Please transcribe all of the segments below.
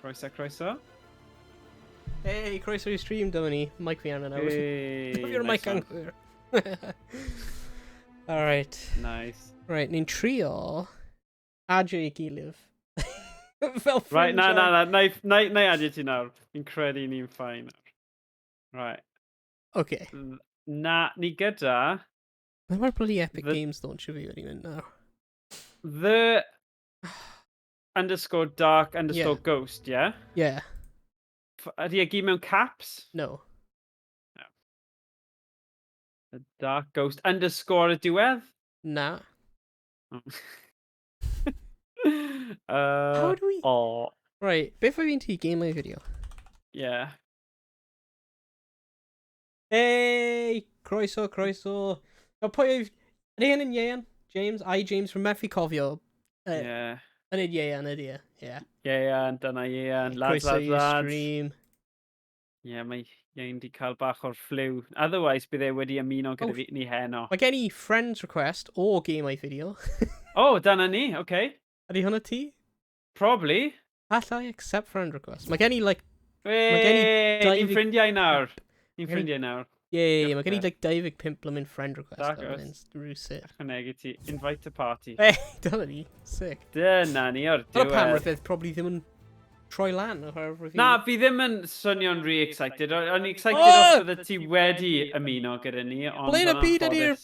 Croeso, croeso. Hey, Croeso i stream, dyma ni. Mic fi arno nawr. Dyma'r mic anghywir. Alright. Nice. Right, ni'n trio adio i gilydd. Fel Right, ffrindiau. na, na adio ti nawr. Fi'n credu ni'n ffain nawr. Right. Okay. Na, ni gyda... Mae'r bloody Epic Games launcher fi wedi mynd nawr. The underscore dark underscore ghost, yeah? Yeah. Ydy e gyd mewn caps? No. No. The dark ghost underscore y diwedd? Na. Oh. How do we... Oh. Right, beth oedd fi'n ti game my video? Yeah. Hey! Croeso, croeso. O, pwy oedd... Ydy hyn yn Iean? James? James from methu cofio. Yeah. Yn yd Iean, ydy e? Yeah. Iean, dyna Iean. Lads, Croeso lads, i lads. stream. Yeah, mae Iean di cael bach o'r fliw. Otherwise, bydd e wedi ymuno gyda fi ni heno. Mae gen I friends request o game my video. Oh, dyna ni, okay. Ydy hwnna ti? Probably. Allai accept friend request. Mae gen I, like... Ni'n ffrindiau nawr. Ni'n ffrindiau nawr. Ie, mae gen I, like, 25 blymyn friend request. Dagos. Rwysyd. Ychwanegu ti. Invite to party. Hey, dyna ni. Sick. Dyna ni o'r Dyna pan diwedd. rhyfedd probably ddim yn troi lan. Na, fi ddim yn swnio'n re-excited. O'n i excited os bydde ti wedi ymuno gyda ni. Blaen y byd ydy'r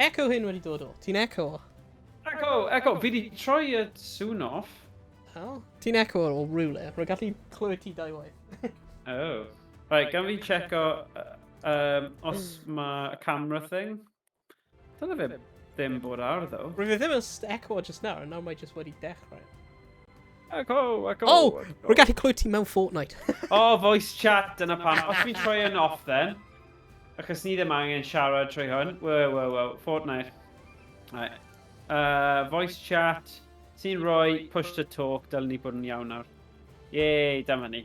echo hyn wedi dod o. Ti'n echo o? Echo, fi di troi y sŵn off. Hel? Ti'n echo o rhywle? Rwy'n gallu clywed ti dau waith. Oh. Right, gan fi checo os mae y camera thing. Dyna fe ddim bod ar, ddo. Rwy'n ddim yn echo o just nawr, nawr mae just wedi dechrau. Echo. Oh! Rwy'n gallu clywed ti mewn Fortnite. Oh, voice chat yna pam. Os fi'n troi yn off then, achos ni ddim angen siarad trwy hwn. Whoa. Fortnite. Right. Voice chat. Sy'n rhoi push to talk, dylwn ni bod yn iawn nawr. Yey, dyma ni.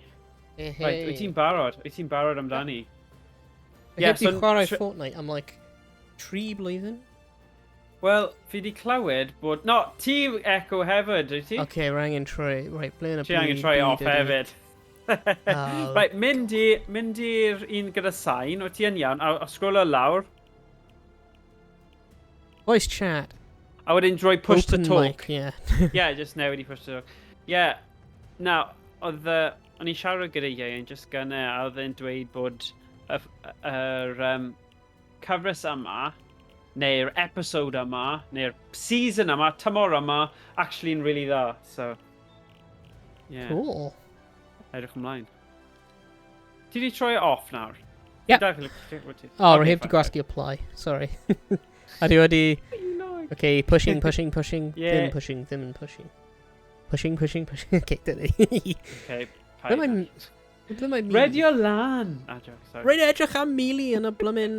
Right, wyt ti'n barod? Wyt ti'n barod amdani? Heb ti chwarae Fortnite am like 3 blwyddyn? Wel, fi di clywed bod... No, ti echo hefyd, wyt ti? Okay, rwy'n angen troi. Right, blaen y byd. Ti angen troi off hefyd. Right, mynd i'r un gyda sain, o ti yn iawn, a sgwrl o lawr. Voice chat. A wedyn droi push to Open talk. mic, yeah. Yeah, just newid i push to talk. Yeah, now, o'n i siarad gyda Ieuan just gyna, a oedd e'n dweud bod yr cyfres yma, neu'r episode yma, neu'r season yma, tymor yma, actually yn really dda, so... Yeah. Cool. Edrych ymlaen. Ti di troi off nawr? Yep. Oh, rwy heb di gwasgu apply, sorry. A di wedi... Okay, pushing. Yeah. Ddim yn pushing. Pushing. Okay, dyna ni. Okay, Ble mae Mealy? Redio lan! Sorry. Rwy'n edrych am Mealy yn y blymyn...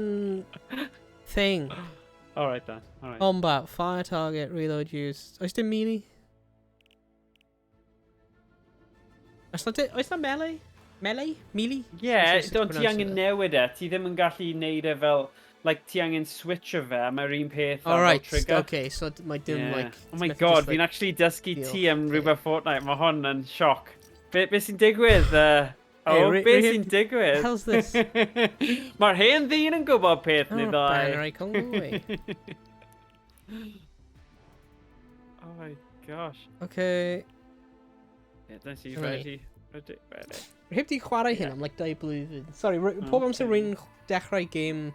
thing. Alright then, alright. Combat, fire target, reload used. Oes dim Mealy? Oes na melee? Melee? Mealy? Yeah, don't ti angen newid e. Ti ddim yn gallu neud e fel... Like, ti angen switch o fe, a mae'r un peth ar fel trigger. Okay, so mae dim, like... Oh my god, fi'n actually dysgu ti am rhywbeth Fortnite. Mae hwn yn sioc. Be sy'n digwydd? Be sy'n digwydd? How's this? Mae'r hen ddyn yn gwybod peth neu ddau. Banner icon away. Oh my gosh. Okay. Yeah, don't see ready. Heb di chwarae hyn am like 2 blwyddyn. Sorry, pob amser rwy'n dechrau game...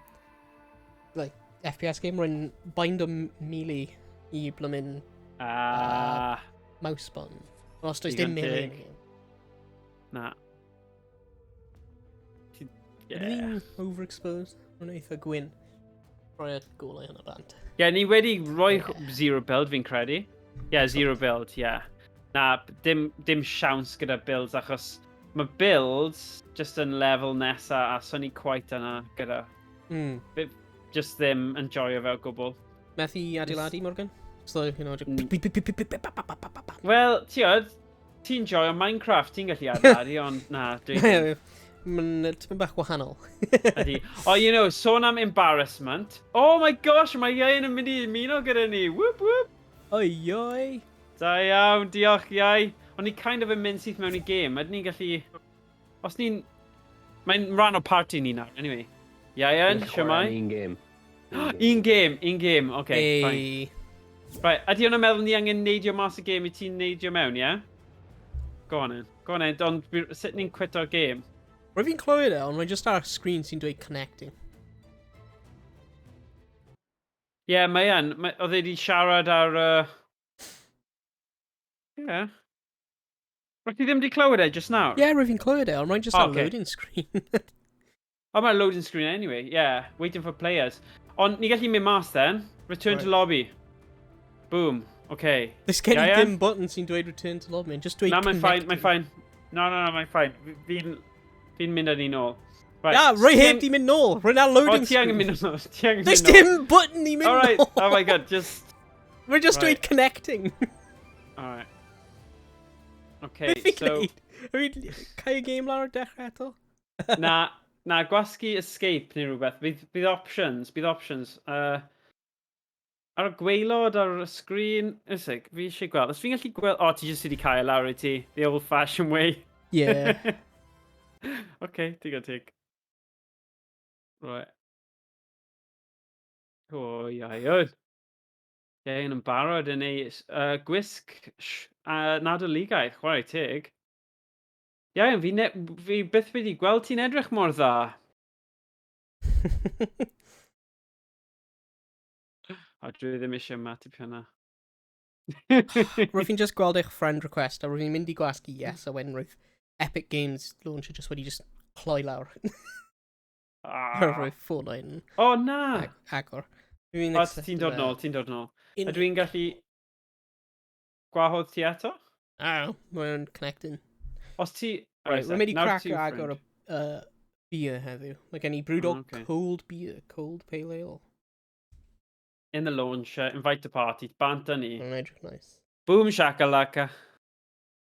like, FPS game, rwy'n bind o Mealy i blymyn... mouse button. Os does dim Mealy yn game. Na. Ydyn ni'n overexposed? Rwy'n eitha gwyn. Rhoi at golau yn y band. Yeah, ni wedi rhoi zero build fi'n credu. Yeah, zero build, yeah. Na, dim siawns gyda builds achos mae builds just yn level nesa a son i quite yna gyda. Just ddim enjoyo fe o gwbl. Methu adeiladu, Morgan? So, you know, Wel, ti'n joio Minecraft, ti'n gallu adeiladu, ond na, dwi'n... Mae'n bach wahanol. Oh, you know, sôn am embarrassment. Oh my gosh, mae Ieuan yn mynd i ymuno gyda ni. Whoop, whoop. Oi. Da iawn, diolch Iau. O'n i kind of yn mynd syth mewn I gêm. Ydyn ni'n gallu... Os ni'n... Mae'n rhan o party ni nawr, anyway. Ian, siwmai? Un gêm. Un gêm, oce, fine. Ei. Right, ydy hwnna'n meddwl ni angen neidio mas y gêm I ti'n neidio mewn, ie? Go on then. Go on then, ond sut ni'n quito'r gêm? Rwy fi'n clywed e, ond mae just ar y screen sy'n dweud connecting. Ie, mae yn. Oedd e wedi siarad ar... Ie. Rwy'n ti ddim wedi clywed e just nawr? Ie, rwy fi'n clywed e, ond mae'n just ar loading screen. Oh, mae'n loading screen anyway, yeah. Waiting for players. Ond ni gallu mynd mas then. Return to lobby. Boom. Okay. This gen I dim button sy'n dweud return to lobby, just dweud connecting. Na, mae'n fine. No, mae'n fine. Fi'n mynd â ni nôl. Right. Ja, rwy heb di mynd nôl. Rwy'n ar loading screen. Ti angen mynd nôl. Does dim button I mynd nôl. Alright, oh my god, just... Rwy'n just dweud connecting. Alright. Okay, so... Cael y game lawr o'r dechrau eto? Na, gwasgu escape neu rhywbeth. Bydd options. Ar y gwaelod, ar y sgrin... Ysig, fi eisiau gweld. Os fi'n gallu gweld... O, ti jyst wedi cael lawr I ti. The old-fashioned way. Yeah. Okay, tig. Right. O, Ian. Ian yn barod yn ei gwisg nadoligaidd, chwarae tig. Ian, fi byth wedi gweld ti'n edrych mor dda. O, dwi ddim eisiau matip hynna. Rwy'n fi'n just gweld eich friend request, a rwy'n fi'n mynd I gwasgu yes, a wedyn rwy'n Epic Games launcher just wedi just cloi lawr. Rwy'n Fortnite. O, na! Agor. O, ti'n dod nôl. A dwi'n gallu gwahodd ti eto? Oh, mae'n connecting. Os ti... Rwy'n mynd I crack agor y beer heddiw. Mae gen I Brewdog cold beer, cold pale ale. In the launcher, invite the party, bant ni. Mae'n edrych nice. Boom shakalaka.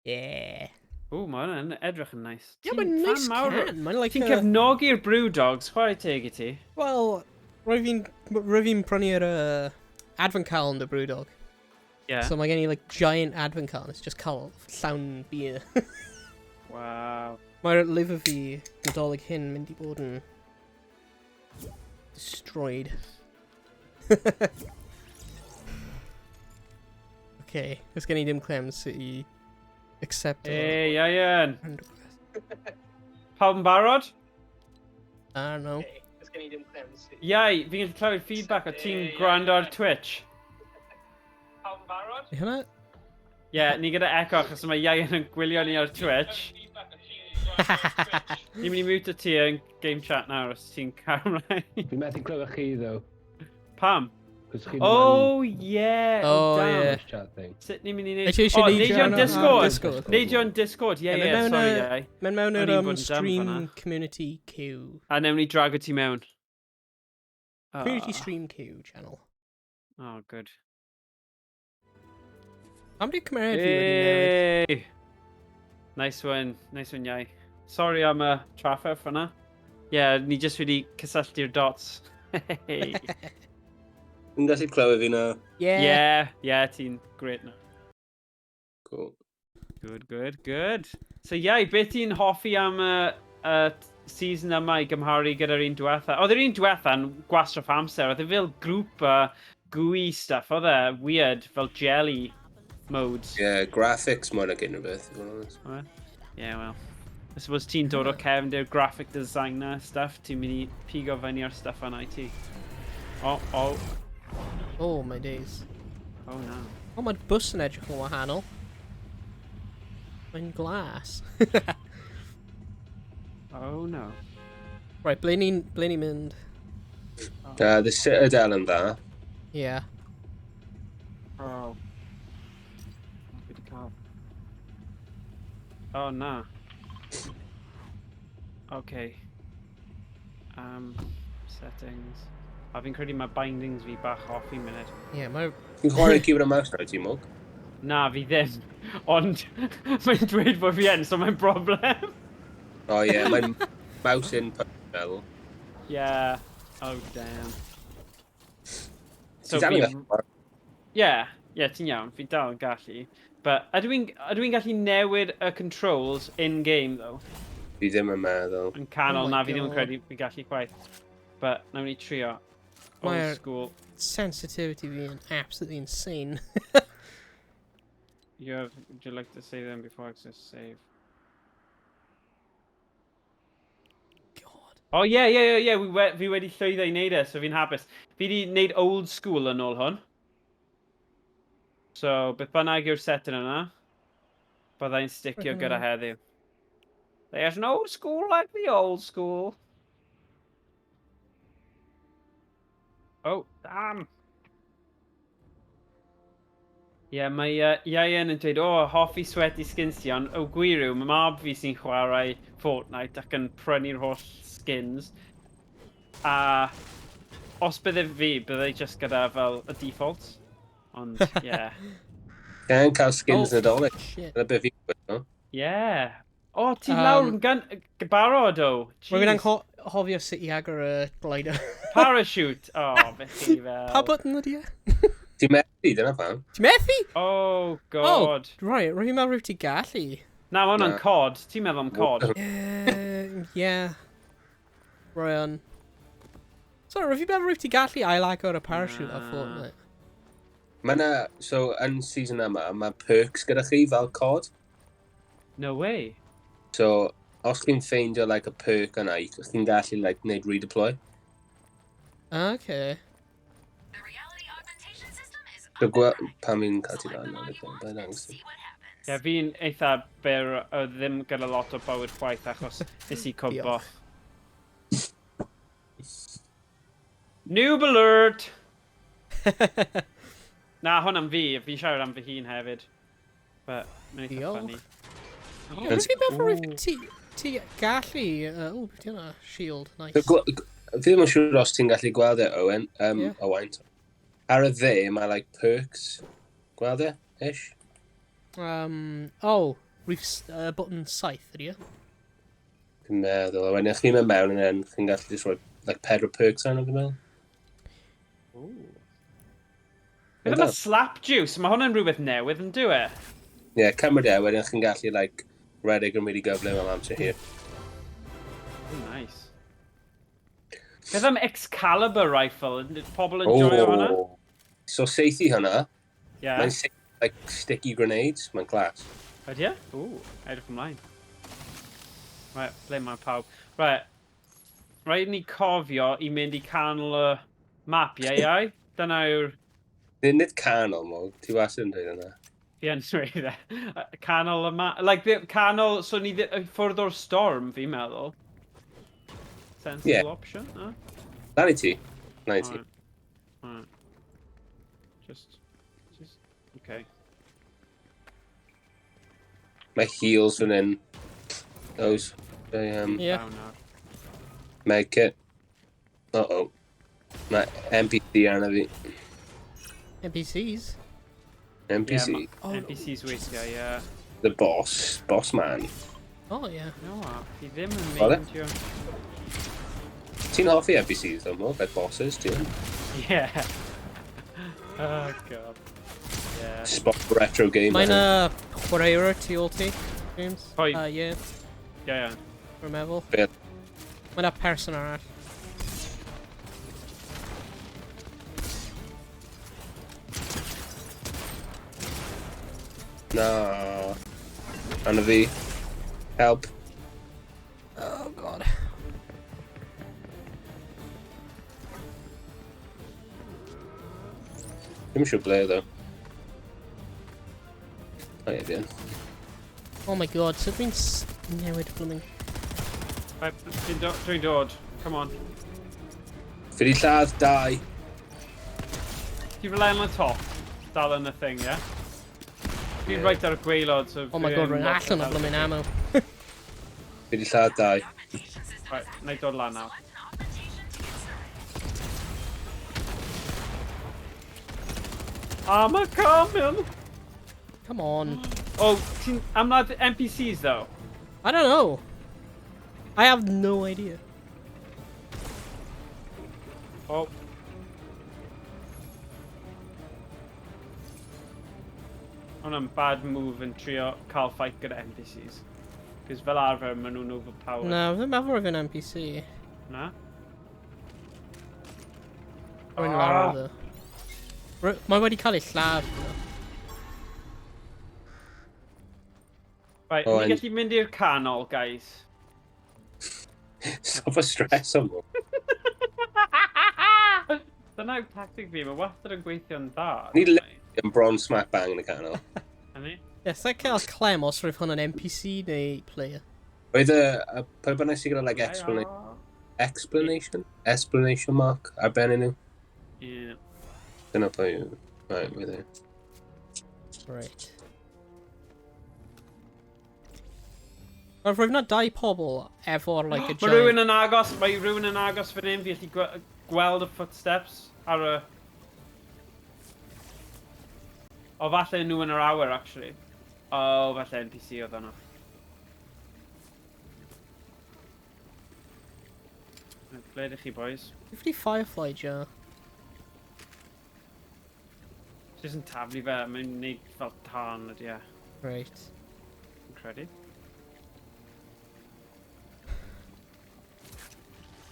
Yeah. O, mae'n edrych yn nice. Yeah, mae'n nice can. Ti'n cefnogi'r Brewdogs, chwarae teg I ti? Wel, rwy'n prynu'r advent calendar Brewdog. Yeah. So mae gen I giant advent calendar. It's just cael llawn beer. Wow. Mae'r liver fi nadolig hyn mynd I bod yn destroyed. Okay, os gen I ddim clems I accept Hey, Ian. Pawb yn barod? I don't know. Iai, fi'n gallu clywed feedback o ti'n gwrando ar Twitch. Pawb yn barod? I hwnna? Ie, ni gyda echo achos mae Ian yn gwylio ni ar Twitch. Ni'n mynd I mute ti yn game chat nawr os ti'n camera. Fi'n methu clywed chi, though. Pam? Oh, yeah. Oh, yeah. Chat thing. Sut ni'n mynd I neud? Eisiau neidio yn Discord. Discord. Neidio yn Discord, ie, sorry, ie. Mae'n mewn O'n i'n bod i'r yn dumb stream fan'na. community queue. A newn ni drago ti mewn. Community stream queue channel. Oh, good. Am di Cymraeg fi wedi newid? Hey! Nice one, Iai. Sorry am y trafferth fan'na. Yeah, ni just wedi cysylltu'r dots. Hey. Yn gallu clywed fi na. Yeah. Yeah, ti'n great now. Cool. Good. So, Iai, beth ti'n hoffi am y season yma I gymharu gyda'r un diwetha? Oedd yr un diwetha'n gwastraff amser, oedd e fel grŵp gooey stuff, oedd e weird, fel jelly modes. Yeah, graphics mae'n ag unrhyw beth, if I'm honest. Yeah, well. I suppose ti'n dod o cefn di'r graphic designer stuff, ti'n mynd I pigo fyny ar stuff yna I ti. Oh, my days. Oh, no. Oh, mae'r bus yn edrych yn wahanol. Mae'n glas. Oh, no. Right, ble ni'n mynd? The Citadel yn dda. Yeah. Oh. Oh, na. Okay. Settings. A fi'n credu mae bindings fi bach off I munud. Yeah, mae... Fi'n chwarae keyboard a mouse na, ti'n mwg? Na, fi ddim. Ond mae'n dweud bod fi yn, so mae'n problem. Oh yeah, mae'n mouse in fel. Yeah. Oh, damn. Ti'n dal yn gallu? Yeah, ti'n iawn. Fi dal yn gallu. But ydw i'n gallu newid y controls in-game, though? Fi ddim yn meddwl. Yn canol, Oh my na, fi ddim yn God. credu fi gallu gwaith. But, nawn ni trio. Old Mae'r- school. Sensitivity being absolutely insane. Would you like to save them before access save? God. Oh, yeah. Fi wedi llwyddo i wneud e, so fi'n hapus. Fi wedi wneud old school yn ôl hwn. So, beth bynnag yw'r setyn yna, byddai'n sticio gyda heddiw. There's no school like the old school. Oh, damn. Ie, mae Ian yn dweud, hoffi sweaty skins ti, ond o gwir yw, mae mab fi sy'n chwarae Fortnite ac yn prynu'r holl skins. A os bydde fi, bydde just gyda fel y default. Ond, ie. Gan cael skins Nadolig. Shit. Dyna beth fi'n gwybod. Ie. O, ti lawr yn gybarod o. Rwy'n Jeez. anghofio sut i agor y glider. Parachute. O, beth i fel. Pa button ydi e? Ti'n methu, dyna pam. Ti'n methu? Oh, god. Right, rwy'n meddwl rwy'n ti gallu. Na, mae hwnna'n Na. cod. Ti'n meddwl am cod? Yeah. Ryan. So, rwy'n meddwl rwy'n ti gallu ail-agor y parachute a Fortnite. Mae na, so yn season yma, mae perks gyda chi fel cod. No way. So, os chi'n ffeindio like, a perk yna, chi'n gallu like, neud redeploy. Okay. So, pan fi'n cael ti lan, bydd angst. Ie, fi'n eitha byr o ddim gyda lot o bywyd chwaith achos nes i cwmpo. Noob alert! Na, hwn am fi. Fi'n siarad am fy hun hefyd. But, mae'n eitha Diolch. funny. Rwy'n meddwl rwy'n ti gallu... O, beth yna? Shield, nice. Fi ddim yn siŵr os ti'n gallu gweld e, Owen, Ie. Owain. Ar y dde, mae like perks. Gweld e, ish? Rwy'n button saith, ydy e? Dwi'n meddwl, a wedyn chi'n mynd mewn yn chi'n gallu just rhoi like 4 perks arno, dwi'n meddwl. Beth yma slap juice? Mae hwnna'n rhywbeth newydd yn dwi e? Ie, cymryd e, wedyn chi'n gallu like redig yn really gyflym am amser hir. Oh, nice. Beth am Excalibur rifle? Pobl yn joio hwnna? So seithi hwnna, Ie. mae'n like sticky grenades, mae'n glas. Ydy e? Edrych ymlaen. Right, ble mae pawb. Right. Rhaid ni cofio i mynd i canol y map, ie? Dyna yw'r... Nid canol mo, ti wastad yn dweud yna. Fi yn dweud e. Canol y map... Like, canol... So ni ffwrdd o'r storm, fi'n meddwl. Sensible option, no? Lan i ti. Lan i ti. Alright. Just... Okay. Mae heals fan hyn. Those. Yeah. Down now. Med kit. Uh-oh. Mae NPC arna fi. NPCs? NPC. Oh. NPC's weithiau, ie. The boss. Boss man. Oh, yeah. No, fi ddim yn Ole? meindio. Ti'n hoffi NPCs though, mo? Like bosses, ti'n? Yeah. Oh, God. Yeah. Spot retro game. Mae'n chwarae ti ôl ti, James? Pwy? Yeah, Yeah. rwy'n meddwl. Beth? Mae'n person arall. No. Anna fi. Help. Oh, God. Ddim yn siŵr ble, though. O ie, fi yn. Oh my God, so dwi'n newid blooming. Right, dwi'n dod. Come on. Fi di lladd 2. Ti'n rely on the top. Dal yn y thing, yeah? Fi'n right ar y gweilod, so... Oh my God, rwy'n allan o blooming ammo. Fi di lladd 2. Right, na i dod lan nawr. I'm a coming! Come on. Oh, I'm not the NPCs though. I don't know. I have no idea. hwnna'n bad move yn trio cael fight gyda NPCs. Cos fel arfer, maen nhw'n overpowered. Na, ddim efo efo'n NPC. Na? Rwy'n lawr ddo. Mae wedi cael ei lladd. Right, Owain. ni gallu mynd i'r canol, guys. Stop y stress am nhw. Dyna yw tactic fi, mae wastad yn gweithio'n dda. Ni yn bron smack bang yn y canol. Hynny? Ie, sa'n cael clem os rwy'n hwn yn NPC neu player. Roedd pa bynnag sy'n gyda like explanation mark ar ben nhw. Ie. Dyna pa yw. Right, roedd e. Right. Rwy'n na dau pobl efo'r like a Mae rhywun yn agos, fan hyn, fi allu gweld y footsteps ar y... O, falle nhw yn yr awyr, actually. O, falle NPC oedd yno. Ble ydych chi, boys? Fifty Firefly, ja. Jyst yn taflu fe, mae'n neud fel tân ydy e. Right. Yn credu.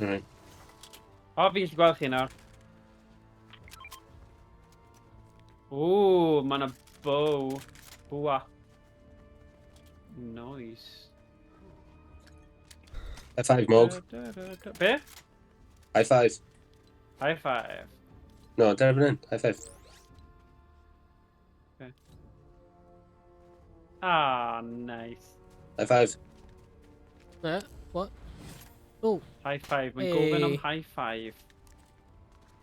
Right. O, fi gallu gweld chi nawr. Ww, mae yna bow. Bwa. Nice. High five, Mog. Be? High five. High five. No, derbyn hyn. High five. Okay. Ah, nice. High five. What? Oh. High five. Mae'n Hey. gofyn am high five.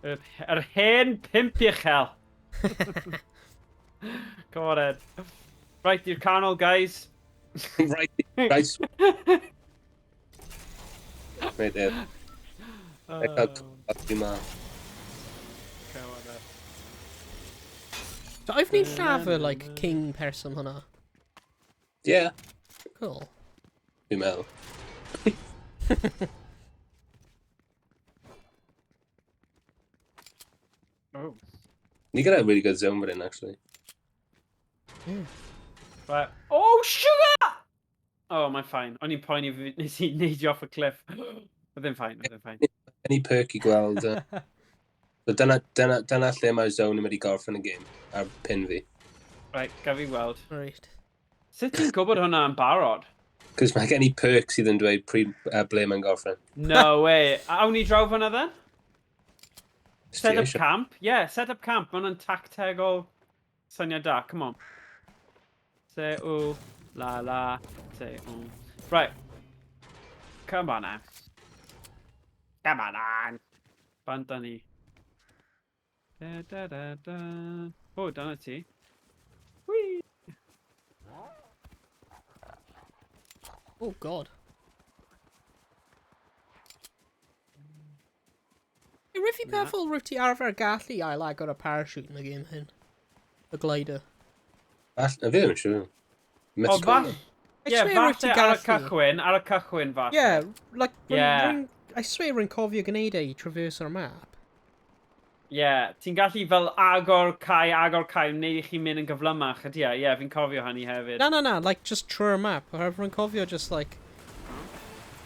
Yr hen pimp uchel. Come on, Ed. Right, i'r canol, guys. Right. Right. Right there. Come on, Ed. So I've need llafer like king person hwnna. Yeah. Cool. Dwi'n meddwl. Oh. Ni gyda really good zone for it, actually. Right. Oh, sugar! Oh, mae'n fine. O'n i'n poeni fi nes I neidio off a cliff. Oedd e'n fine, oedd e'n fine. Any perk I gweld. So dyna lle mae'r zone yn mynd I gorffen y game. Ar pin fi. Right, gaf fi weld. Right. Sut ti'n gwybod hwnna yn barod? Cos mae gen I perks sydd yn dweud ble mae'n gorffen. No way. Awn ni draw hwnna then? Set up Station. camp? Yeah, set up camp. Mae hwnna'n tactegol syniad da. Come on. Say ooh, la la, say ooh. Right. Come on now. Come on. Banda ni. Da da da da. Oh, dyna ti. Whee! Oh god. Rwy'n fi perfol rwy'n ti arfer gallu ail agor y parachute yn y game hyn. Y glider. All, na fi ddim yn siŵr. O, falle. I Yeah, swear rwy'n ti falle gallu. ar y cychwyn, falle. Yeah, like, Yeah. I swear rwy'n cofio gwneud e I traverse o'r map. Yeah, ti'n gallu fel agor cae, wneud I chi mynd yn gyflymach, ydy e? Yeah, fi'n cofio hynny hefyd. Na, like, just trwy'r map. Oherwydd rwy'n cofio just, like,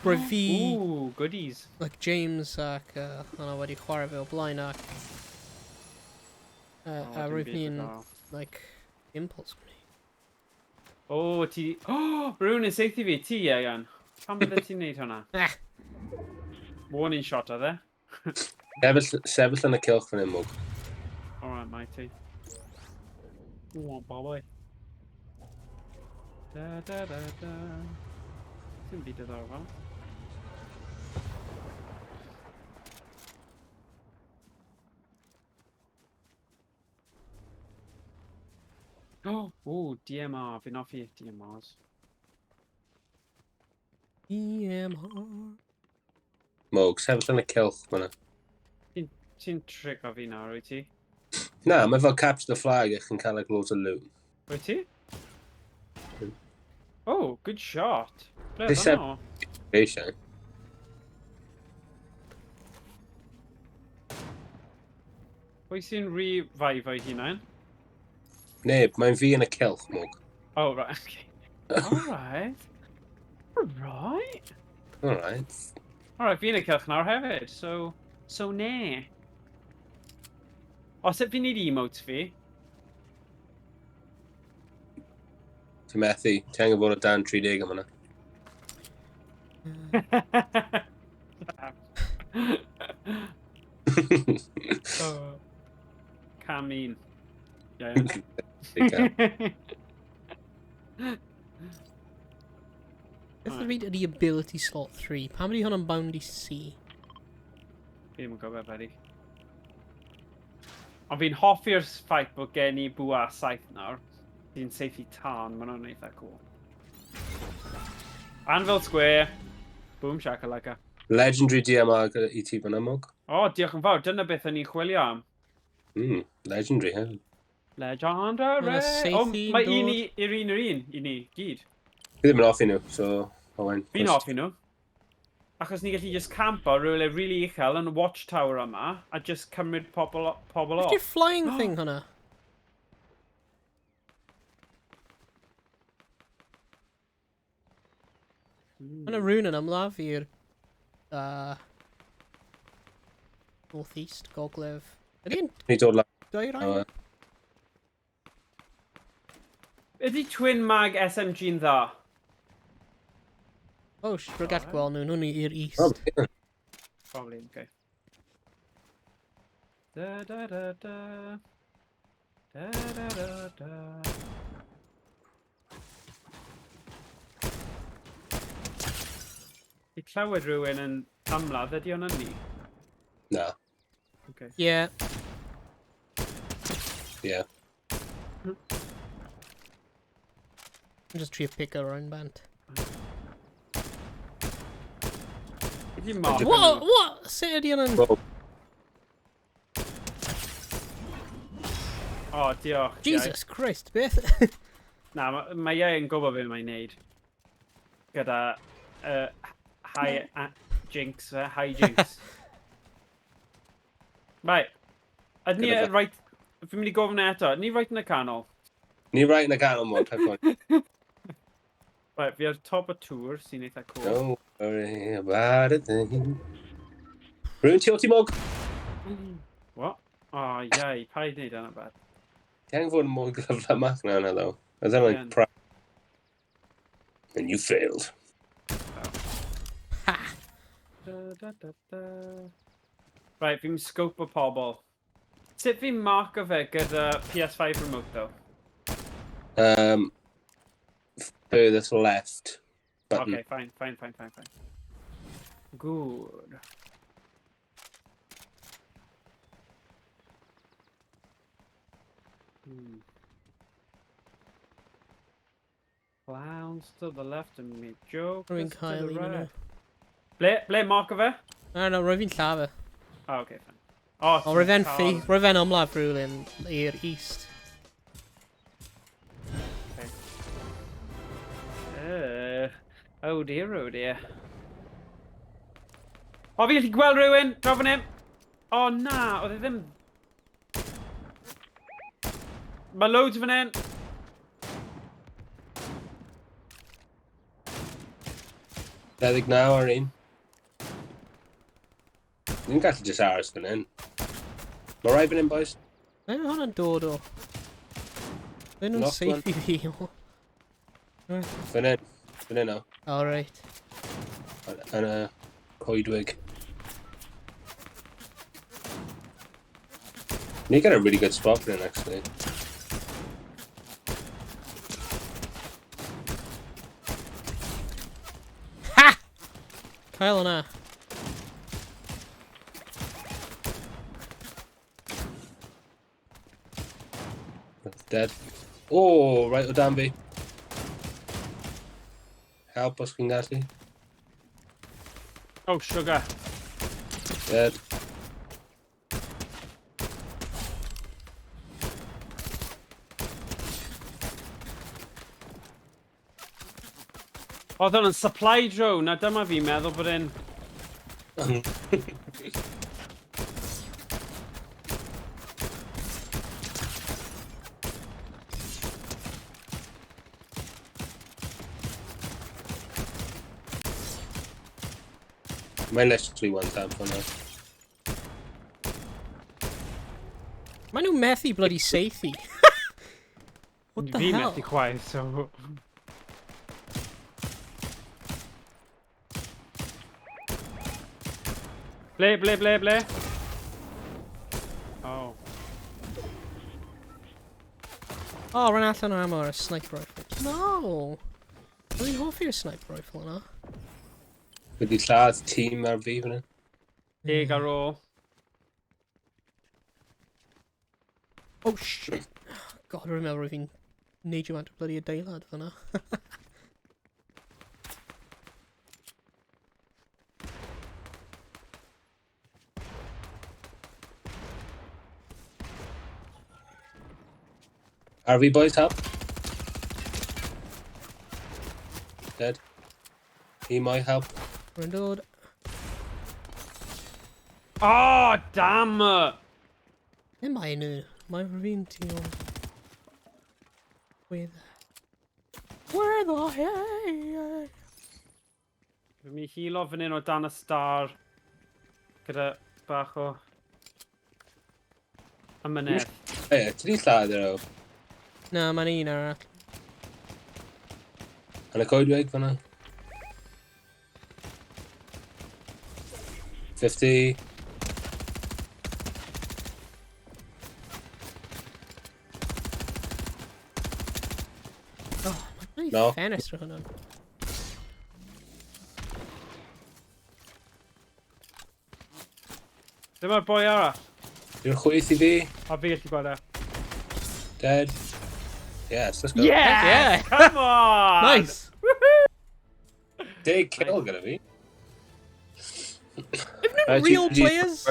rwy fi, Ooh, goodies. like, James ac hwnna wedi chwarae fe o blaen ac a rwy fi'n, like, impulse gwneud. O, ti... Oh, rhywun yn seithi fi, ti, Ian. Pam bydde ti'n neud hwnna? Warning shot, oedd e? Sefyll yn y cilch fan hyn, Mwg. Alright, matey. Oh, boy. Da da da da. Ti'n byd o ddor fel. Oh, ooh, DMR. Fi'n offi DMRs. EMR. Mwg, sefyll yn y cilch fan hyn. Ti'n trick o fi nawr, wyt ti? Na, mae fel capture the flag eich yn cael like loads of loot. Wyt ti? Oh, good shot. Ble They oedd said- hwnna? Eisiau. Pwy sy'n revive o'i hunain? Neb, mae'n fi yn y celch, mwg. Oh, right, okay. Alright. Alright. Alright. Alright, fi'n y cylch nawr hefyd, so ne. O, sut fi'n neud emotes fi? Ti'n methu, ti angen fod o dan 30 am hwnna. Cam un. Ie. Beth ydw i'n the ability slot 3? Pam ydi hwn yn bound i C? Fi ddim yn gwybod beth. Ond fi'n hoffi'r ffaith bod gen i bwa 7 nawr. Fi'n seithi tân, ma'n nhw'n eitha cool. Anvil Square. Boom shakalaka. Legendary DMR i ti fan amog. O, diolch yn fawr. Dyna beth o'n i'n chwilio am. Legendary, hefyd. Legendary. O, mae un i'r un i ni, gyd. Fi ddim yn offi nhw, so... Owain. Fi'n hoffi nhw. Achos ni gallu just campo rhywle really uchel yn y watchtower yma a just cymryd pobl off. Ydy'r flying thing hwnna? Yna rhywun yn ymladd i'r North East, Gogledd. Ydy'n Ni dod lan. dwy rhaid? Ydy Twin Mag SMG'n dda? O, rhywbeth gweld nhw, nhw'n i'r East. Probably, okay. Da da da da. Da da da da. I clywed rhywun yn amladd, ydy hwn yn ni? Na. Okay. Yeah. Yeah. I'm just trying to pick around band. Ydy mob? What? Sut ydi hwn yn... O, diolch. Jesus Christ, beth? Na, mae ie yn gwybod beth mae'n neud. Gyda jinx, high jinx. Right. Ydyn ni right... Fi'n mynd i gofyn eto. Ydyn ni right yn y canol? Ni right yn y canol mod, peth o'n. Right, fi ar top y tŵr sy'n eitha cool. Don't worry about a thing. Rwy'n ti o ti mog? What? O, iei, paid wneud yna bad. Ti angen fod yn mwy glyflamach na hwnna, ddo. Oedd e'n proud. And you failed. Ha! Right, fi'n scope o pobl. Sut fi'n mark o fe gyda PS5 remote, though? Furthest left button. Okay, fine. Good. Clowns to the left and me jokers Rwy'n to cael the un right. yna. Ble mark o fe? No, rwy'n fi'n llafa. Oh, okay, fine. Oh, O, rwy'n fe'n ymladd rhywun i'r East. Oh dear, oh dear. O, fi gallu gweld rhywun! Draw fan hyn! O, na, oedd e ddim... Mae loads fan hyn! Deuddeg naw ar un. Ni'n gallu just aros fan hyn. Mae rai fan hyn, boys? Mae hwnna'n dod o. Mae nhw'n Lost safe i fi o. Fan hyn. Fan hyn o. Alright. Yn y coedwig. You got a really good spot for him, actually. Ha! Cael hwnna. That's dead. Oh, right o dan fi. Help os chi'n gallu. Oh, sugar. Dead. Oedd hwn yn supply drone, a dyma fi'n meddwl bod e'n... Mae'n literally one tap hwnna. Maen nhw methu bloody seithi. What the Fi hell? methu chwaith, so... Ble? Oh. Oh, rhan allan o ammo ar y sniper rifle. No! Dwi'n hoffi'r sniper rifle yna. Wedi lladd tîm ar fi fan hyn. 10 ar ôl. Oh shit! God, rwy'n meddwl rwy'n fi'n neud yw ant o bloody adeilad fan'na. Ar fi boys help. Dead. He might help. Rwy'n dod. Oh, damn it! Ble mae nhw? Mae fi'n tu ôl. Where the hell? Fy mi hilo fan hyn o dan y star. Gyda bach o... amynedd. Ie, ti di lladd yr o? Na, mae'n un arall. Yn y coedwig fan'na. 50. Oh, mae'n No. ffenestr hwnna. Dyma'r boi arall. Yw'r chwyth i fi. A fi gallu gweld e. Dead. Yes, let's go. Yeah! Come on! Nice! Dig kill gyda fi. I've known real players.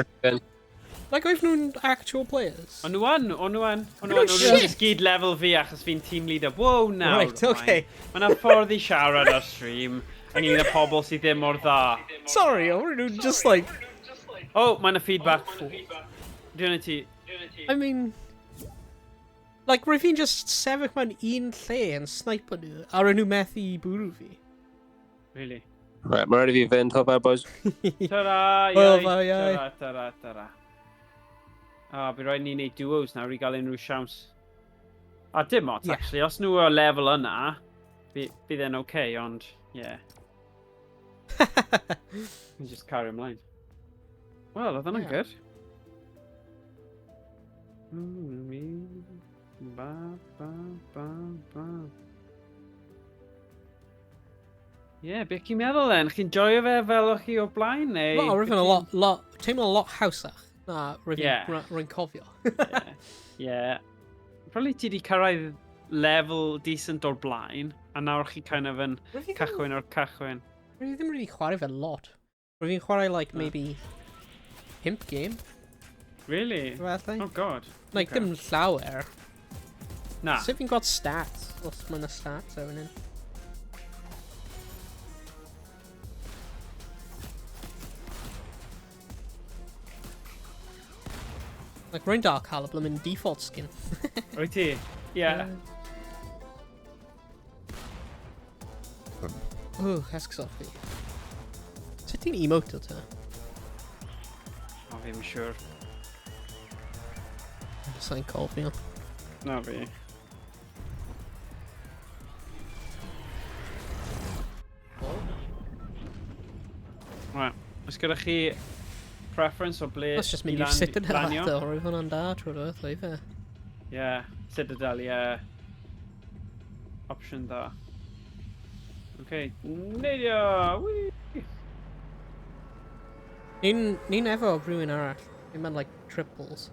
Like, I've known actual players. O'n nhw yn. shit. Just gyd level fi achos fi'n team leader. Whoa, now. Right, okay. Mae yna ffordd i siarad ar stream ynglyn â pobl sydd ddim mor dda. Sorry, I want to just like... Oh, mae yna feedback. Dwi'n ti. I mean... Like, rwy'n fi'n just sefyll mewn un lle yn sniper nhw, a rwy'n nhw methu i bwrw fi. Really? Right, mae'n rhaid i fi fynd, hofa, boys. Ta-ra, Wel, iai. Ta-ra. O, bydd rhaid ni wneud duos nawr i gael unrhyw siawns. A dim ots, Yeah. actually. Os nhw o level yna, bydd e'n okay, ond, yeah. We just carry ymlaen. Wel, oedd hwnna'n Yeah. good. Ie, beth chi'n meddwl then? Chi'n joio fe fel o'ch chi o blaen, neu... Well, rwy'n teimlo a lot hawsach na rwy'n cofio. Ie. Probably ti di cyrraedd level decent o'r blaen, a nawr chi kind of yn cychwyn o'r cychwyn. Rwy'n ddim really chwarae fe lot. Rwy'n chwarae, like, maybe... pimp game. Really? Felly. Oh god. Like, Okay. dim llawer. Na. Sut fi'n gweld stats? Os mae yna stats efo'n hyn. Like, rwy'n da cael y blymyn default skin. Wyt ti? Yeah. Ooh, esgus off fi. Sut ti'n emote o ta? O, fi'n siwr. Sa'n cofio. Na fi. Right. Os gyda chi preference o ble Let's just mynd i'r Citadel eto, rwy'n hwnna'n da trwy'r oedd, oedd e. Yeah, Citadel, yeah. Option da. Okay, neidio! Whee! Ni'n efo rhywun arall. Ni'n mynd, like, triples.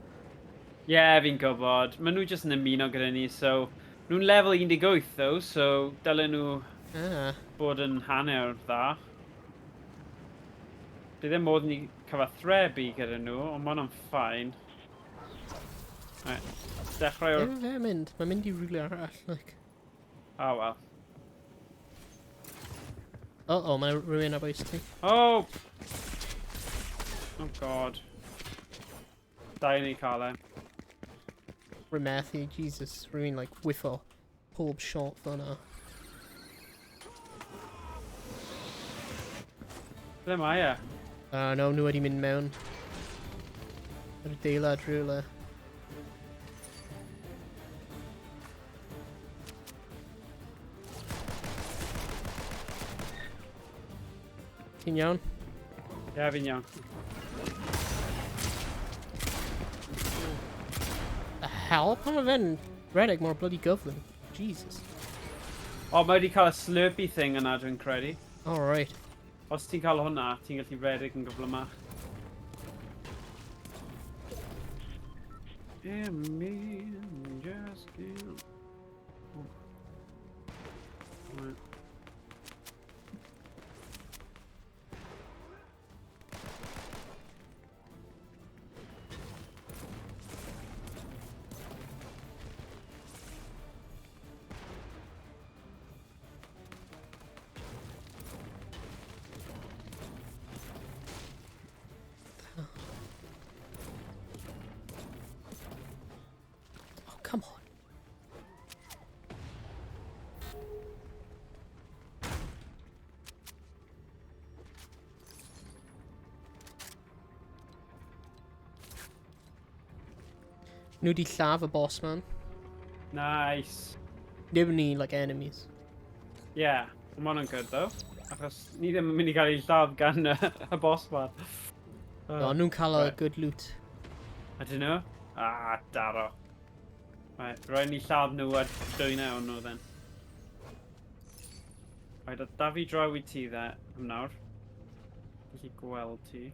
Yeah, fi'n gwybod. Maen nhw jyst yn ymuno gyda ni, so... Nhw'n level 18 though, so dylen nhw bod yn hanner dda. Dwi ddim modd ni cyfathrebu gyda nhw, ond maen nhw'n ffain. Right, dechrau o'r... Fe mynd? Mae'n mynd i rhywle arall, like. Oh, well. Oh, mae rhywun ar bwys ti. Oh! Oh god. Da i ni cael e. Rwy'n methu, Jesus. Rhywun, like, whiffo. Pob shot fan'na. Ble mae e? No, nhw wedi mynd mewn. Yr adeilad rhywle. Ti'n iawn? Ie, fi'n iawn. The hell? Pan mae fe'n redeg mor bloody gyflym? Jesus. O, mae wedi cael y slurpy thing yna, dwi'n credu. Alright. Os ti'n cael hwnna, ti'n gallu redeg yn gyflymach. Yeah, me, just can't. Right. Oh, come on. Nhw di lladd y boss man. Nice. Nid ni, like, enemies. Yeah, mae hwnna'n good though. Achos ni ddim yn mynd i gael ei lladd gan y boss man. No, nhw'n cael a right. good loot. I don't know. Ah, daro. Right, rhaid ni lladd nhw a dwyna o'n nhw then. Right, da fi draw i ti dde, am nawr. Gallu gweld ti.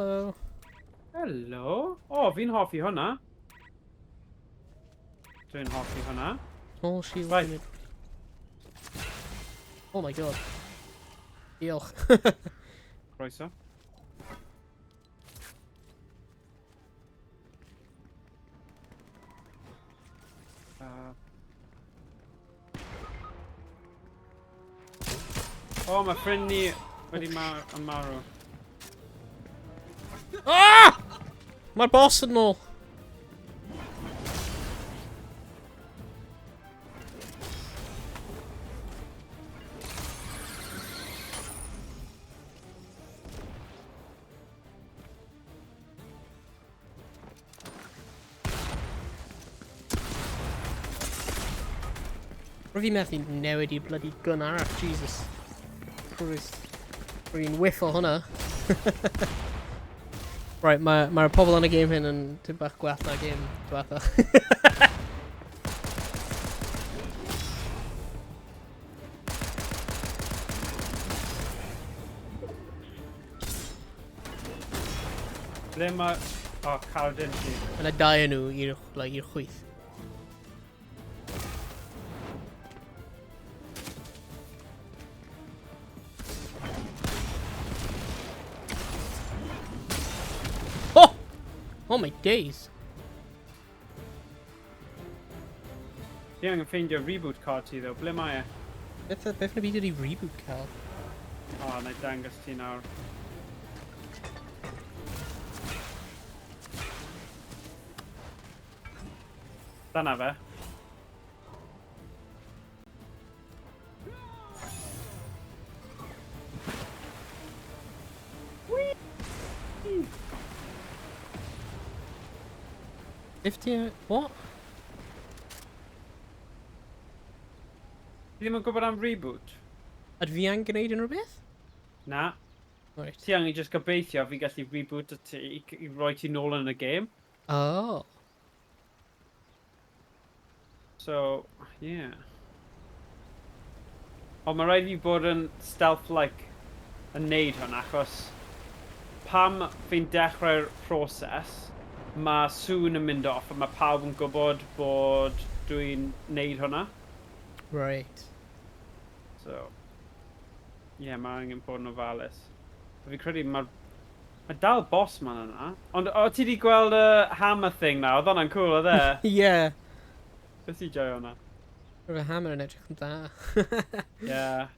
Hello. Helo. O, fi'n hoffi hwnna. Dwi'n hoffi hwnna. Small shield. Right. unit. Oh my god. Diolch. Croeso. O, mae ffrind ni wedi marw. Ah! Mae'r boss yn ôl. Rwy'n fi methu newid i bloody gun arall, Jesus. Rwy'n whiff o hwnna. Right, mae'r pobl yn y game hyn yn tym bach gwell na'r game diwetha. Ble mae... O, Carden ti. Yna dau yn nhw i'r chwyth. Oh! Oh my days. Ti angen ffeindio reboot card ti ddo. Ble mae e? Beth na byd ydi reboot cael? O, na i dangos ti nawr. Dyna fe. What? Ti ddim yn gwybod am reboot? Yd fi angen gwneud unrhyw beth? Na. Right. Ti angen just gobeithio fi gallu reboot ti i roi ti nôl yn y game. Oh. So, yeah. Ond mae rhaid fi bod yn stealth-like yn neud hwn, achos pam fi'n dechrau'r proses, mae sŵn yn mynd off a mae pawb yn gwybod bod dwi'n neud hwnna. Right. So, yeah, mae angen bod yn ofalus. Fi'n credu mae'r Mae dal boss man yna. Ond o ti di gweld y hammer thing na? Oedd hwnna'n cool, oedd e? Ie. Beth i joio hwnna? Roedd y hammer yn edrych yn dda. Yeah.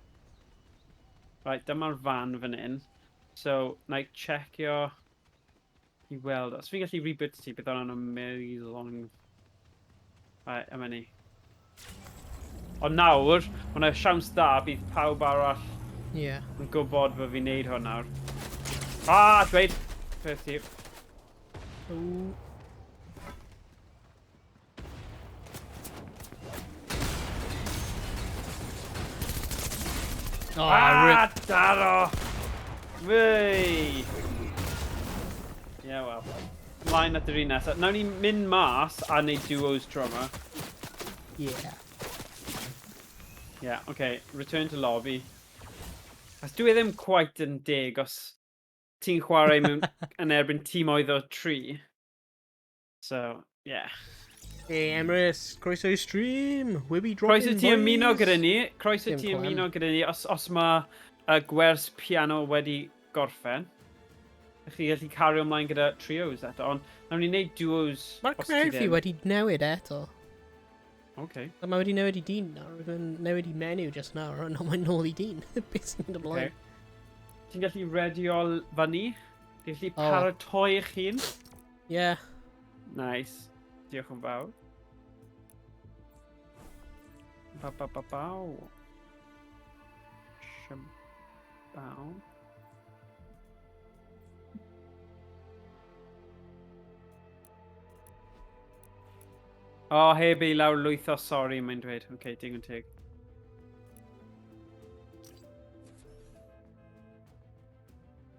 Right, dyma'r fan fan hyn. So, na i checio i weld. Os fi'n gallu reboot ti, bydd hwnna'n amazing. Right, yma ni. Ond nawr, hwnna siawns da, bydd pawb arall Ie. yn gwybod fod fi'n neud hwn nawr. Ah, dweud! Beth yw? Ww. Ah, daro! Wei! Ie, wel. Mlaen at yr un nesaf. Nawn ni mynd mas a neud duos tro yma. Ie. Yeah, okay. Return to lobby. As dwi ddim quite yn deg os ti'n chwarae mewn yn erbyn tîm oedd o 3. So, yeah. Hey, Emrys, croeso i stream. We'll be dropping Croeso ti ymuno gyda ni. Croeso Dim ti clem. ymuno gyda ni os mae y gwers piano wedi gorffen. Ych chi gallu cario ymlaen gyda trios eto, ond nawn ni wneud duos Mae'r os ti Cymraeg fi ddim. wedi newid eto. Okay. A mae wedi newid i dyn nawr. Roedd yn newid i menu just nawr, ond mae'n nôl i dyn. Beth sy'n mynd ymlaen? Okay. Ti'n gallu redio fyny? Ti'n gallu O. paratoi eich hun? Ie. Nice. Diolch yn fawr. Ba-ba-ba-baw. Shabaw. O, heb ei lawr lwyth o sori, mae'n dweud. Okay, digon teg.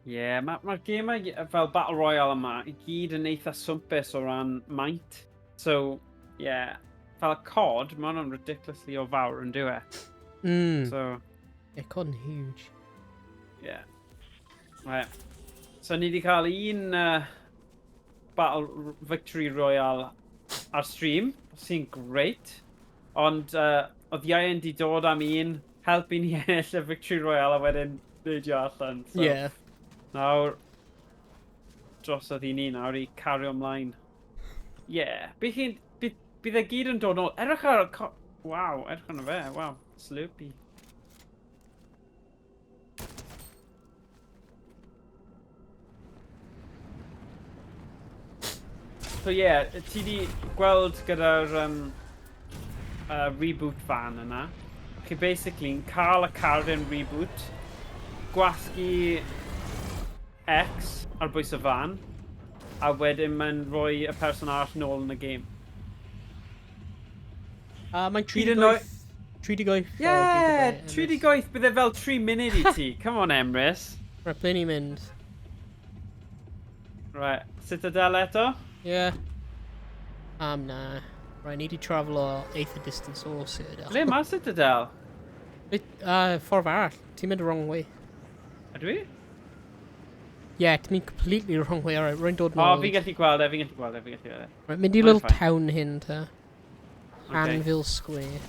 Ie, mae'r gemau fel Battle Royale yma i gyd yn eitha swmpus o ran maint. So, yeah, fel y cod, mae hwnna'n ridiculously o fawr yn dywe. So, Yeah, cod yn huge. yeah. Right. So, ni wedi cael un Battle Victory Royale ar stream, sy'n great. Ond oedd Ian di dod am un, helpu ni ennill y Victory Royale a wedyn neidio allan. So, Yeah. nawr, drosodd i ni nawr i cario ymlaen. Yeah. Bydd e gyd yn dod nôl. Edrych ar y... Waw, edrych arno fe. Waw, Slurpee. So yeah, ti di gweld gyda'r reboot fan yna. Chi basically'n cael y cardyn reboot, gwasgu X ar bwys y fan, a wedyn mae'n rhoi y person arall nôl yn y game. Mae'n Hyd yn oed- 30 Yeah, 30 goeth, bydd e fel 3 munud i ti. Come on, Emrys. Right, ble ni'n mynd? Right, Citadel eto? Yeah. Na. Right, need to travel o eitha distance o Citadel. Ble mae Citadel? Ffordd arall. Ti'n mynd y wrong way. Ydw i? Yeah, ti'n mynd completely the wrong way. Alright, rwy'n dod O, nôl. fi'n gallu gweld e, fi'n gallu gweld e, fi'n gallu gweld e. Right, mynd i Fine, little fine. town hyn ta. Okay. Anvil Square.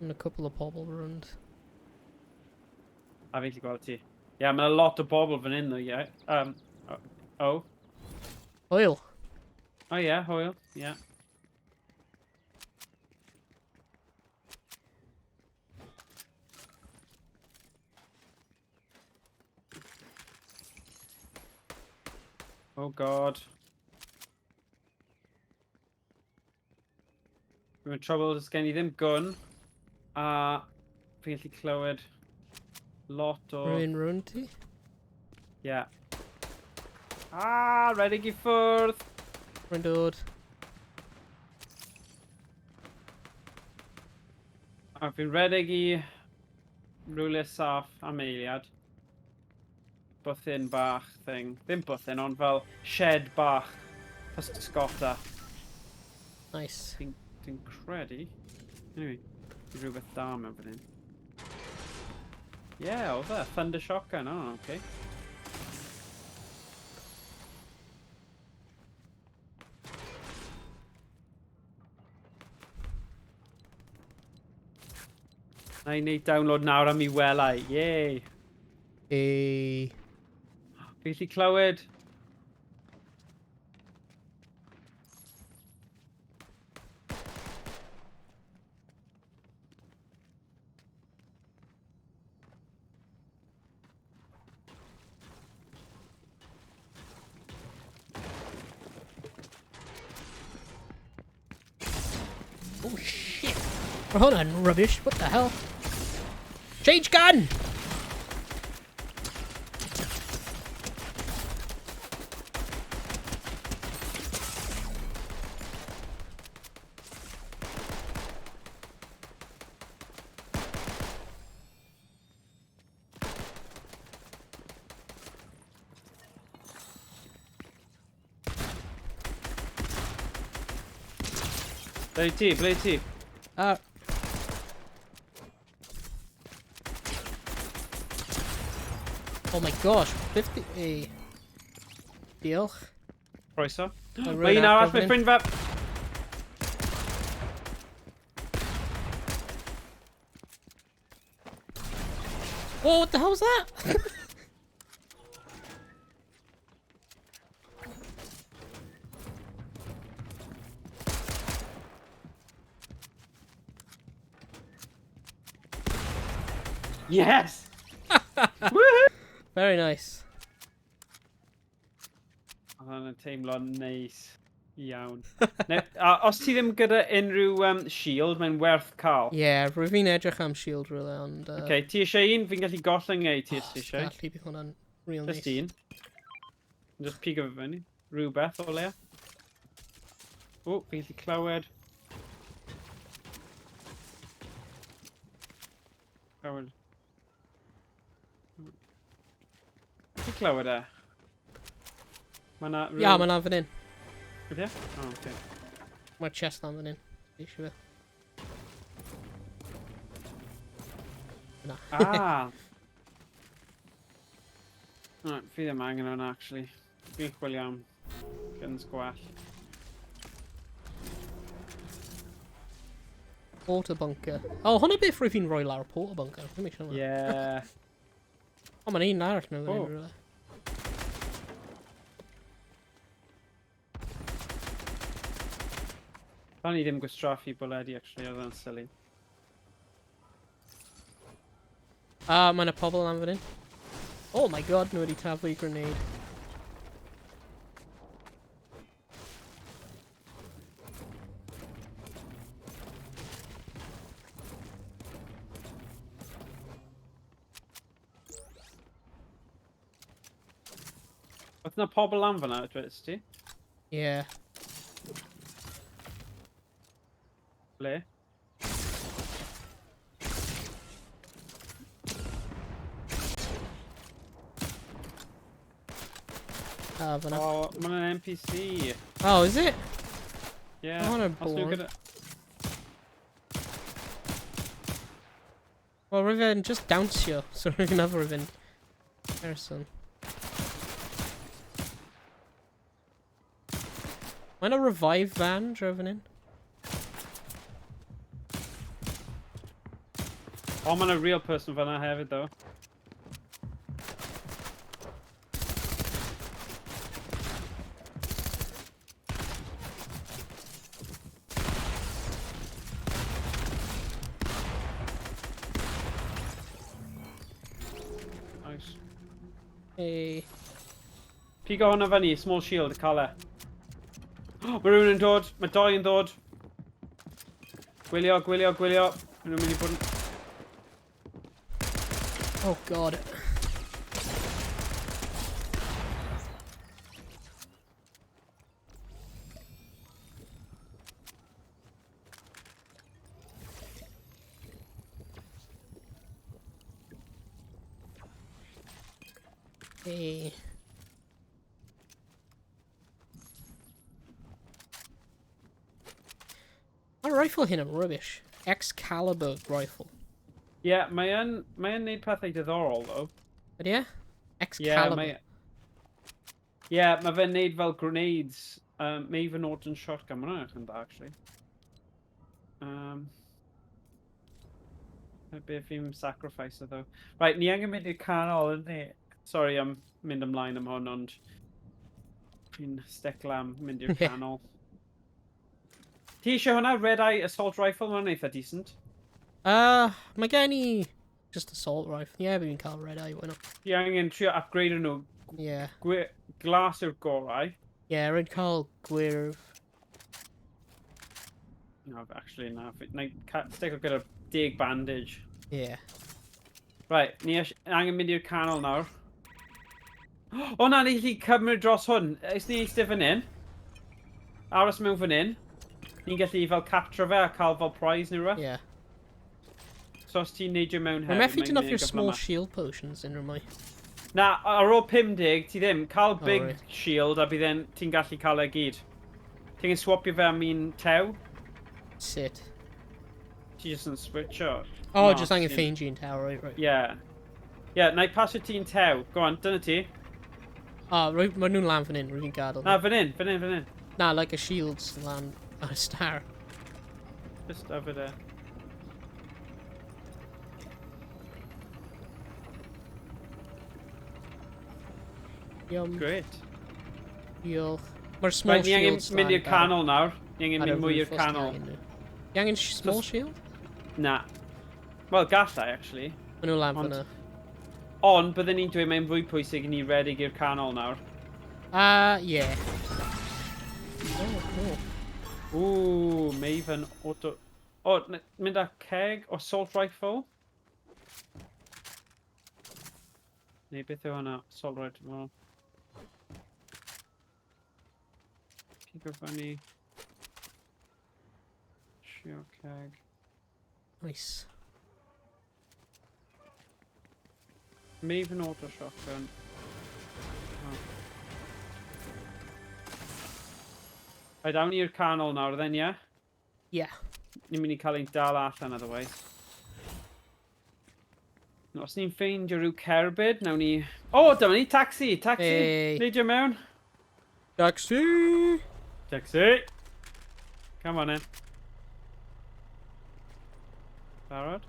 And a couple of pobl rund. A fi'n gallu gweld ti. Ie, mae lot o bobl fan hyn, though, ie. Oh. Oil. Oh, ie, hwyl, ie. Oh, God. Dwi'n trouble, ys gen i ddim gun. A fi'n gallu clywed lot o... Rwy'n rund ti. Ie. Ah, redig i ffwrdd. Rwy'n dod. A fi'n redig i rhywle saff am eiliad. Bwthyn bach thing. Ddim bwthyn, ond fel shed bach. Pysgota. Nice. Dwi'n credu. Anyway, rhywbeth da mewn fan hyn. Yeah, oedd e. Thunder shotgun. Oh, okay. Na i wneud download nawr am i welau. Yay! Fi ti clywed? Oh shit! Hold on, rubbish. What the hell? Change gun! Ble ti? Oh my gosh, 50... Diolch. Croeso. Mae'n Mae un arall, mae rhywun ffrind fe. Oh, what the hell was that? Yes! Woohoo! Very nice. Hwna'n teimlo'n neis iawn. Os ti ddim gyda unrhyw shield, mae'n werth cael. Yeah, rwy'n fi'n edrych am shield rhywle, ond... Okay, ti eisiau un? Fi'n gallu gollwng ei ti eisiau. Gallu bydd hwnna'n real nice. Just un. Just pigo fe fyny. Rhywbeth o leia. O, fi'n gallu clywed. Clywed. Fi'n clywed e? Ja, mae'n fan hyn. Ydy e? O, oce. Mae'r chest lan fan hyn. Eisiau fe. Na. Ah! Right, fi ddim angen hwnna, actually. Fi'n chwilio am guns gwell. Porter bunker. O, hwnna beth rwy'n fi'n rhoi lawr porter bunker. Dwi'n mynd siŵr. Yeah. O, mae'n un arall nhw fan hyn Oh. rhywle. Fan ni ddim gwastraffu bwledi, actually, oedd yn silly. Mae yna pobl lan fan hyn. Oh my god, nhw wedi taflu grenade. Oedd yna pobl lan fan'na, dweud ti? Yeah. Ble? Fan'na. Oh, mae'n an NPC. Oh, is it? Yeah. I wanna Os dwi'n born. gyda... Wel, rwy'n just dawnsio, so rwy'n have rwy'n person. Mae yna revive van draw fan hyn. O, mae'n a real person fan'na hefyd, though. Nice. Hey. Pigo hwnna fyny, small shield, cael e. Mae rhywun yn dod, mae doi yn dod. Gwylio, gwylio, gwylio. Mae nhw'n mynd i bod yn... Oh god. Hey. Mae'r rifle hyn yn rubbish. Excalibur rifle. Yeah, mae'n neud pethau diddorol, though. Ydy e? Excalibur. Yeah, mae fe'n neud fel grenades. Mae even Norton shotgun. Mae'n edrych yn da, actually. Beth fi'n sacrifice o ddo. Right, ni angen mynd i'r canol, ynddi? Sorry, I'm mynd ymlaen am hwn, ond fi'n steklam mynd i'r canol. Ti eisiau hwnna? Red Eye Assault Rifle? Mae'n eitha decent. Mae gen i just assault rifle. Yeah, fi'n cael red eye, why not? Ti angen trio upgrade nhw. Yeah. Glas yw'r gorau. Yeah, rhaid cael gwyrf. No, actually, na. Na i stick o gyda 10 bandage. Yeah. Right, ni angen mynd i'r canol nawr. O na, ni gallu cymryd dros hwn. Ys ni eistedd fan hyn? Aros mewn fan hyn? Ni'n gallu fel capture fe a cael fel prize neu rhywbeth? Yeah. So os ti'n neidio mewn hefyd... Mae'n methu dyn off your small shield potions unrhyw mai. Na, ar ôl 50, ti ddim. Cael big right. shield a bydd ti'n gallu cael e gyd. Ti'n swapio fe am un tew? Sit. Ti just yn switcho. Oh, just angen ffeindio un tower, right. Yeah. Yeah, na i pasio ti'n tew. Go on, dyna ti. Mae nhw'n lan fan hyn, rwy'n fi'n gadael. Na, fan hyn. Na, like a shields lan ar y star. Just over there. Great. Diolch. Mae'r small Right, ni angen shields mynd i'r canol nawr. Ni angen mynd mwy i'r canol. Ni angen small shield? Na. Wel, gallai, actually. Mae nhw lan fan yna. Ond, byddwn ni'n dweud mae'n fwy pwysig i ni redig i'r canol nawr. Yeah. Oh, cool. Ooh, Maven auto... O, mynd â keg o assault rifle. Neu beth yw hwnna? Assault rifle. Pigo funny. Shio keg. Nice. Maven auto shotgun. Oh. Right, awn i'r canol nawr then, yeah? Yeah. Ni'n mynd i cael ein dal allan otherwise. No, os ni'n ffeindio rhyw cerbyd, nawn ni... O, dyma ni, taxi! Taxi! Hey. Neidio mewn. Taxi! Taxi! Come on in. Barod?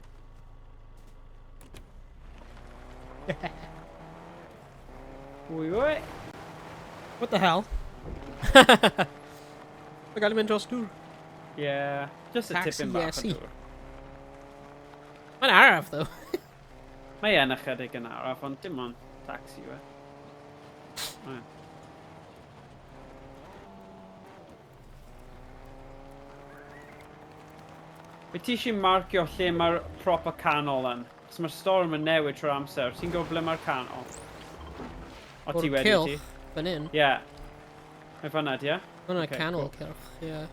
Wy. What the hell? Mae gael i mynd dros dŵr. Yeah, just a Taxi, tipyn bach yeah, o see. dŵr. Mae'n araf, though. Mae yn ychydig yn araf, ond dim ond taxi we. Oh, yeah. Be ti eisiau marcio lle mae'r proper canol yn? Cos mae'r storm yn newid trwy'r amser. Ti'n gwybod ble mae'r canol? O ti wedi ti? Fan hyn. Yeah. Mae fan'na, di, yeah? Hwna canol cylch, yeah.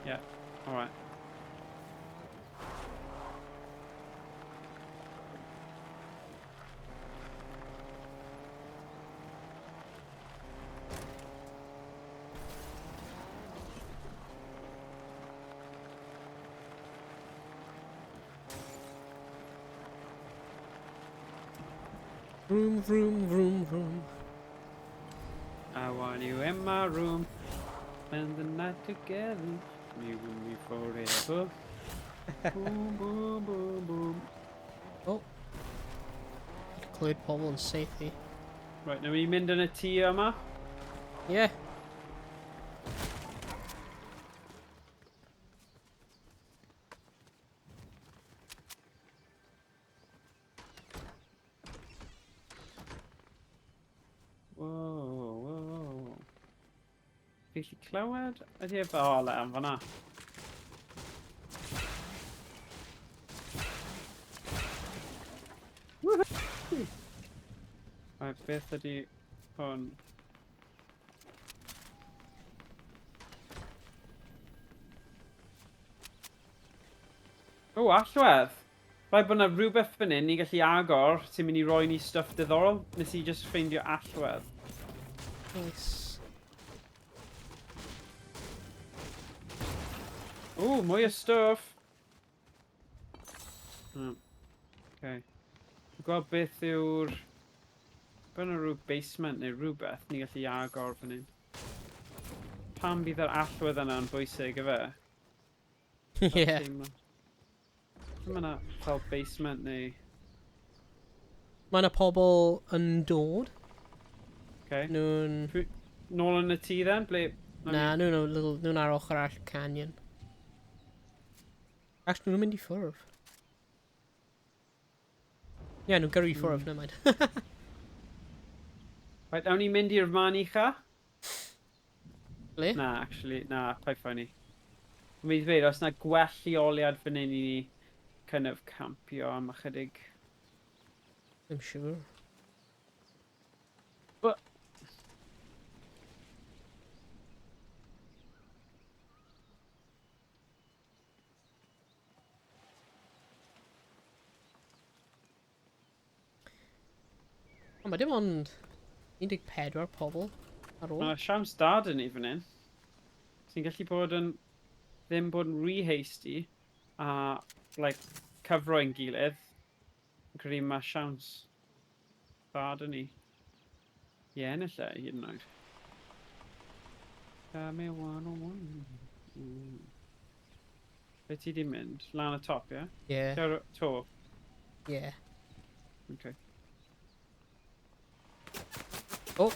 Yeah, alright. Vroom, vroom, vroom, vroom. I want you in my room. Spend the night together. You and me forever. Boom, boom, boom, boom. Oh. Clywed pobl yn saethu. Right, now ni'n mynd yn y tŷ yma. Yeah. Whoa. Fi chi clywed? Ydy e fel le am fan'na? Woohoo! Right, beth ydy hwn? O, allwedd! Rhaid bod yna rhywbeth fan hyn ni gallu agor sy'n mynd i roi ni stwff diddorol. Nes i just ffeindio allwedd. Nice. O, mwy o stwff! Okay. Dwi'n gweld beth yw'r... Bydd yna rhyw basement neu rhywbeth ni gallu agor fan hyn. Pam bydd yr allwedd yna yn bwysig y fe? Yeah. Mae yna fel basement neu... Mae yna pobl yn dod. Okay. Nhw'n... Nôl yn y tŷ then? Ble... Na, nhw'n ar ochr all canyon. Actually, nhw'n mynd i ffwrdd. Ie, nhw'n gyrru i ffwrdd, na maid. Right, awn ni mynd i'r man ucha? Ble? Na, actually, na, quite funny. Mae'n dweud, os na gwell leoliad fan hyn i ni kind of campio am ychydig. I'm sure. But... Ond mae dim ond 14 pobl ar ôl. Mae siams da dyn ni fan hyn. Sy'n gallu bod yn... ddim bod yn rhy hasty a, like, cyfro ein gilydd. Yn credu mae siams da dyn ni. Ie, yn y lle, hyd yn oed. Game 101. Be ti di mynd? Lan y top, ie? Ie. To? Ie. Okay. O!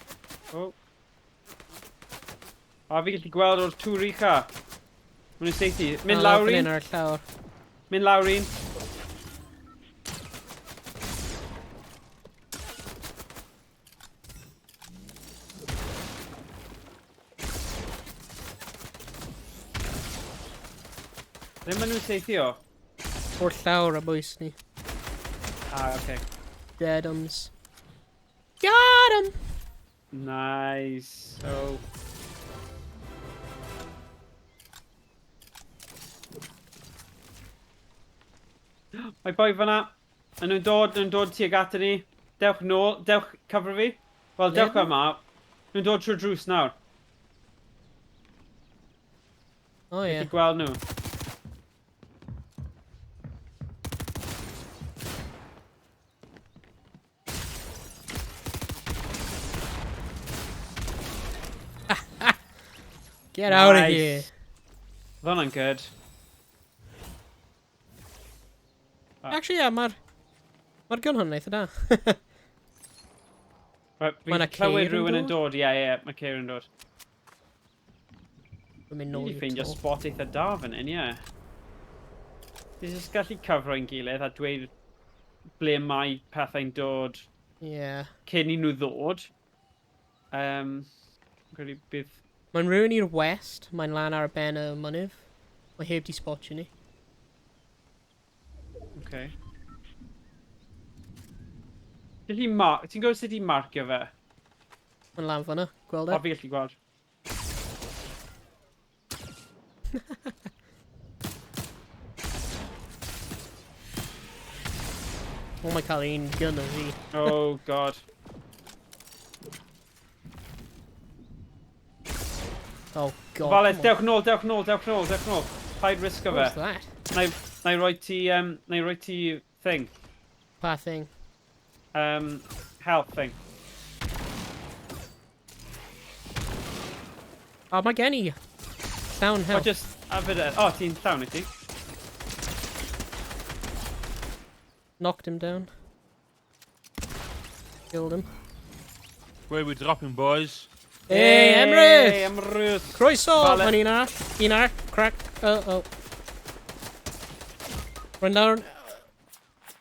O. A fi gallu gweld o'r tŵr ucha. Mae'n nhw'n seithi. Mynd lawr un. Ar y llawr. Mynd lawr un. Ble maen nhw'n seithi o? O'r llawr a bwys ni. Okay. Deadums. Got him! Nice. So... Mae boi fan'na. A nhw'n dod tuag at ni. Dewch nôl, dewch cyfro fi. Wel, dewch yma. Nhw'n dod trwy'r drws nawr. O ie. Gallu gweld nhw. Get out of here. Oedd hwnna'n good. Actually, yeah, mae'r gun hwn eitha da. Right, Ma' 'na fi'n clywed ceir yn rhywun yn dod? dod. Ie, mae ceir yn dod. Dwi'n mynd nôl Ni i'r ffeindio to. spot eitha da fan hyn, ie. Ti'n just gallu cyfro ein gilydd a dweud ble mae pethau'n dod Ie. cyn i nhw ddod. Credu bydd... Mae'n rhywun i'r west. Mae'n lan ar y ben y mynydd. Mae heb di spotio ni. Okay. Ti'n gwybod sut i marcio fe? Mae'n lan fan'na. Gweld O, e? fi gallu gweld. O, mae'n cael un gun o fi. Oh, god. Oh, god. Faleth, dewch nôl. Paid risgo fe. What's that? Na i roi ti thing. Pa thing? Health thing. O, mae gen i. Llawn O, health. just a fyd e. O, ti'n llawn i ti? Knocked him down. Killed him. Where we dropping, boys? Hey, Emrys! Hey, Emrys! Croeso! Vale. Mae'n un arall. Un arall. Crack. Oh. Run lawr.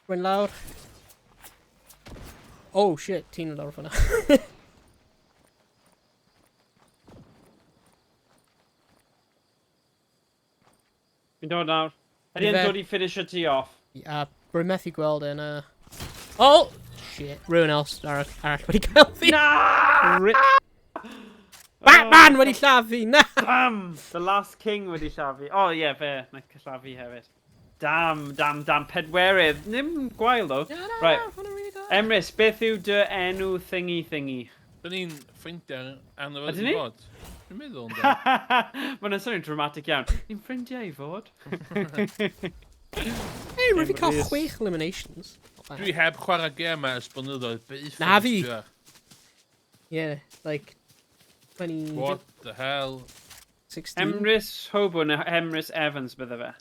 Run lawr. Oh, shit. Ti'n lawr fan'na. Fi'n dod nawr. Ydy yn dod i finish y ti off. Rwy'n methu gweld yn Oh! Shit. Rhywun else arall wedi cael fi. Na! Batman wedi llafu. Na! Damn! The last king wedi llafu. O, ie, fe. Na llafu hefyd. Damn. Pedwerydd. Nim gwael, ddo. Right. Emrys, beth yw dy enw thingy? Dyn ni'n ffrindiau anna Ydyn ni? fod. Dwi'n meddwl yn da. Mae'n swnio'n dramatic iawn. Ni'n ffrindiau i fod. Hey, rwy'n fi cael 6 eliminations. Dwi heb chwarae gem ers blynyddoedd byth. Na fi. Yeah, like 20... What the hell? 16. Emrys Hobo neu Emrys Evans bydde fe?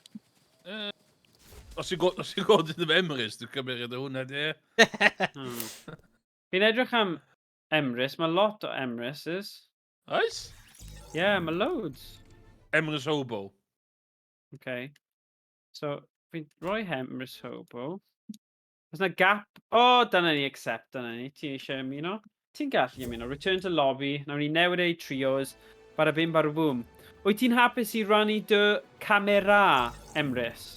Os i'n gwybod yn Emrys, dwi'n cymryd o hwnna, di. Fi'n edrych am Emrys. Mae lot o Emryses. Oes? Yeah, mae loads. Emrys Hobo. Okay. So, fi'n rhoi Emrys Hobo. Oes na gap? O, dyna ni accept, dyna ni. Ti eisiau ymuno? Ti'n gallu ymuno. Return to lobby. Nawr ni newid ei trios. Bada bim bada boom. Wyt ti'n hapus i rannu dy camera, Emrys?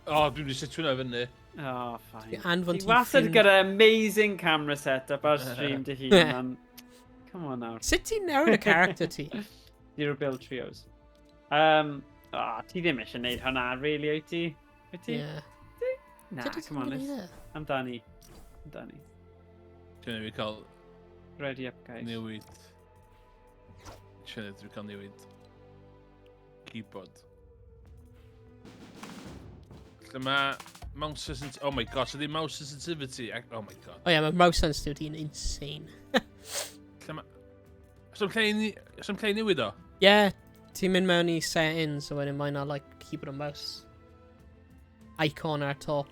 O, dwi'n wedi sut hwnna fyny. Oh, fine. Anfon Ti ti wastad ffrind. gyda amazing camera setup ar stream dy hun, man. Come on nawr. Sut ti'n newid y character ti? Zero build trios. Ti ddim eisiau gwneud hwnna, really, wyt ti? Wyt ti? Yeah. Na, Sut wyt come on, ti'n let's... gwneud e? Amdani. Amdani. Dwi'n ei cael Ready up, guys. newid. Dwi'n cael newid. Keyboard. Lle mae mouse sensitivity. Oh my god, so di mouse sensitivity. Oh my god. O ie, mae mouse sensitivity'n insane. Lle mae... So'n lle i newid o? Yeah, ti'n mynd mewn i settings, so wedyn mae'n like keyboard and mouse icon ar top.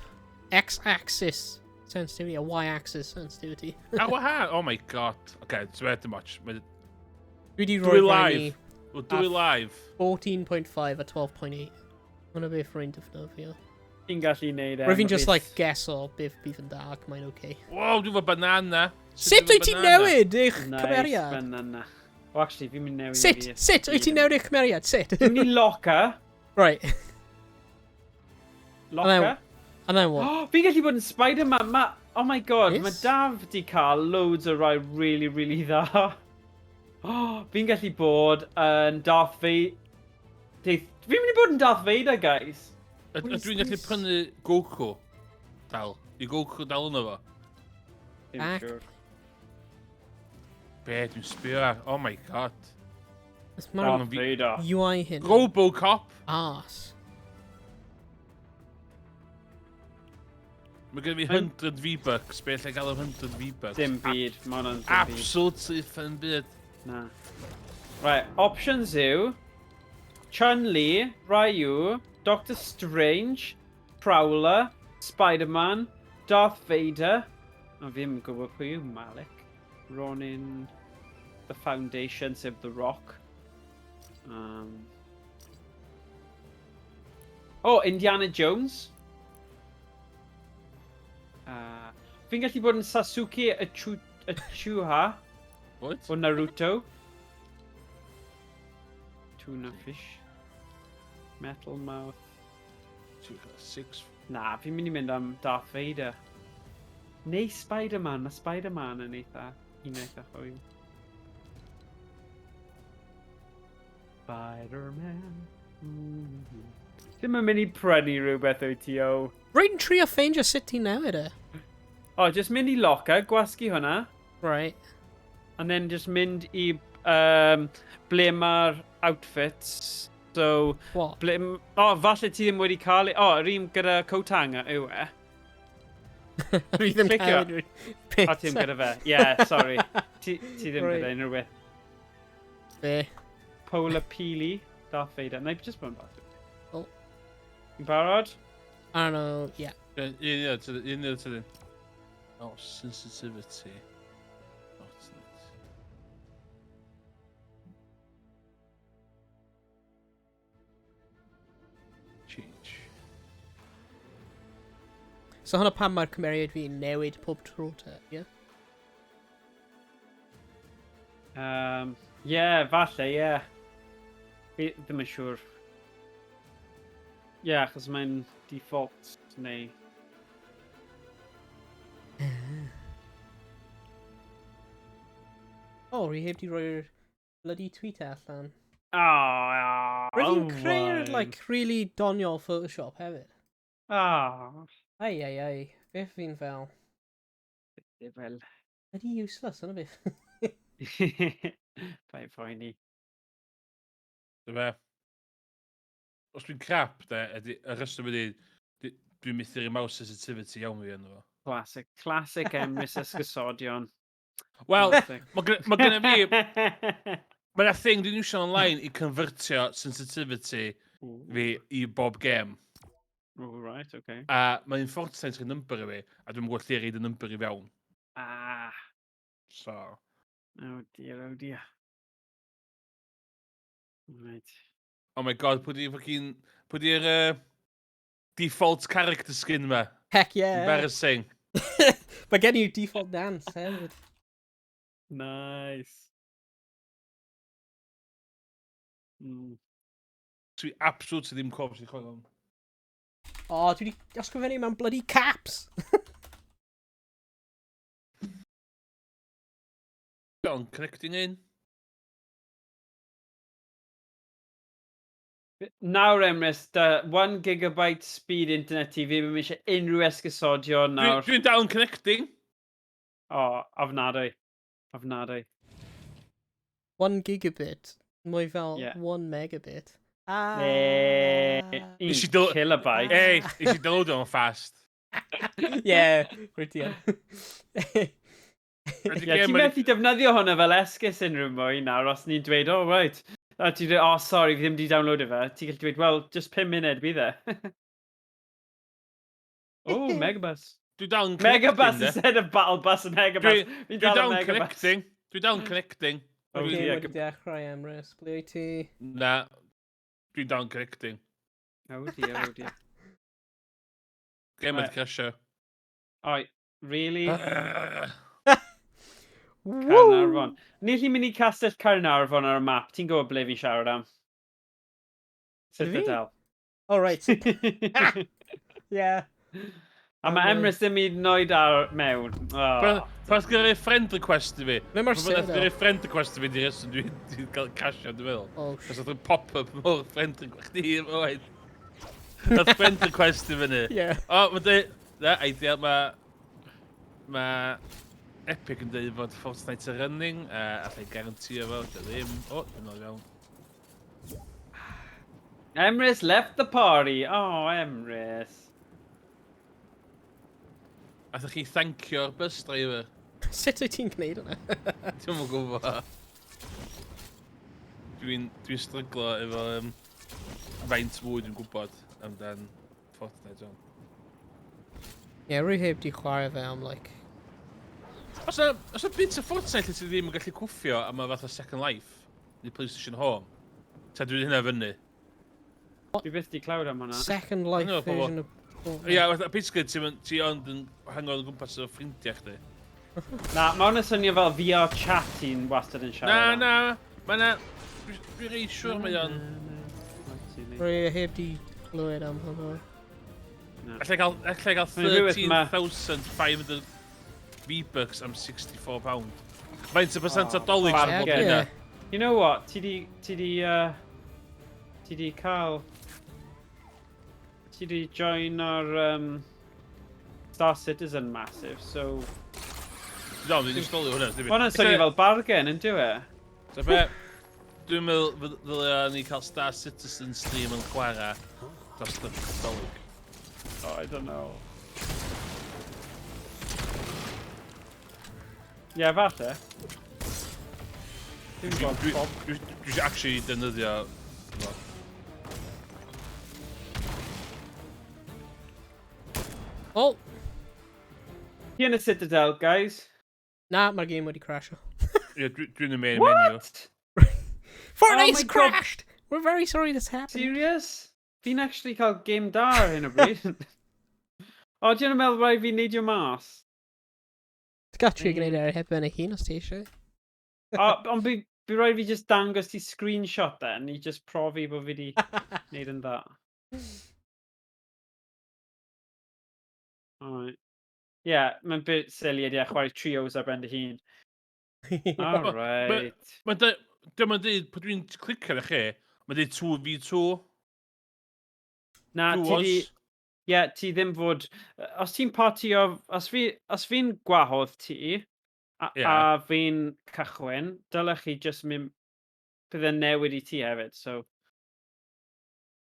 X-axis sensitivity, a Y-axis sensitivity. Oh my god. Okay, it's way too much. Dwi wedi Do rhoi we rhain live? We'll do it live. 14.5 a 12.8. Hwna beth rhain defnyddio. Ti'n gallu neud e. Rwy'n just like guess o beth bydd yn da ac mae'n okay. Wow, dwi'n fo banana. Sut wyt ti'n newid eich Nice, cymeriad? banana. O, actually, fi'n mynd newid Sut wyt ti'n newid eich cymeriad? Sut? Fi'n mynd locker. Right. Locker. And then what? Fi'n gallu bod yn Spider-Man. Oh my god, Yes. mae Daf di cael loads o rai really, really dda. Fi'n gallu bod yn Darth Vader. Fi'n mynd i bod yn Darth Vader, guys. Dwi'n gallu prynu Goku. Dal. I Goku dal yna fo. Dim Ac- siŵr. Be, dwi'n sbio ar. Oh my god. It's Darth my Vader. UI hyn. Robocop. Arse. Mae gen fi 100 V-Bucks. Be lle gael yr 100 V-Bucks? Dim byd. Mae hwnna'n dim byd. Absolutely ffyn byd. Na. Right, options yw Chun-Li, Ryu, Doctor Strange, Prowler, Spider-Man, Darth Vader. O, fi ddim yn gwybod pwy yw Malik. Ronin, The Foundation, sef The Rock. Indiana Jones. Fi'n gallu bod yn Sasuke Uchiha What? o Naruto. Tuna fish. Metal mouth. 6. Na, fi'n mynd i mynd am Darth Vader. Neu Spider-Man. Mae Spider-Man yn un eitha hwyl. Spider-Man. Ddim yn mynd i prynu rhywbeth wyt ti o. Rwy'n trio ffeindio sut ti'n newid e. O, just mynd i locker, gwasgu hwnna. Right. And then just mynd i ble mae'r outfits. So, What? falle ti ddim wedi cael... yr un gyda coat hanger yw e. Fi ddim Clicio. cael O, ti ddim gyda fe. Yeah, sorry. Ti ddim Right. gyda unrhyw beth. Be? Polar Peely, Darth Vader. Na i just bod yn barod. Oh. Yn barod? I don't know, yeah. Un to the... Oh, sensitivity. Oh, it's nice. Change. So hwnna pan mae'r cymeriad fi'n newid pob tro te, ie? Falle, yeah. Fi ddim yn siŵr. Achos mae'n default, neu... Ri heb di roi'r bloody tweet allan. Rwy'n Rwy'n creu'r, like, really doniol Photoshop hefyd. Ai. Beth fi'n fel? Wel... Ydy useless, yna beth. Bai poeni. Dyma. Os dwi'n crap, y rhestr wedi... Dwi'n mythu'r mouse sensitivity iawn fi yno fo. Classic Emrys ysgysodion. Wel, Classic. mae gen fi... Mae'na thing dwi'n iwsio online i convertio sensitivity fi i bob game. Oh, right, okay. A mae'n Fortnite yn number i fi, a dwi'n gwybod lle reid y number i fewn. Ah, So... oh dear, oh dear. Right. Oh my god, pwy di'r default character skin ma? Heck yeah. Embarrassing. Mae gen i default dance hefyd. Nice. Mm. Dwi absolutely ddim cofio sy'n chwarae hwn. O, dwi wedi ysgrifennu mewn bloody caps. Iawn, connecting in. Nawr, Emrys, 1 gigabyte speed internet TV, mae'n eisiau unrhyw esgusodion nawr. Dwi'n down connecting. O, ofnadwy. Ofnadwy. 1 gigabit. Mwy fel Yeah. 1 megabit. Nes i dyl- kilobyte. Ei, nes i download o'n fast. Yeah, pretty on. Rydyn Ie, ti'n methu defnyddio hwnna fel esgus unrhyw mwy nawr os ni'n dweud, oh, right. A ti'n dweud, oh, sorry, fi ddim wedi downloadio fe. Ti'n gallu dweud, well, just 5 munud bydd e. Oh, megabus. Dwi'n down connecting. Megabus instead of battle bus and megabus. Dwi'n down connecting. Dwi'n down connecting. Oh, Oce, dear. wedi dechrau Emrys. Ble wyt ti? Na. Dwi'n down connecting. Oh dear, oh dear. Game Right. wedi crasio. Oi, really? Woo! Carnarfon. Ni chi mynd i castell Carnarfon ar y map. Ti'n gwybod ble fi'n siarad am? Citadel. Oh, right. Yeah. A mae Emrys ddim i noed ar mewn. Oh. Pas gyda'i friend request i fi. Fe mae'r Pas Citadel. gyda'i friend request i fi di reswm dwi'n cael crasio, dwi'n meddwl. Oh, Cos oedd yn pop-up mor friend request. Chdi, Owain. Oedd friend request i fyny. yeah. O, mae dweud... Na, ideal, mae... Epic yn dweud fod Fortnite yn running, a allai garantio fo, dy ddim. O, dwi'n meddwl iawn. Emrys left the party. Oh, Emrys. Allwch chi thankio'r bus driver. Sut wyt ti'n gwneud hwnna? Dwi'n gwybod. Dwi'n stryglo efo faint mwy dwi'n gwybod amdan Fortnite o'n. Ie, rwy heb di chwarae fe am, like... Os yna bit o Fortnite lle ti ddim yn gallu cwffio a mae fatha Second Life, neu PlayStation Home, ta dwi'n hynna fyny. Dwi byth di clywed am hwnna. Second Life No, version of... Ia, basically ti ond yn hangoedd o gwmpas o ffrindiau chdi. Na, mae hwnna swnio fel VR chat i'n wastad yn siarad am. Na, mae na... Dwi'n rei siwr mae o'n... Rwy heb di clywed am hwnna. Allai gael Mae'n rhywbeth ma- 13,500 V-Bucks am £64. Faint y percent o dolyg Oh, sy'n bod bargain. hynna? You know what? Ti di cael... Ti di join our Star Citizen Massive, so... No, dwi'n stolio hwnna. Mae hwnna'n swnio fel bargain, yn dyw e? So be, dwi'n meddwl ddylia ni cael Star Citizen stream yn chwarae dros y dolyg. Oh, I don't know. Ie, falle. Dwi'n gwybod pob. Dwi'n actually defnyddio... fo. Oh! Ti yn y Citadel, guys. Na, mae'r game wedi crasho. Ie, dwi'n y main menu. What? Fortnite's my God. crashed! We're very sorry this happened. Serious? Fi'n actually cael game da ar hyn o bryd. O, ti'n meddwl rai fi'n neidio mas? Ti'n gallu trio gwneud ar heb yn y hun os ti eisiau. Ond fi rai fi just dangos ti screenshot then, i just profi bod fi di neud yn dda. Alright. Yeah, mae'n bit silly ydi a chwarae trios ar ben dy hun. Alright. Dwi'n dweud, pan dwi'n clicio ar chi, mae'n dweud 2v2. Na, ti di... Ie, ti ddim fod... Os ti'n parti o... Os fi'n gwahodd ti, a Ie. fi'n cychwyn, dylech chi just mynd... Bydd e'n newid i ti hefyd, so...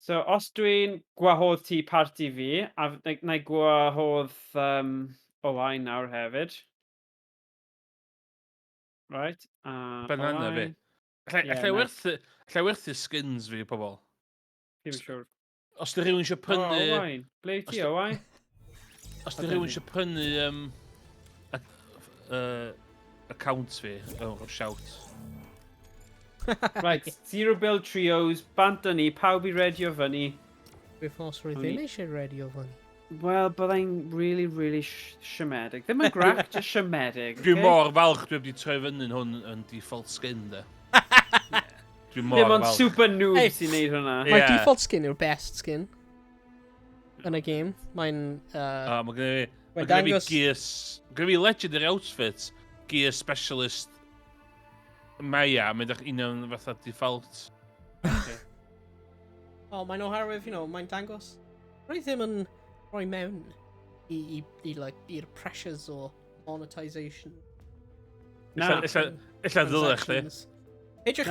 So, os dwi'n gwahodd ti parti fi, a na i gwahodd Owain nawr hefyd. Right? Banana fi. Owain. Ie, Allai werthu skins fi, pobl. Fi'n siŵr. Os di rhywun eisiau O, prynu... Owain. Ble ti, Owain? Os di rhywun eisiau prynu account fi, o'r shout. Right, zero build trios, bant ni, pawb i redio fyny. Beth os roedd ddim eisiau radio fan. Wel, byddai'n really siomedig. Ddim yn grac, just siomedig. Dwi'n mor falch dwi wedi troi fyny'n hwn yn default skin, de. Dwi'n mor Ddim ond falch. super noobs i wneud hwnna. Ie. Mae'r default skin yw'r best skin. Yn y game. Mae'n... Mae gen i dangos... gears... Gen i legendary outfit, gear specialist Maya, mae'n dach un o'n fatha default. O, mae'n oherwydd, mae'n dangos. Roedd ddim yn rhoi mewn i'r pressures o monetization. Na. Illa ddyle chdi. Peidiwch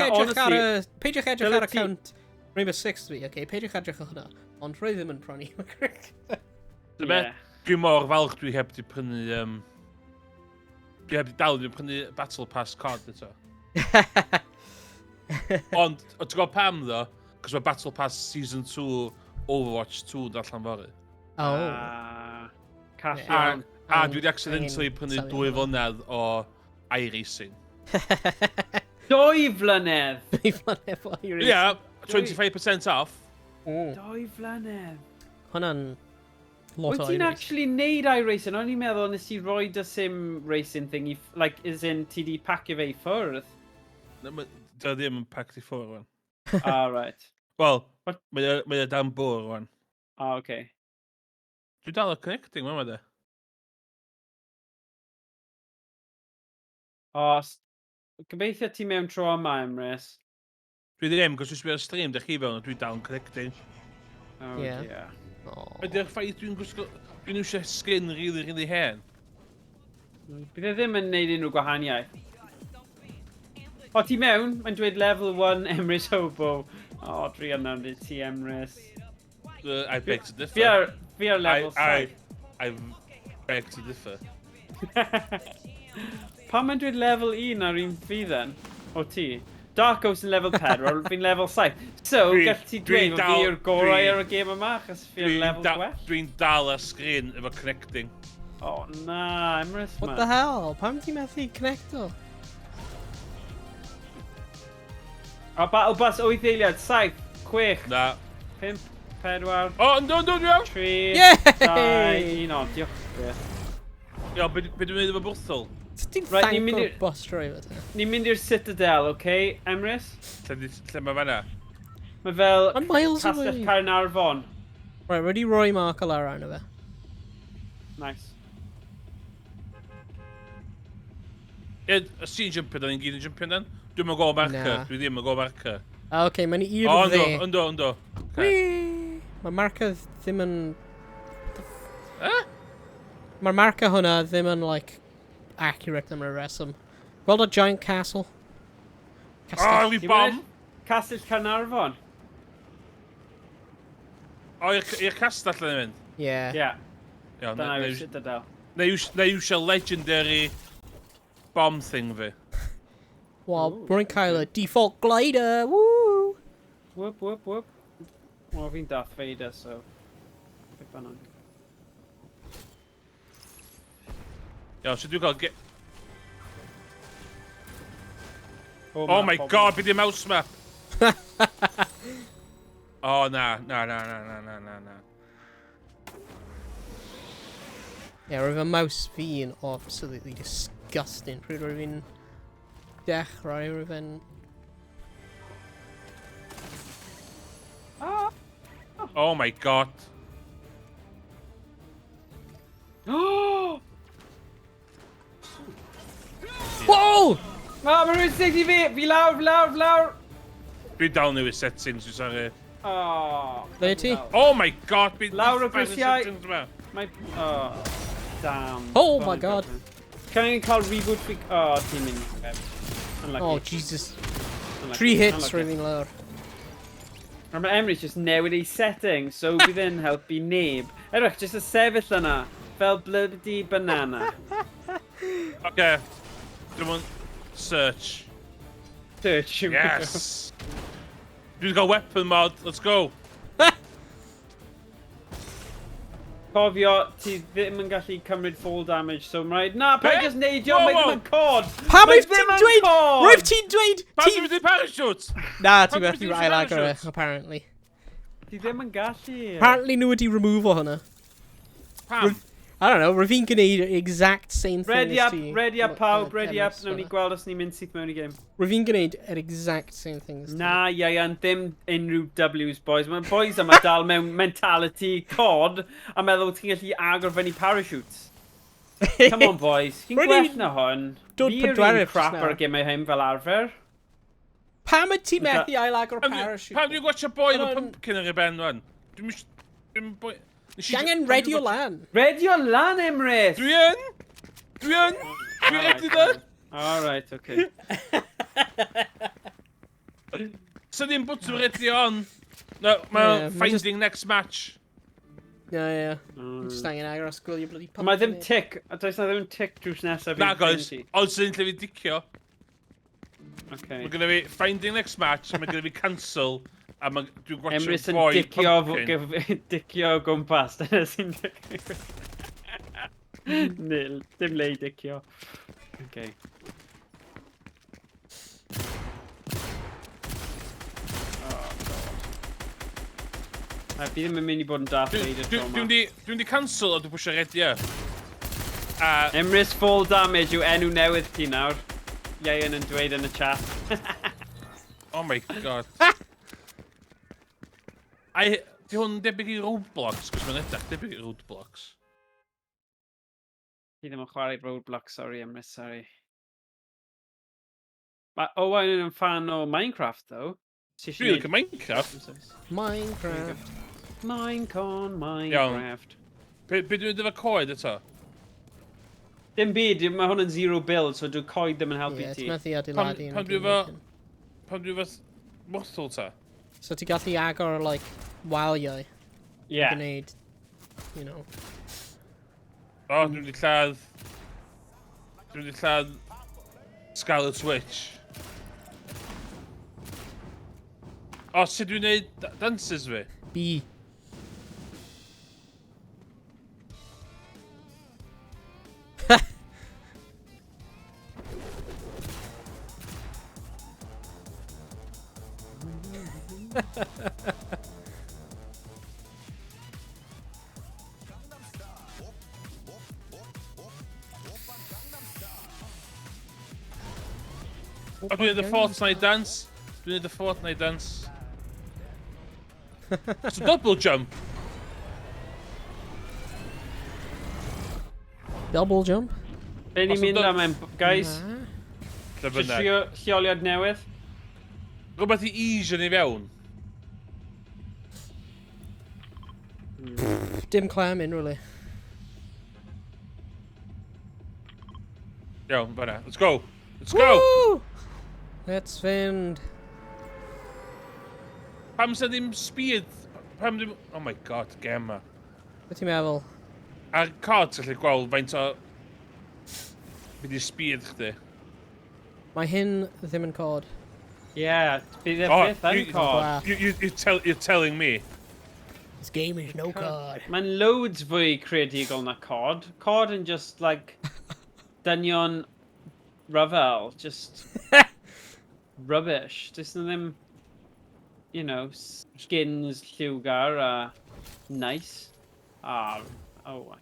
edrych ar account Rainbow Six fi, okay? Peidiwch edrych ar hwnna. Ond roedd ddim yn prynu. Dwi'n mor falch dwi heb di prynu... Dwi heb di dal di prynu Battle Pass card eto. Ond, o ti'n gwybod pam ddo? Cos mae Battle Pass Season 2 Overwatch 2 darllen fory. O. Callion. A dwi wedi accidentally prynu 2 flynedd o iRacing. 2 flynedd! 2 flynedd o iRacing. Yeah, 25% off. 2 flynedd. Hwna'n lot Wyt o ti'n iRacing. actually neud iRacing? O'n i'n meddwl nes i roi dy sim racing thing i... Like, as in, ti di pacio fe i ffwrdd. Dy ddim yn packed i ffwrdd rwan. Ah, right. Wel, What? mae e dan bwr rwan. Ah, okay. Dwi dal o connecting, mae'n de. O, gobeithio ti mewn tro yma, Emrys. Dwi ddim, cos dwi'n sbio'r stream, dych chi fewn, a dwi dal yn connecting. Oh, Yeah. dear. Ydy'r ffaith dwi'n gwisgo... Dwi'n eisiau skin really hen. Bydd e ddim yn neud unrhyw gwahaniaeth. O, ti mewn? Mae'n dweud level 1 Emrys Hobo. O, 390 ti Emrys. I beg to differ. Fi ar level 7. I beg to differ. Pam mae'n dweud level 1 ar un fi then? O ti? Dark Ghost yn level 4, or fi'n level 7. So, gall ti dweud fod fi yw'r gorau ar y gêm yma, achos fi ar level 12? Dwi'n dal ar sgrin efo connecting. O, na, Emrys, man. What the hell? Pam ti'n methu connecto? O, Battle Bus 8 eiliad, 7, 6, Na. 5, 4, O, ynddo, dwi'n iawn! 3, Yay! 2, 1, o, diolch. Ia, be dwi'n mynd efo bwrthol? Ti'n Right, thank ni'n mynd o'r i'r- bus driver te? Ni'n mynd i'r Citadel, okay, Emrys? Lle mae fanna? Mae fel Mae'n miles Castell away. Caernarfon. Right, wedi roi mark o lawr arno fe. Nice. Ie, os ti'n jumpio, da ni'n gyd yn jumpio dan? Dwi'n mynd go marker, Na. dwi ddim yn go marker. A oce, mae'n i'r O, dde. ynddo. Whee! Mae marker ddim yn... Eh? Mae'r marker hwnna ddim yn, like, accurate am y reswm. Gweld o giant castle? O, Castell. fi Ti'n bom! mynd Castell Caernarfon? O, i'r castell yn mynd. Yeah. Yeah, Iawn, dyna na yw'r Citadel. iwsio legendary bomb thing fi. Wel, rwy'n cael y default glider, woo! Whoop, whoop, whoop. Wel, fi'n Darth Vader, so... Beth bynnag. Iawn, so dwi'n cael... Oh, Oh my god, beth di mouse map? O, na. Ie, roedd y mouse fi yn absolutely disgusting. Pryd roedd fi'n dechrau, roedd fe'n... Oh my god. Oh! Whoa! Mae rhywun sy'n i fi! Fi lawr! Dwi'n dal newid settings, dwi'n sorry. Oh. Le ti? Oh my god, beth Lawr o grisiau. Mae... Oh, damn. Oh my god. Can i'n cael reboot fi... Oh, ti'n mynd. Unlucky. Oh, Jesus. Unlucky. 3 hits Unlucky. roedd fi'n lawr. A mae Emrys just newid ei setting, so bydd e'n helpu neb. Edrych, just y sefyll yna, fel bloody banana. Oce. Dwi'n mynd... Search. Search. Yes! Dwi'n cael weapon mod, let's go! Cofio, ti ddim yn gallu cymryd fall damage, so mae'n rhaid... Na, paid Be? just neidio, Wow, mae ddim wow. yn cod! Pam Mae wyf ddim ti'n yn dweud? cod! Roedd ti'n dweud? Pam dwi'n mynd i parachute? Na, Pam ti'n dwi'n methu mynd i ail agor e, parachute? apparently. Ti ddim yn gallu. Apparently nhw wedi remove o hwnna. Pam? I don't know, rwy'n gwneud y exact same thing Ready as up, ti. ready up pawb, ready up. Emrys, Nawn ni fan'na. gweld os ni'n mynd syth mewn i game. Rwy'n gwneud yr exact same thing as ti. Na, Ieuan, ddim unrhyw W's, boys. Mae'n boys yma dal mewn mentality cod a meddwl ti'n gallu agor fyny parachutes. Come on, boys. Chi'n Ready- gwell na hwn. Dod Fi yw'r pedwerydd un crap jyst ar nawr. y gymau hyn fel arfer. Pam y ti methu ail agor Pam parachute? dwi'n gwachio boi efo Come on. pumpkin ar y ben rwan? Dwi'n boi... Ti angen ready o lan. Ready o lan, Emrys! Dwi yn! Dwi'n ready da! Alright, okay. So ddim bwtw ready on. No, mae Ie, ma' finding next match. Ie. Just angen agor os gwylio bloody pumpkin. Mae ddim tic, a does na ddim tic drws nesaf Na goes, ond sy'n lle fi dicio. Okay. Mae gynnu fi finding next match, mae gynnu fi cancel, a dwi'n gwachio Emrys yn boi dicio, pumpkin. dicio o gwmpas, dyna sy'n dicio. Nil, dim le i dicio. Okay. A fi ddim yn mynd i bod yn dath leid y tro Dwi'n yma. di cancel, ond dwi'n pwysio ready up. A Emrys fall damage yw enw newydd ti nawr. Ieuan yn dweud yn y chat. oh my god. Di hwn debyg i Roblox, cos mae'n edrych debyg i Roblox. Fi ddim yn chwarae Roadblock, sorry Emrys, sorry. Mae Owain yn fan o Minecraft, though. Dwi'n licio Minecraft. Minecraft. Minecon, Minecraft. Be dwi'n efo coed eto? Dim byd, mae hwn yn zero build, so dwi'n coed ddim yn helpu Ie, ti. ti methu adeiladu yn y Pan dwi game efo... wedyn. Pan dwi efo... Mothel ta? So ti gallu agor, like, waliau. Ie. Gwneud, you know. O, dwi'n di lladd... Dwi'n di lladd... Scarlet Witch. O, sut dwi'n neud dances fi? B. O, dwi'n neud y Fortnite dance. Dwi'n neud y Fortnite dance. It's a double jump. Double jump. Be ni'n Os mynd yn am, guys? Na. Lle Just bynnag. lleoliad newydd? Rhywbeth i easio ni fewn. Dim clam in, really. Iawn, fanna. Let's go. Let's go. Woo! Let's fynd. Pam sa ddim speed? Pam ddim... Oh my god, gem ma. Be ti'n meddwl? Ar cod gallu gweld faint o... Bydd i speed chdi. Mae hyn ddim yn cod. Ie, bydd e Oh, byth yn you- cod. You're telling me. This game is no cod. Mae'n loads fwy creadigol na cod. Cod yn just, like, dynion ryfel. Just rubbish. Does na ddim, you know, skins lliwgar a nice. Ah, oh.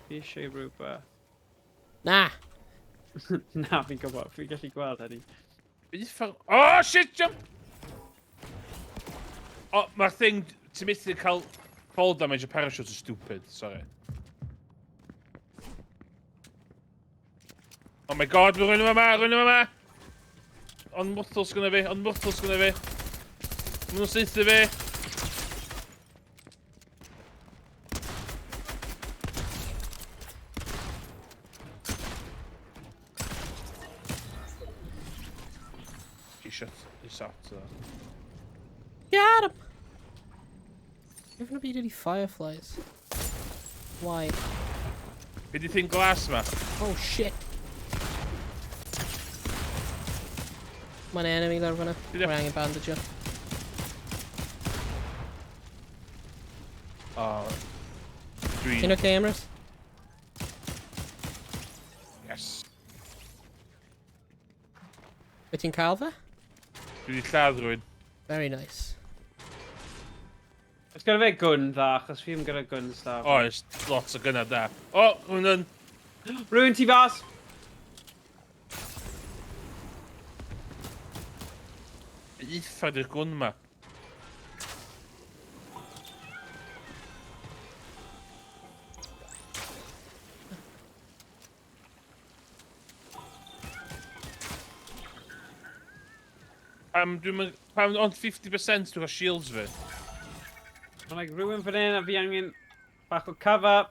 Fi eisiau rhywbeth. Na. Na, fi'n gwybod. Fi'n gallu gweld hynny. Oh, shit, jump! Oh, mae'r thing... Ti'n methu cael fall damage o parachute yn stupid, sorry. Oh my god, mae rhywun yma, yma! On mwthls gyda fi, on mwthls gyda fi. Mae nhw'n seithio fi. He's out. Got him! Even if he did any fireflies. Why? Be di ti'n glas ma? Oh shit. Mae'n enemy lawr fan'na. Yep. We're angen bandage o. O... Ti'n oce, Emrys? Yes. Be ti'n cael fe? Dwi wedi lladd rhywun. Very nice. Oes gyda fe gwn dda, achos fi ddim gyda guns dda. Oes, lot o gynna da. O, hwn yn... Rwy'n ti fas! Eitha di'r gwn ma. Pam ond 50% dwi'n shields fi. Mae'n rhywun fan hyn a fi angen bach o cover.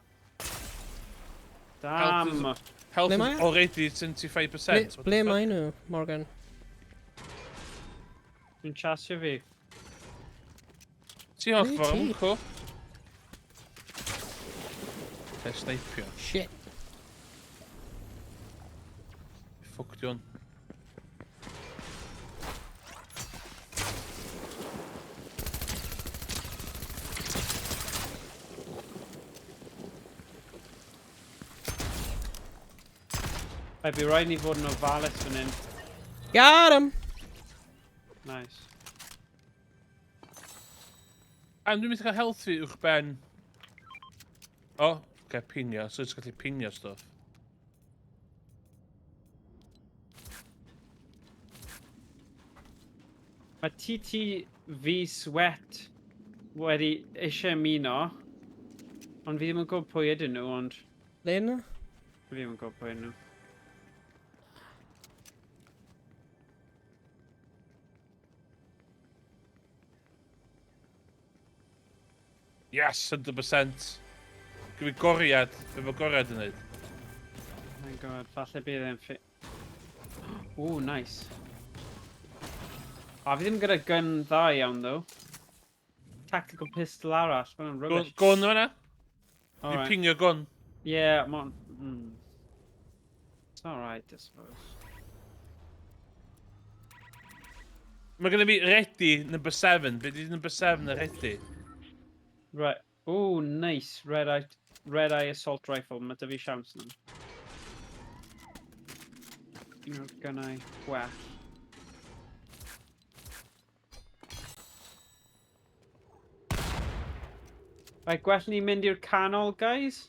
Dam. Health Ble is mae e? already 25%. Ble mae nhw, Morgan? Dwi'n chasio fi. Ti holl Ble fawr ti? am co? Te sneipio. Shit. Ffwc di hwn. Rhaid fi rhaid ni fod yn ofalus fan hyn. Got him! Nice. Dwi'n mynd i cael health fi uwch ben. O, okay, pingio. So it's gallu pingio stuff. Mae TTV Sweat wedi eisiau ymuno. Ond fi ddim yn gwybod pwy ydyn nhw, ond... Le nhw? Fi ddim yn gwybod pwy ydyn nhw. Yes, 100%. Gyda goriad. Be mae goriad yn neud? Oh my god, falle bydd e'n ffi... Ooh, nice. A fi ddim gyda gun dda iawn, though. Tactical pistol arall, mae'n rubbish. Gon yna? Fi Alright. pingio gon. Yeah, mae'n... It's alright, I suppose. Mae gynnu fi ready number 7. Be di number 7 y ready? Right. Ooh, nice. Red eye assault rifle. Mae dy fi siawns nhw. Un o'r gynnau gwell. Right, gwell ni mynd i'r canol, guys?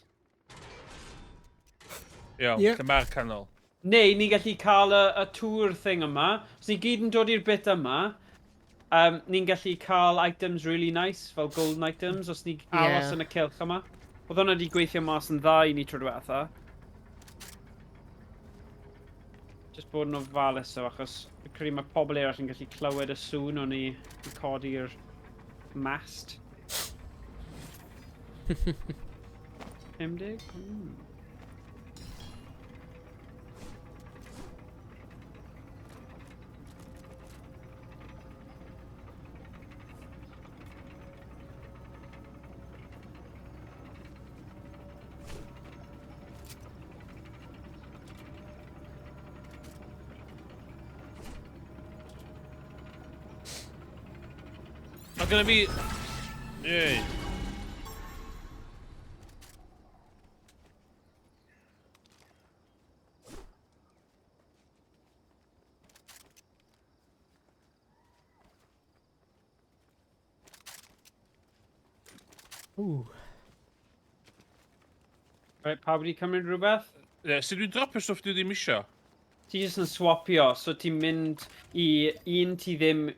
Io, Ie. lle mae'r canol? Neu, ni gallu cael y tour thing yma. Os ni gyd yn dod i'r bit yma, ni'n gallu cael items really nice, fel golden items, os ni aros yn y cylch yma. Oedd hwnna wedi gweithio mas yn dda i ni tro diwetha. Just bod yn ofalus o, achos credu mae pobl eraill yn gallu clywed y sŵn o'n ni yn codi'r mast. 50? Mae gynnu fi... Yey. Ooh. Right, pawb wedi cymryd rhywbeth? Ie, sut dwi'n dropio stwff dwi ddim isio? Ti jyst yn swapio, so ti'n mynd i un ti ddim...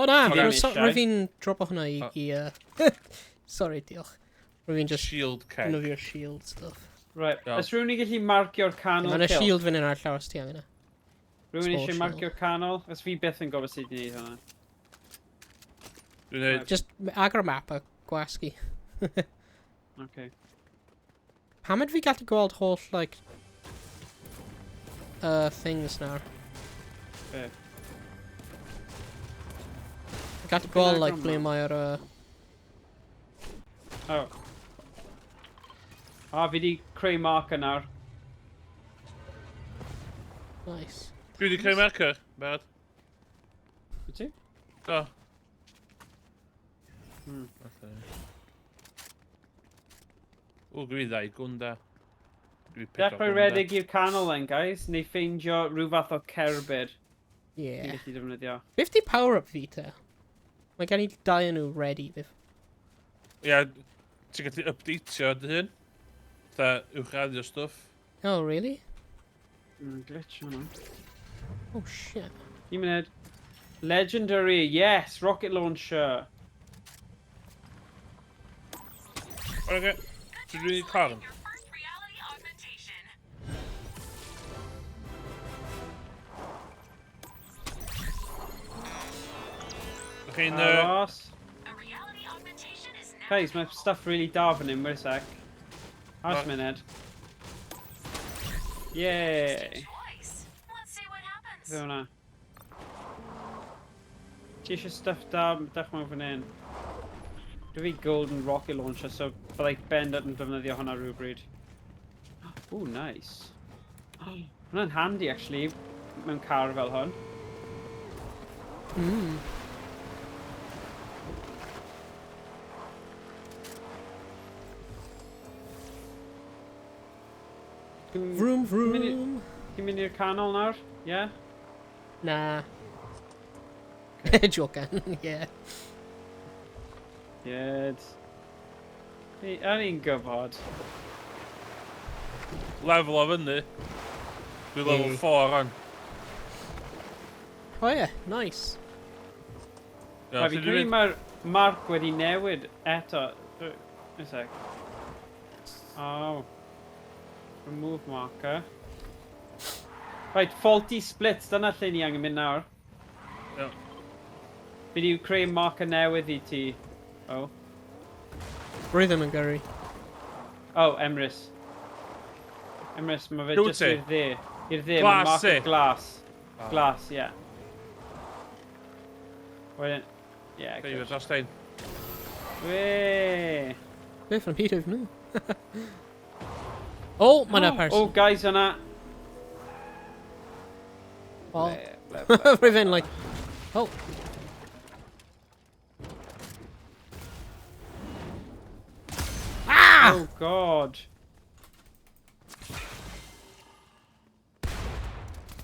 O na, Ti ddim rwy'n eisiau. fi'n dropo hwnna i... Sorry, diolch. Rwy'n fi'n just Shield keg. nofio'r shield stuff. Right, Iawn. os rhywun i gallu marcio'r canol Mae'n y kill? shield fan hyn ar llaws ti angen. Rhywun Small eisiau shield. marcio'r canol? Os fi byth yn gofod sut i wneud hwnna. Dwi'n neud... Just agor map a gwasgu. Okay. Pam ydw fi gallu gweld holl, like... things nawr? Be? Gallu gweld, like, ble mae'r... Oh. A fi di creu marker nawr. Nice. Dwi wedi creu marker, bad. Wyt ti? Do. Hmm. Okay. O, gwi ddau gwnd da. Gwi Dechrau redeg i'r canol then, guys. Neu ffeindio rhyw fath o cerbyd. Yeah. Ti'n gallu defnyddio. 50 power-up fi te. Mae gen i dau yn nhw ready. Ia, ti'n gallu updateio dy hyn. Da, uwchraddio stwff. Oh, really? Glitch hwnna. Oh, shit. 1 munud. Legendary, yes! Rocket launcher. Oce, ti'n rili corn? Chi'n... Aros. Guys, mae stuff really da fan hyn, wait a sec. Aros munud. Yay! Fe hwnna. Ti eisiau stuff da, dechrau fan hyn. Dwi fi golden rocket launcher, so byddai bendant yn defnyddio hwnna rhywbryd. Ooh, nice. Hwnna'n handy, actually, mewn car fel hwn. Mm. Vroom, vroom. Ti'n mynd i'r canol nawr? Yeah? Nah. Joking, yeah. Good. Yn i'n gyfod. Level o fyny. Dwi level 4 on. Oh yeah, nice. Ia, Fi ti'n credu mynd... mae'r marc wedi newid eto. Un sec. Oh. Remove marker. Right, faulty splits. Dyna lle ni angen mynd nawr. Ia. Fi di creu marker newydd i ti. Oh. Rhythm yn gyrru. Oh, Emrys. Emrys, mae fe Dwi just ti? i'r dde. I'r dde, Glas, mae marker eh? glas. Ah. Glas, ie. Wedyn, ie. Fe i dros stein. Wee! Beth yn Peter nhw. Oh, mae yna Oh, person. guys, yna. Oh. Ble, ble, ble. Rhythm, like... Oh. Ah! Oh, God.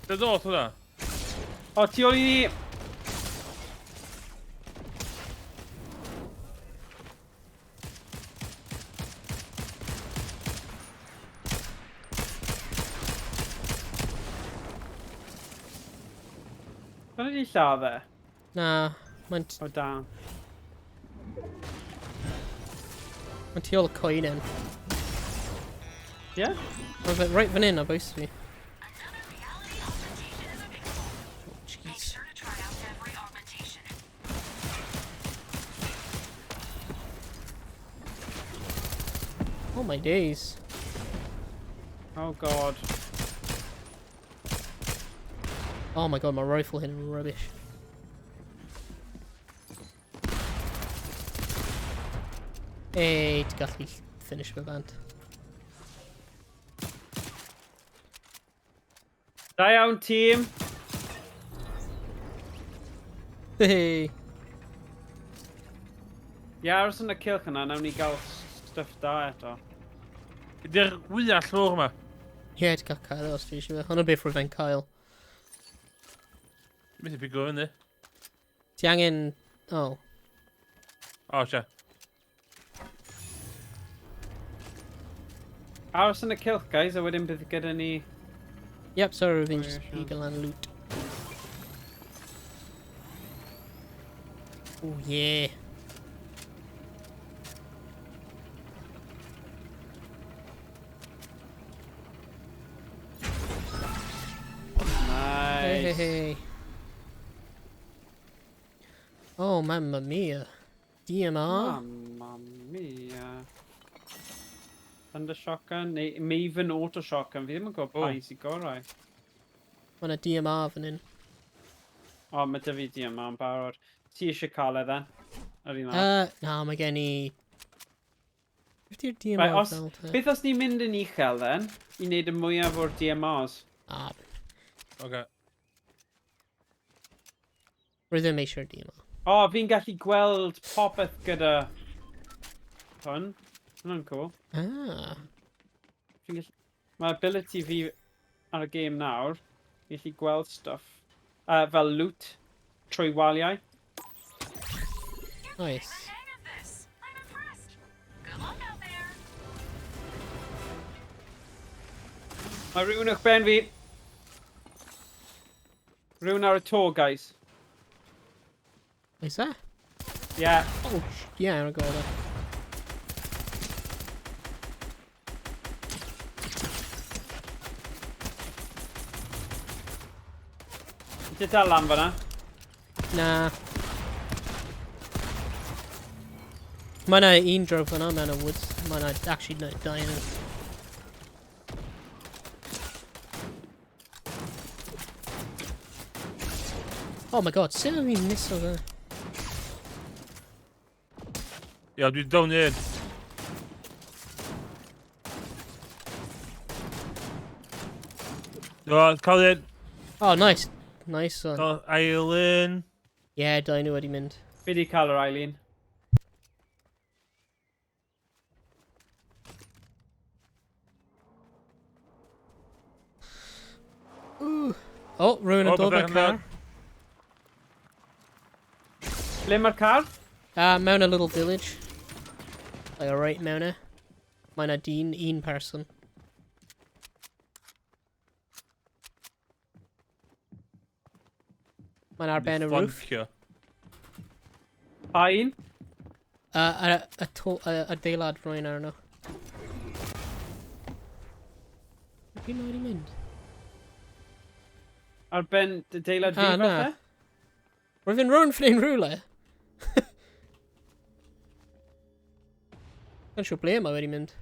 Dy dod hwnna? O, ti ôl i ni. Dyna di lladd e? Na, mae'n O, da. tu ôl y coen yn. Ie? Mae fe right fan hyn o bwys fi. Jeez. Oh my days. Oh, God. Oh my god, my rifle hit him rubbish. Hey, ti'n gallu finish fy band. Da iawn, tîm. Hey. Ie, aros yn y cilch yna, nawn ni gael stuff da eto. Ydy'r wyall llwr yma? Ie, ti'n cael Kyle os ti eisiau fe. Hwnnw beth rwy'n Kyle. Beth i bigo fyny? Ti angen... Oh. O, sia. Aros yn y cilch, guys, a wedyn bydd gyda ni... Yep, sorry, rwy'n Oh, yeah, just sure. eagle and loot. Oh yeah. Hey, hey, Nice. hey. Oh, mamma mia. DMR? Mamma mia. Thunder shotgun, neu Maven auto shotgun. Fi ddim yn gwybod pa O. sy'n gorau. Mae yna DMR fan hyn. O, mae dy fi di yma yn barod. Ti eisiau cael e then? Yr un yma. Na, mae gen i... Beth yw'r DMR Right, os, fel te? beth os ni'n mynd yn uchel then? I wneud y mwyaf o'r DMRs? Ah, Oce. rhythm eisiau'r DMR. O, fi'n gallu gweld popeth gyda hwn. Hwna'n cool. Ah. Mae ability fi ar y game nawr, i gallu gweld stuff fel loot trwy waliau. Nice. Mae rhywun o'ch ben fi. Rhywun ar y to, guys. Is that? Yeah. Oh, yeah, I'll go there. Ti dal lan fan'na? Nah. Mae yna un drove fan'na mewn y woods. Mae yna actually not dying. Oh my god, sut o'n i'n miso fe? Ia, dwi down in. O, Colin. Oh, nice. Nice one. O, Eileen. Yeah, dau nhw wedi mynd. Fi di cael yr Eileen. Ooh. Oh, rhywun yn dod o'r car. Ble mae'r car? Mewn a little village. Like, right mewn e. Mae yna dyn, un person. Mae'n ar ben y roof. Flancio. Pa un? Adeilad rwy'n arno. Fi'n wedi mynd. Ar ben dy deilad fi, Na. falle? Roedd fi'n rhywun ffyn rhywle. Yn siŵr ble mae wedi mynd.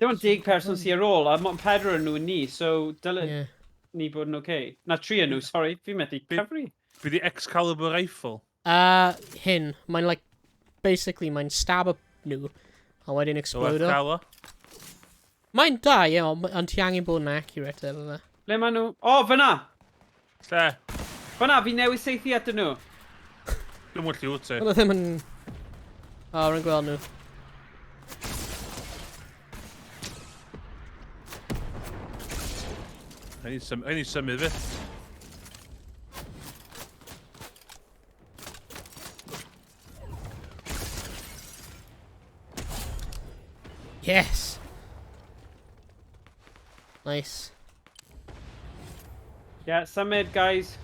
Dim ond 10 person sy'n ar ôl, a mae'n 4 yn nhw ni, so dyle Yeah. ni bod yn okay. Na, 3 yn nhw, sorry. Fi methu cyfri. Fi di Excalibur rifle. Hyn. Mae'n like, basically, mae'n stab nhw. A wedyn So, explodo. Excalibur. Mae'n da, ie, ond ti angen bod yn accurate efo fe. Ble maen nhw? O, fyna! Lle? Fyna, fi newydd seithi at nhw. Dwi'n mwyn lliw ti. Wel, ddim yn... O, rwy'n gweld nhw. Ein i symud fi. Yes! Nice. Yeah, symud, guys.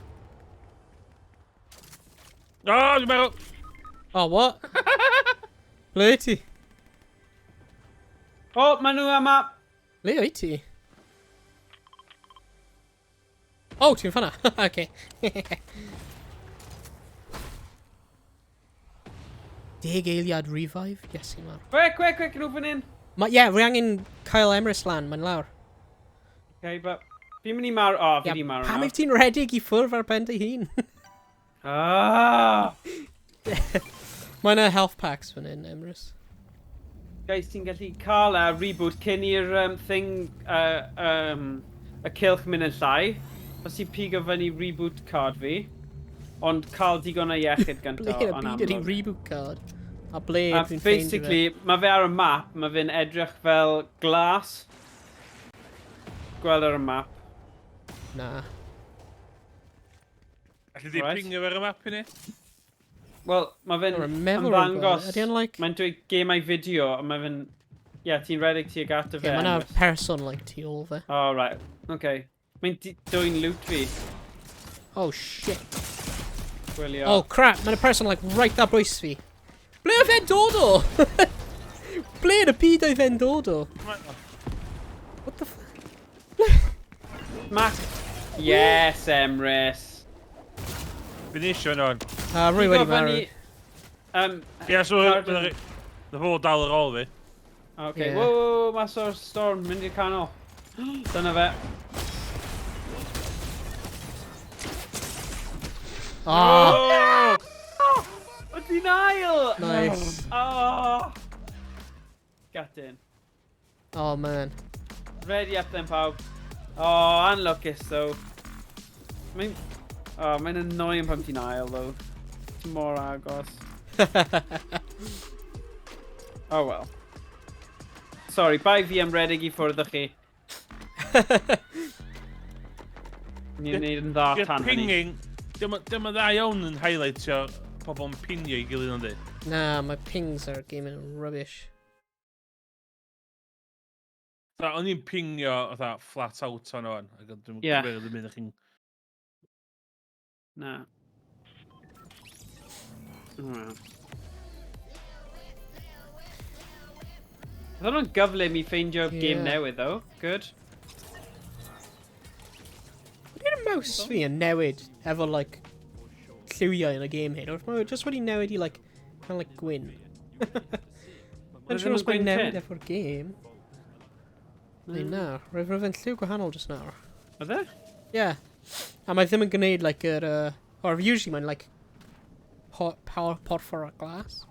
O, dwi'n meddwl. Oh, what? Ble wyt ti? O, maen nhw yma. Ble wyt ti? Oh, ti'n ffanna? Okay. Deg eiliad revive? Yes, i mar. Quick, nhw fan hyn. Yeah, rwy angen cael Emrys lan, mae'n lawr. Okay, but... Fi'n mynd i mar... O, fi di mar Pam yma. yw ti'n redig i ffwrdd ar ben dy hun? Ah! Mae yna health packs fan hyn, Emrys. Guys, ti'n gallu cael reboot cyn i'r thing... y cilch mynd yn llai. Os ti'n pigo fyny reboot card fi. Ond cael digon o iechyd gyntaf Ble o'n y byd ydi amlwg. reboot card? A ble dwi'n ffeindio fe? Basically, mae fe ar y map, mae fe'n edrych fel glas. Gweld ar y map. Na. Alli di Right. pingio fer y map i ni? Wel, mae fe'n Dwi'n meddwl rhywbeth. ymddangos... Ydy o'n like... Mae'n dweud gemau fideo, ond mae fe'n... Ie, ti'n redig tuag at y fe. Mae yna person like tu ôl fe. Oh, right. Okay. Mae'n dwy'n loot fi. Oh shit. Gwylio. Oh crap, mae yna person like right ar bwys fi. Ble oedd fe'n dod o? Ble yn y byd oedd fe'n dod o? What the fuck? Mac. Yes, Emrys. Fi'n eisiau yna hwn. Rwy wedi marw. Ie, so... The fo dal ar ôl fi. Okay, Yeah. whoa, mas o'r storm, mynd i'r canol. Dyna fe. Oh, O, ti'n ail! nice. Oh! Gatyn. Oh man. Ready up then, pawb. Oh, unluckus, though. Mae'n annoying pam ti'n ail, though. Ti'n mor agos. Oh well. Sorry, bai fi am redig I ffwrdd â chi. Ni'n neud yn dda Di'r tan hynny. pinging, dim yn dda iawn yn highlightio pobl yn pingio I gilydd ond di. Nah, my pings are gaming rubbish. O'n i'n pingio fatha flat out o'n o'n. Ac dwi'n Ie. gwybod yn mynd chi'n... Na. Wel. Oedd hwnna'n gyfle mi ffeindio game newydd, though. Good. Ydy'r mouse fi yn newid efo, like, lliwiau yn y game hyn? Or mae just wedi newid I, like, kind of like gwyn? Yn siŵr os mae'n newid efo'r game. Neu na, roedd fe'n lliw gwahanol just nawr. Oedd e? Yeah. A mae ddim yn gwneud, like, or usually mae'n, like, power pot for a glass.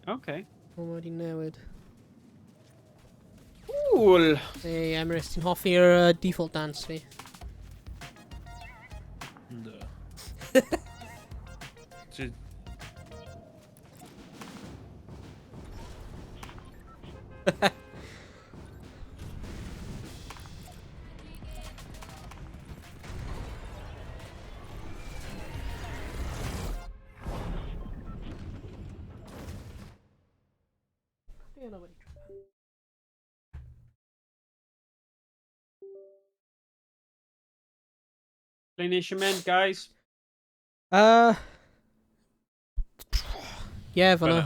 Okay. O, mae wedi newid. Cool. Hey, Emrys, ti'n hoffi'r default dance fi? No. Ti... Ble ni eisiau mynd, guys? Yeah, fan'na.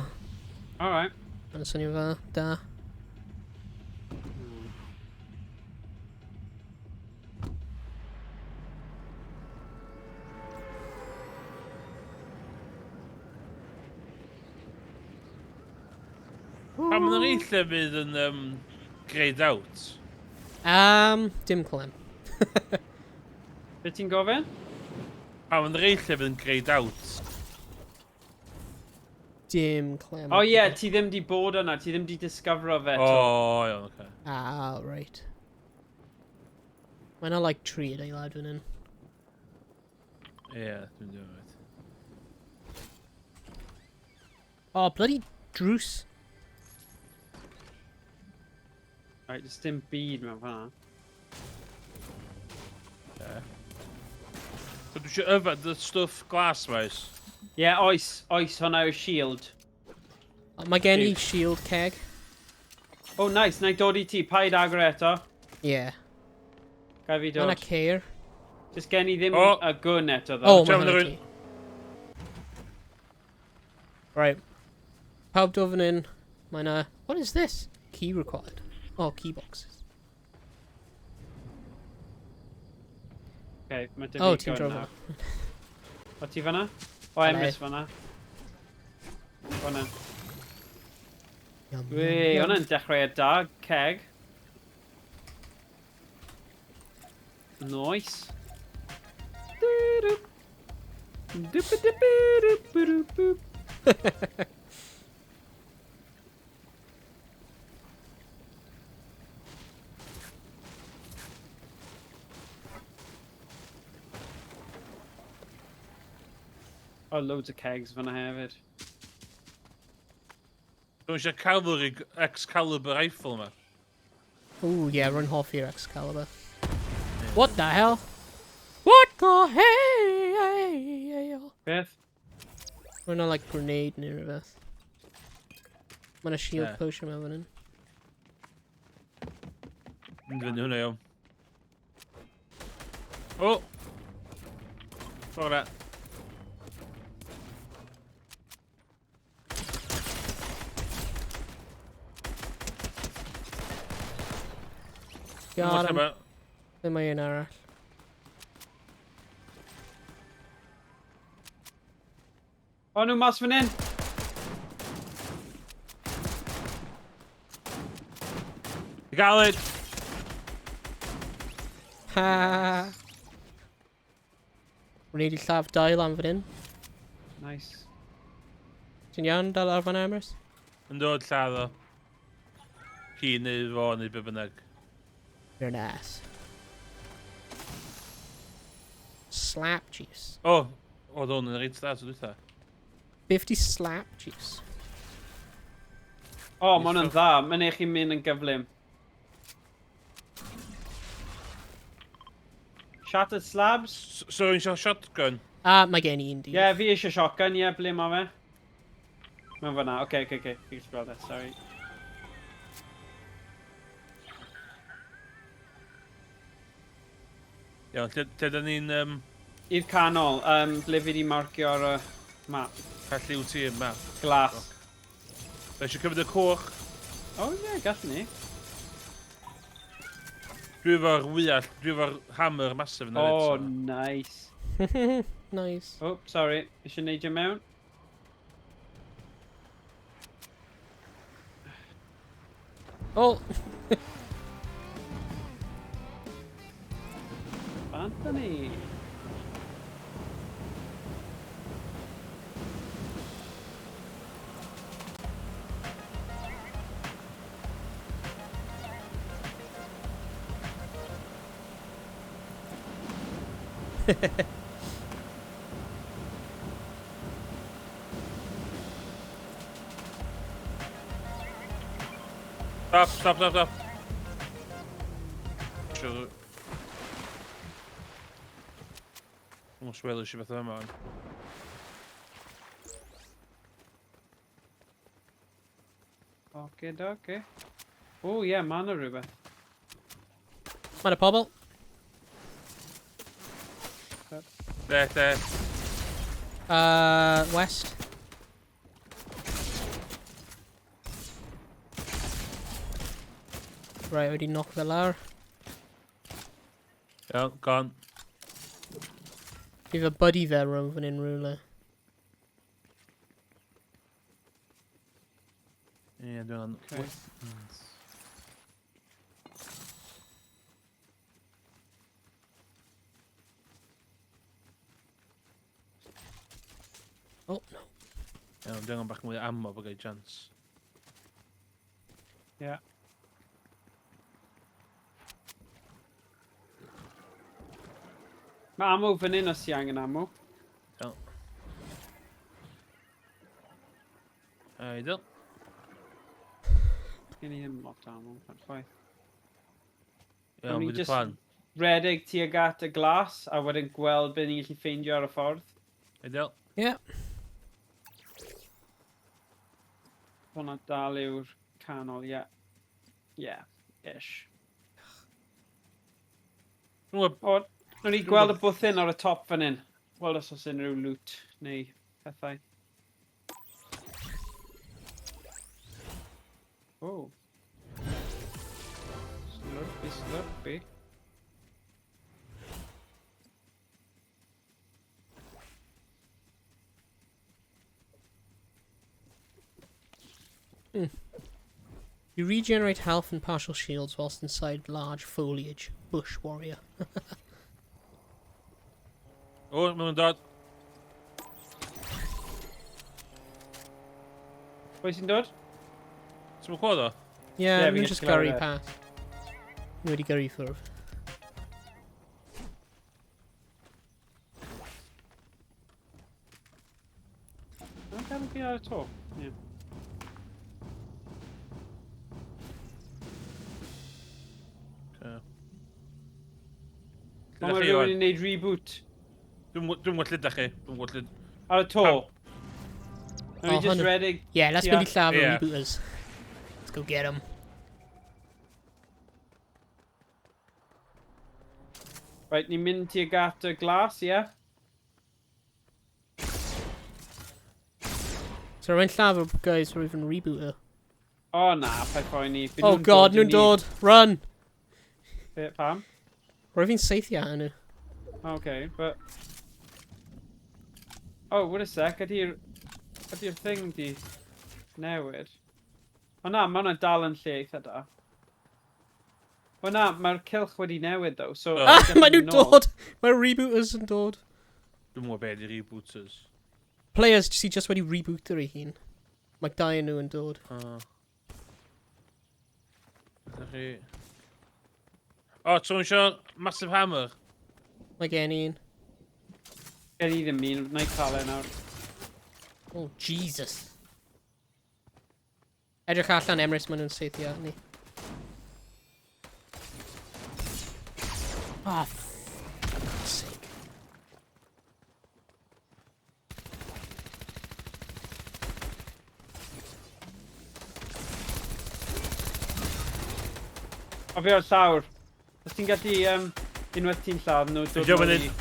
Alright. Fan'na swnio fa, da. Pam yn yr eilla bydd yn grayed out? Dim clem. Be ti'n gofyn? Pam yn yr eilla bydd yn grayed out? Dim clem. Oh yeah, ti ddim di bod yna, ti ddim di disgyfro fe. O, iawn, oce. Ah, right. Mae 'na like 3 adeilad fan hyn. Ie, dwi'n dweud. Oh, bloody drws. Right, just dim byd mewn fan'na. Ie. So dwi eisiau yfed y stwff glas maes. Yeah, oes hwnna yw'r shield. Mae gen I shield keg. Oh, nice, na I dod I ti, paid agor eto. Yeah. Gai fi Mae 'na dod. ceir. Just gen I ddim Oh. a gun eto, ddo. Oh, mae Siarad hwnna rywun- ti. Right. Pawb do fan hyn. Mae 'na... What is this? Key required. Oh, key boxes. Okay, mae dim Oh, byd ti'n gun drofo. nawr. O, ti fan'na? O, Hello. Emrys fan'na. Hwna. Yum, Wee, yum, hwnna'n dechrau da, keg. Nice. Doo-doop. Doop-a-doop-a-doop-a-doop-boop. Oh, loads of kegs fan'na hefyd. Dwi'n eisiau cavalry Excalibur rifle yma. Ooh, yeah, run hoffi'r Excalibur. What the hell? What the hell? Beth? Mae 'na like grenade neu rhywbeth. Mae 'na shield Yeah. potion mewn fan hyn. Mynd fyny hwnna iawn. O! Ffordd Got him. yma. Ble mae un arall? O, nhw mas fan hyn! Galed! Ha! Rhaid I llaf dail am fan hyn. Nice. Ti'n iawn dal ar fan Emrys? Yn dod lladd o. Ci neu fo neu be bynnag. You're an ass. Slap juice. O! Oedd hwn yn reit start o dwytha. 50 slap juice. O, ma' hwnna'n dda. Mae'n eich chi'n mynd yn gyflym. Shattered slabs? So yn siarad shotgun? Mae gen i un di. Ie, fi eisiau shotgun, ie, ble ma fe? Mae'n fan'na, oce. Fi gallu gweld e, sorry. Iawn, lle da ni'n I'r canol, ble fi di marcio ar y map. pallu wyt ti yn map? Glas. Fe eisiau cymryd y coch. O, ie, gallwn ni. Dwi efo'r wyall, dwi efo'r hammer masif yna. O, nice. Nice. O, sorry, eisiau neidio mewn? O! Anthony. Stop. Siwr. Mwyn swel eisiau beth yma. Oce. O, ie, ma' 'na rhywbeth. Mae yna pobl. Lle. West. Right, wedi knock fe lawr. Iawn, gone. Fi fy buddy fe rhwng fan hyn rhywle. Ie, dwi'n Okay. Oh, no. Iawn, dwi'n bach mwy o ammo bod gael chance. Ie. Mae ammo fan hyn os ti angen ammo. Iawn. Ideal. Gen i ddim lot o ammo, pan chwaith. Iawn, Nawn ni bydd y jyst- plan. Redig tuag at y glas, a wedyn gweld be ni'n gallu ffeindio ar y ffordd. Ideal. Yeah. Hwna dal yw'r canol, ie. Ie, ish. Dwi'n O, nawn ni gweld y bwthyn ar y top fan hyn. Wel, os oes unrhyw loot neu pethau. O. Slurpy. You regenerate health and partial shields whilst inside large foliage. Bush warrior. O, mae'n dod. Pwy sy'n dod? Ti'n mwyn clod o? Yeah, Yeah, yeah fi'n just gallu gyrru clywed e. past. Nhw wedi gyrru ffwrdd. Mae'n gael fi ar y to. Ie. Ond mae rhywun yn neud reboot Dwi'n gwybod lle da chi. Dwi'n gwybod lle... ar y to. Nawn ni Oh, just 100. redig. Yeah, let's mynd i llafur Yeah. rebooters. Let's go get them. Right, ni'n mynd tuag at y glas, ie? So rwy'n llafur guys for even rebooter. O na, paid poen ni. Byd Oh nhw'n god, dod i nhw'n ni. dod! Run! Be, pam? Rwy'n fi'n seithio ar nhw. Okay, but... Oh, wait a sec, ydy'r thing di newid? O na, mae hwnna dal yn lle eitha da. O na, mae'r cylch wedi newid though, so... Oh. Ah, definitely mae nhw'n nôl. dod! Mae'r rebooters yn dod. Dwi'n mwyn beth i rebooters. Players sydd just wedi rebooter ei hun. Mae dau yn nhw yn dod. Da chi... O, ti'n eisiau massive hammer? Mae gen i un. Gen i ddim un, na i cael e nawr. Oh, Jesus. Edrych allan Emrys maen nhw'n seithio ni. Oh, f***'s sake. O fi o'r llawr. Os ti'n gallu unwaith ti'n lladd nhw dod Fideo nôl fan i... hyn.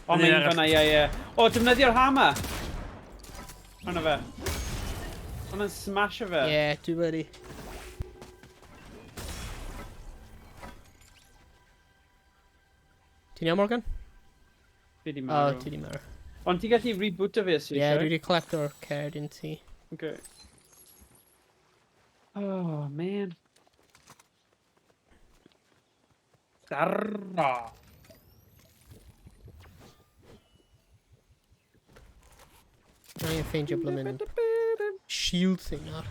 O, Fan hyn mae'n arall. fanna, ie. O, defnyddio'r hammer! Hwna fe. Hwna'n smash o fe. Yeah, dwi wedi. Ti'n iawn, Morgan? Fi di O, marw. ti di marw. Ond ti'n gallu rebooto fi os Ie, dwi wedi collecto'r card un ti. Okay. Oh, man. Darra. Na i'n ffeindio blymyn shield thing ar.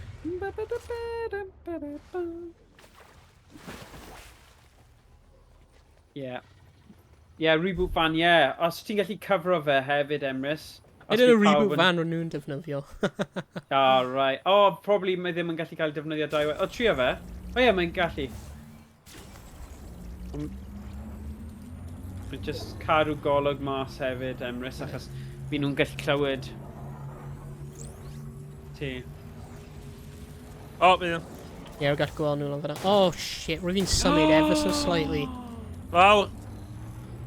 Yeah. Yeah, reboot fan, yeah. Os ti'n gallu cyfro fe hefyd, Emrys. Nid yn y reboot fan ro'n nhw'n defnyddio. Oh, right. Oh, probably mae ddim yn gallu cael defnyddio dau. O, trio fe. O ie, mae'n gallu. Mae'n just cadw golwg mas hefyd, Emrys, achos fi nhw'n gallu clywed. Ti. O, mynd nhw. Ie, yeah, gall gweld nhw lan fyna. Oh shit, rwy'n fi'n symud ever so slightly. Lawr.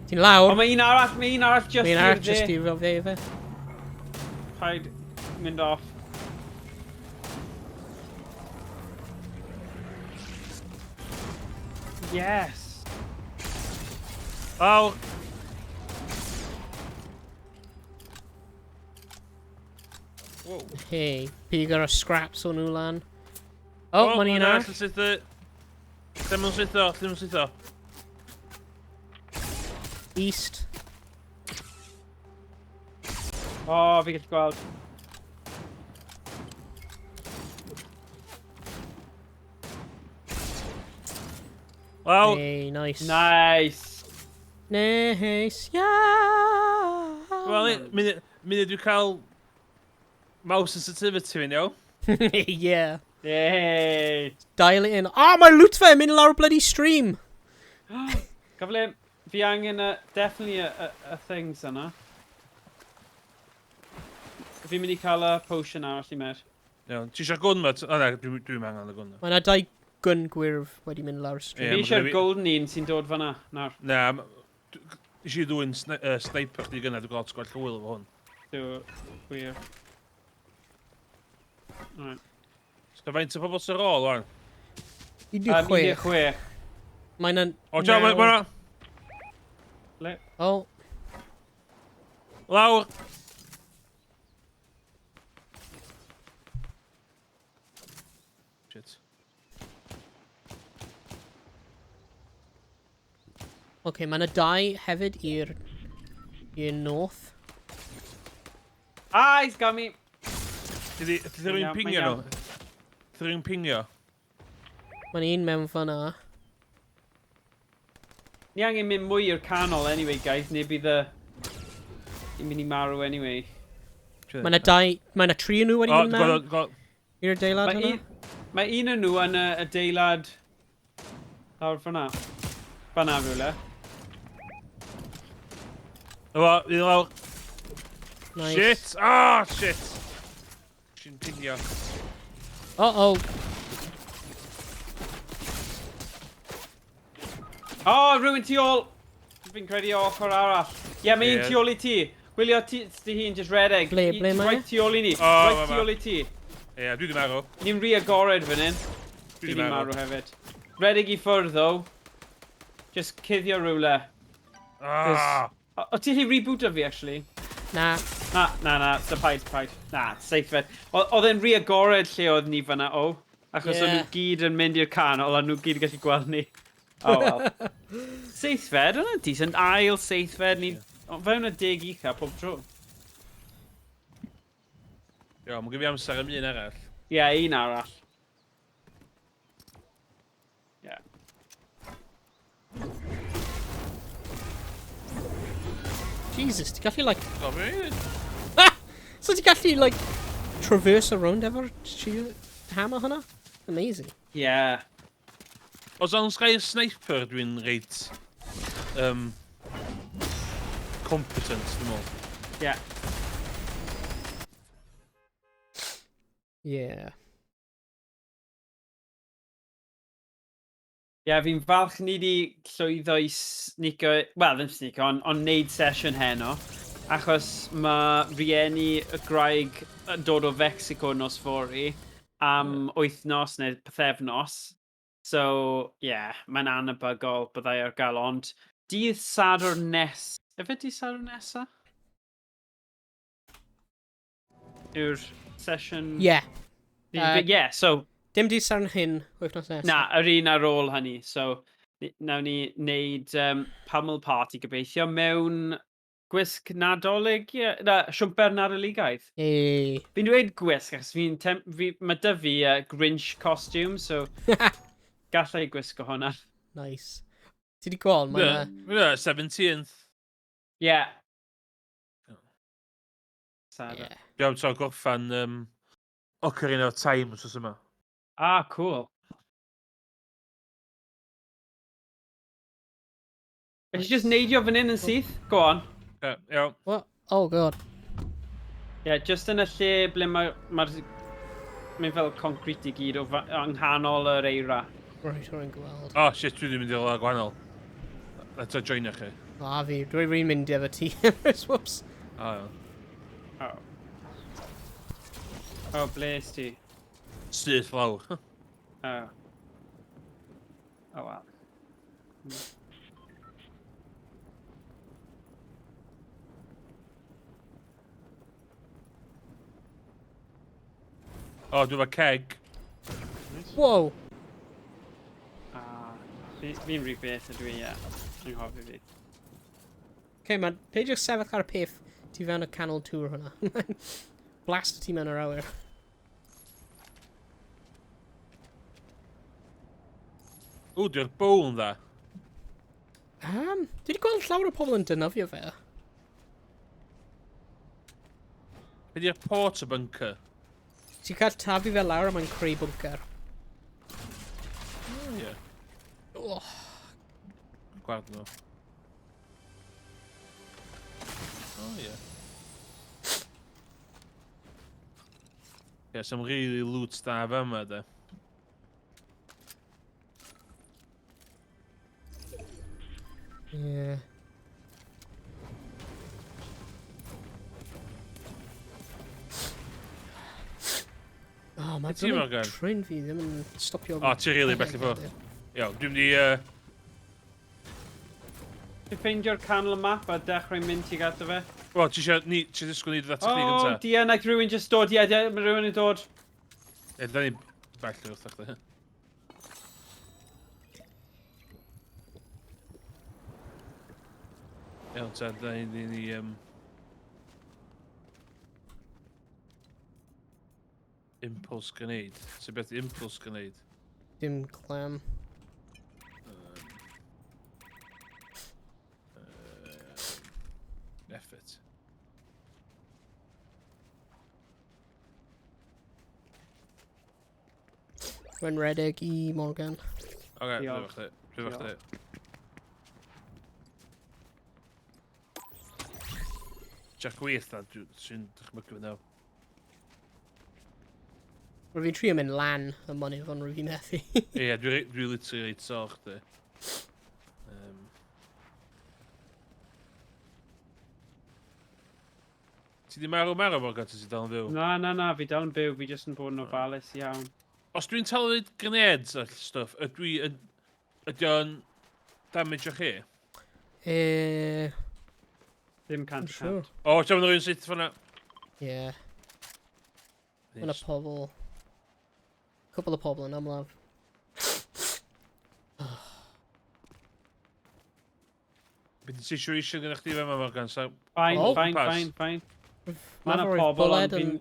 Ti'n lawr? O, mae un arall just Mae'n i'r arall dde. just i fel fe fe. Paid mynd off. Yes. Lawr. Wow. Hey, pig ar y scraps o nhw lan. Oh, mae'n un arall. Lle mae'n sytho? East. O, fi gallu gweld. Lawr. Hey, nice. Nice. Nice, yeah. Wel, munud dwi'n cael mouse sensitivity fi'n iawn. Yeah. Yay. Dial it in. Oh, mae loot fe mynd lawr bloody stream. Cyfle, fi angen definitely y things yna. Fi'n mynd i cael y potion arall i mer. Iawn, ti eisiau gwn ma? O na, dwi'n angen y gwn ma. Mae yna dau gun gwyrf wedi mynd lawr stream. Fi Ie, ma' eisiau'r gynna fi- golden un sy'n dod fanna. Nawr, Na, eisiau dwi'n sniper chdi gynna, dwi'n gael sgwell hwyl efo hwn. dwi'n gwir. Alright. So faint o pobl sy'n rôl, wan? 16. 16. Mae yna... O, tiaw, mae yna. Le? Oh, Lawr. Shit. okay, mae yna dau hefyd i'r north. Ah, he's got me. Ydy rwy'n iawn, pingio mae'n nhw? Ydy rwy'n pingio? Mae'n un mewn fanna. Ni angen mynd mwy i'r canol anyway, guys. Neu bydd y... Ni'n mynd i marw anyway. Mae yna dau... Mae yna tri o nhw wedi O, mynd mewn i'r adeilad hwnna. Mae un o nhw yn y adeilad... Lawr fanna. Fanna rhywle. O, un lawr. Nice. Shit! Ah, shit! Sy'n pingio. Uh-oh. O, rhywun tu ôl! Fi'n credu o ochr arall. Ie, mae un Ie. tu ôl i ti. Gwylio ti hi'n just redeg. Ble mae e? Right tu ôl i ni. O, Right ma' tu ma'. ôl i ti. Ie, dwi di marw. Ni'n rhy agored fan hyn. Fi Dwi di di marw marw. hefyd. Redeg i ffwrdd, ddo. Just cuddio rhywle. Ah! O ti chi rebooto fi, actually? Na. Na, so paid. Na, safe fed. Oedd e'n rhy agored lle oedd ni fanna, o. Achos Ie. o'n nhw gyd yn mynd i'r canol, a nhw gyd yn gallu gweld ni. O, wel. Seithfed, hwnna'n decent. Ail seithfed, ni... Fewn y 10 ucha pob tro. Iawn, mae'n gyfi amser am un arall. Ie, un arall. Ie. Jesus, ti gallu, like... O, fi... Ah! So ti gallu, like, traverse around efo'r shield? hammer hwnna? Amazing. Yeah. Os o'n sgai sniper dwi'n reit... competent, dwi'n meddwl. Yeah. Yeah. Ie, fi'n falch ni di llwyddo i sneaco... Wel, ddim sneaco, ond neud sesiwn heno. Achos mae rieni y graig yn dod o Fecsico nos fori am wythnos neu pythefnos. So, yeah, mae'n anebygol byddai ar gael, ond dydd Sadwrn nes... Efe dydd Sadwrn nesa? Yw'r sesiwn... Yeah. Yeah, so... Dim di sarn hyn, wythnos nesaf. Na, yr un ar ôl hynny. So, nawn ni wneud pummel party gobeithio mewn gwisg nadolig. Na, siwmper nadoligaidd. Hey. Fi'n dweud gwisg, achos mae dy fi Grinch costume, so gallai gwisgo hwnna. Nice. Ti di gweld? Yeah, 17th. Yeah. Sad. Yeah. Iawn, so gorffan Ocarina of Time, os oes yma. Ah, cool. Felly just neidio fan hyn yn syth? Go on. Iawn. What? Oh, god. Yeah, just yn y lle ble mae'n fel concrete I gyd yng nghanol yr eira. Right, o'r gweld. Oh, shit, dwi ddim yn dweud gwahanol. Let's join chi. A fi, dwi'n mynd efo ti. Whoops. Oh, iawn. Oh. Oh, bles ti? Syth lawr. Oh. Oh, well. O, dwi'n fa keg. Whoa. Fi'n rhy beth ydw I, yng nghofio fi. Okay, man, peidiwch sefyll ar y piff ti fewn y canol tŵr hwnna. Blast ti mewn yr awyr. O, dwi'n bowl yn dda. Dwi wedi gweld llawer o pobl yn dynofio fe. Be di'r porter bunker? Ti'n cael tafu fe lawr a mae'n creu bunker. O, ie. Oh. Gward nhw. O, ie. Ie, some really loot da fe yma, de. Yeah. Oh, mae Be ti Morgan? trin fi ddim yn stopio... O, ti'n rili bell I ffwrdd. Iawn, dwi'n di... Ti'n ffeindio'r canol map a dechrau mynd tuag ato fe? Wel, ti'n disgwyl ni ddod ati chdi gynta? O, dia, naeth rhywun just dod. Ie, mae rhywun yn dod. Ie, da ni bell wrth chdi. Iawn, ta, da ni... Impulse grenade. Sut beth impulse grenade? Dim clam. Effort. Rwy'n redeg I Morgan. Oce, Diolch. dwi'n fach chdi. Jack gwych da, sy'n dychmygu fe nawr. Rwy'n fi'n trio mynd lan y mynydd ond rwy'n fi'n methu. Ie, dwi'n literally reit soch di. Ti di marw Morgan, ti dal yn fyw? Na, fi dal yn byw. Fi jyst yn bod yn ofalus iawn. Os dwi'n talu grenades a stuff, ydy o'n damage o chi? Ddim cant y Sure. cant. O, ti'n mynd rhywun sydd ffynna? Yeah. Mae'n y pobl... Cwbl o pobl yn amlaf. Bydd situation gyda chdi fe Morgan, so... Fine. Mae yna pobl ond fi'n...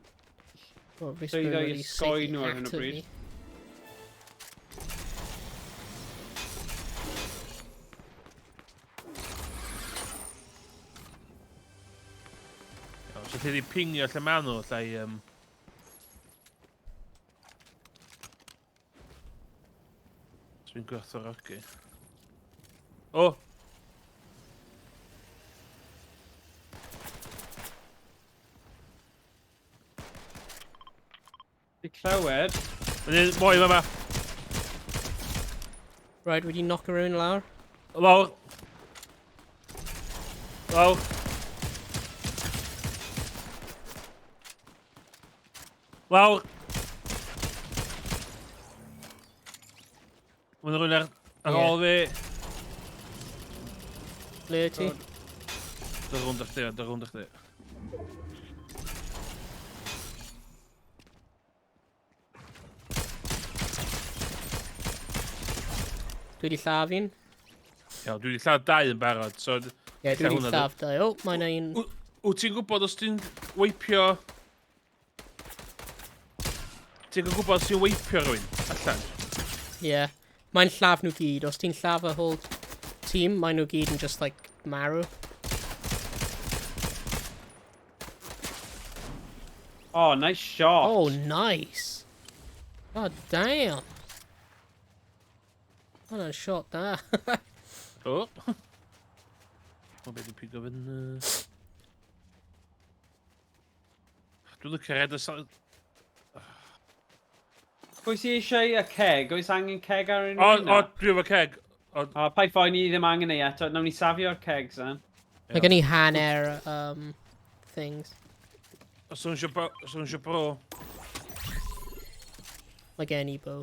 Llwyddo I ysgoi nhw ar hyn o bryd. So ti di pingio lle ma nhw, lle Dwi'n gwerthfawrogi. O! Di clywed. Mae'n boi yma. Right, wedi knock rhywun lawr. Lawr. Lawr. Lawr. Mae'n rhywun ar ôl fi. Le ti? Dy rwnd eich di, dy rwnd eich di. Dwi wedi lladd un. Iawn, dwi wedi lladd 2 yn barod, so... Ie, dwi wedi lladd 2. O, mae'n un... Wyt ti'n gwybod os ti'n weipio... Ti'n gwybod os ti'n weipio rhywun, allan? Ie. Mae'n lladd nhw gyd. Os ti'n lladd y whole team, mae nhw gyd yn just, like, marrow. Oh, nice shot. Oh, nice. God damn. Hwnna'n shot da. O! O, beth i'n pigo fy'n... Dwi'n lycio red y sal... Oes i eisiau y keg? Oes angen keg ar un O, dwi efo keg. O, pai ffoi ni ddim angen ei eto. Nawn ni safio'r kegs, then. Mae gen i hanner, things. Os yw'n siw bro. Mae gen i bo.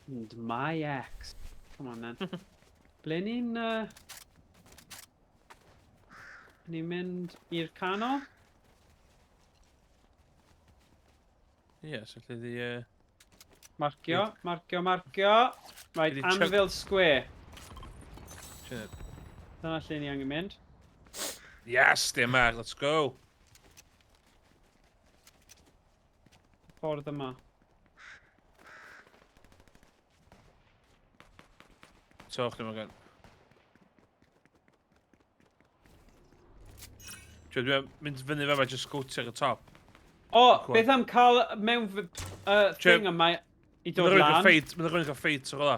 And my ex. Come on, then. Ble ni'n... ni'n mynd i'r canol? Ie, so lle di... Marcio, marcio, marcio. Right, Ydi chug- Anvil Square. Siarad. Dyna lle ni angen mynd. Yes, di yma, let's go. Ffordd yma. Toch, dim ond. Dwi'n mynd fyny fe ma, just sgwtio ar y top. O, Go on. beth am cael mewn thing yma i dod lan? Mae'n rhywun cael ffeit o'r ola.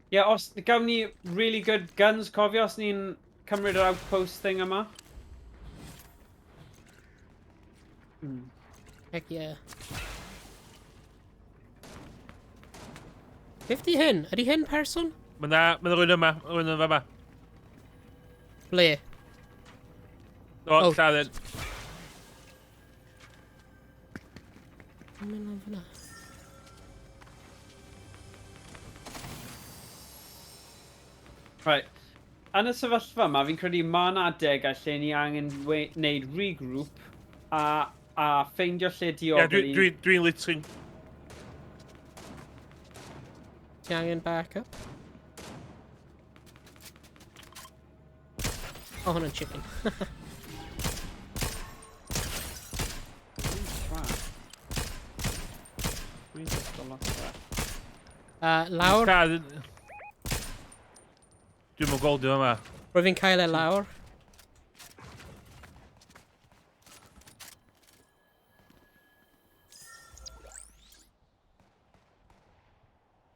Ie, os gawn ni really good guns, cofio os ni'n cymryd yr outpost thing yma. Heck yeah. Beth di hyn? Ydi hyn person? Mae'n rhywun yma, rhywun yma. Ble? O, Oh. lladyn. Mae'n mynd lan fyna. Right. Yn y sefyllfa yma, fi'n credu ma' 'na adeg a lle ni angen wneud regroup a ffeindio lle Ie, diogel i... dwi'n littering. Ti angen backup? O, hwnna'n chicken. Dwi'n just a lot of that. Lawr? Dwi'n mynd goldio yma. Rwy'n fi'n cael e lawr.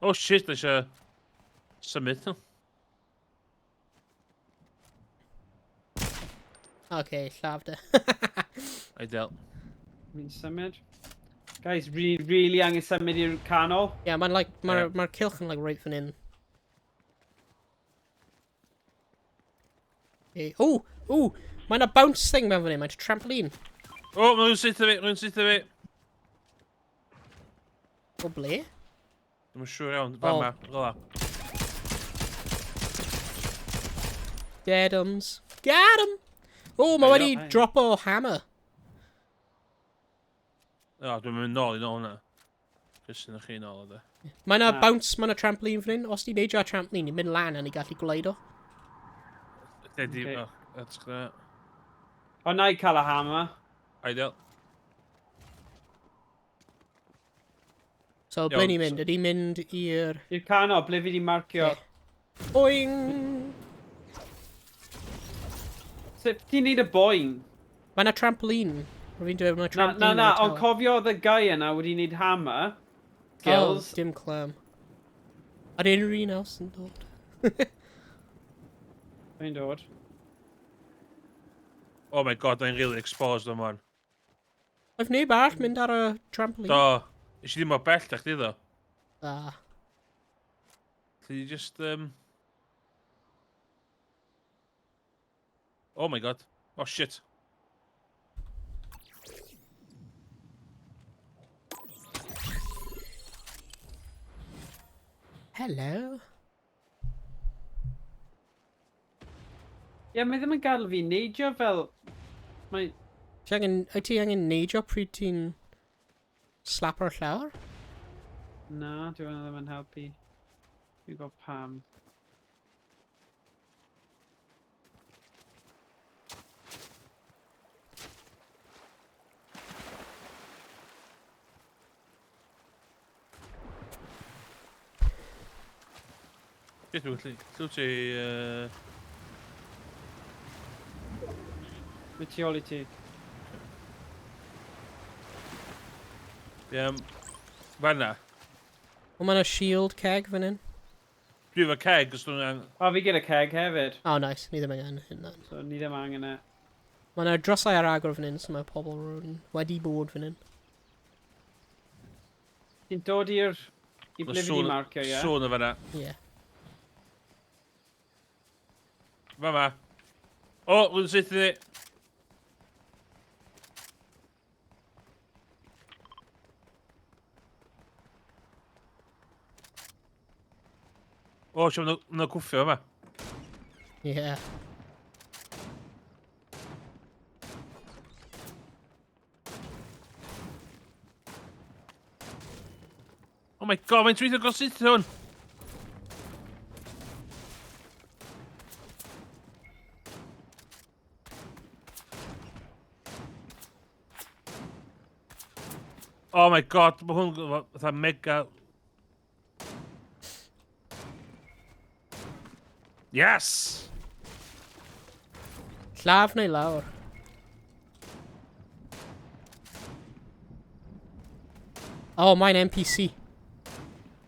Oh shit, da eisiau symud nhw. Okay, llaf de. Ideal. Fi'n symud. Guys, really angen symud i'r canol. Yeah, mae'n like, Yeah. mae'r cylch yn like right fan hyn. Okay. Ooh, mae'n a bounce thing mewn fan hyn, mae'n trampoline. O, mae rhywun syth fi, rhywun syth fi. O ble? Dwi'n siŵr iawn, fa yma, rola. Deadums. Got him! O, mae wedi Hey. drop o hammer. O, dwi'n mynd nôl i nôl hwnna. Cys yna chi nôl o de. Mae'n a Ah. bounce, mae'n a trampoline fan hyn. Os ti'n neidio ar trampoline, ni'n mynd lan a ni gallu gwleido. Dedi, Okay. o, that's great. O, na i cael y hammer. Ideal. So, Iawn, ble ni'n so- mynd? Ydy mynd i'r... I'r canol, ble fi di marcio. Okay. Oing! So, ti'n neud y boing? Mae'n a trampoline. Rwy'n fi'n dweud mae'n Na, trampoline. ond cofio oedd y guy yna wedi neud hammer. Gills. Dim clam. Ar unrhyw un else yn dod. Dwi'n dod. Oh my god, I'm really exposed am wan. Oedd neb arall mynd ar y trampoline. Do, is i ddim o bell, da chdi ddo. Ah. Ti just, Oh my god. Oh shit. Hello. Ie, mae ddim yn gadw fi neidio fel... Mae... Wyt ti angen neidio pryd ti'n slap o'r llawr? Na, dwi'n ddim yn helpu. Dwi'n gwybod pam. Beth yw'n llw ti, Mae tu ôl i ti. fanna. O, mae'n shield keg fan hyn. Dwi efo keg, os dwi'n... O, fi gyda ceg hefyd. O, nice. Ni ddim angen hynna. So, ni ddim angen e. Mae yna drosau ar agor fan hyn, so mae pobl wedi bod fan hyn. Ti'n dod i'r... I ble fi di marcio, ie? Sôn o fanna. Ie. Fama. O, rwy'n syth i ni. O, siw, nhw'n cwffio yma. Ie. Oh my god, mae'n trwy'n gos syth hwn. Oh my god, mae hwn fatha mega... Yes! Llaf neu lawr? O, mae'n NPC.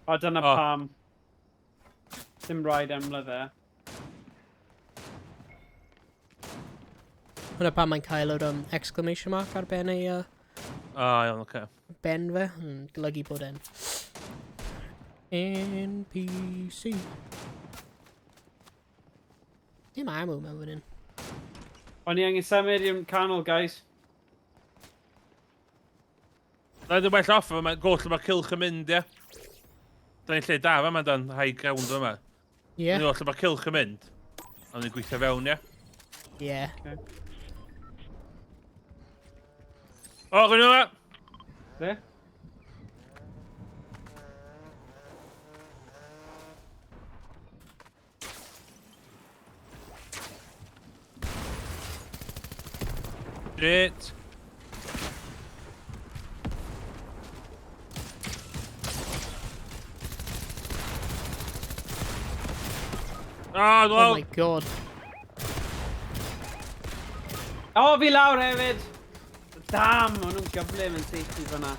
O, dyna O. pam. Dim rhaid emla dde. Hwna pam mae'n cael o'r exclamation mark ar ben ei O, iawn, oce. ben fe. Yn golygu bod e'n NPC. Dim ammo mewn fan hyn. O'n i angen symud i'r canol, guys. Na, dwi'n well off, mae goll yma cilch yn mynd, ie. Da ni'n lle da yma, dan high ground yma. Ie. Dwi'n oll yma cilch yn mynd. A ni'n gweithio fewn, ie. Ie. O, gwyn yma! Ble? Shit. Ah, Oh well. my god. O, fi lawr hefyd! Dam, o'n nhw'n gyflym yn safety fyna.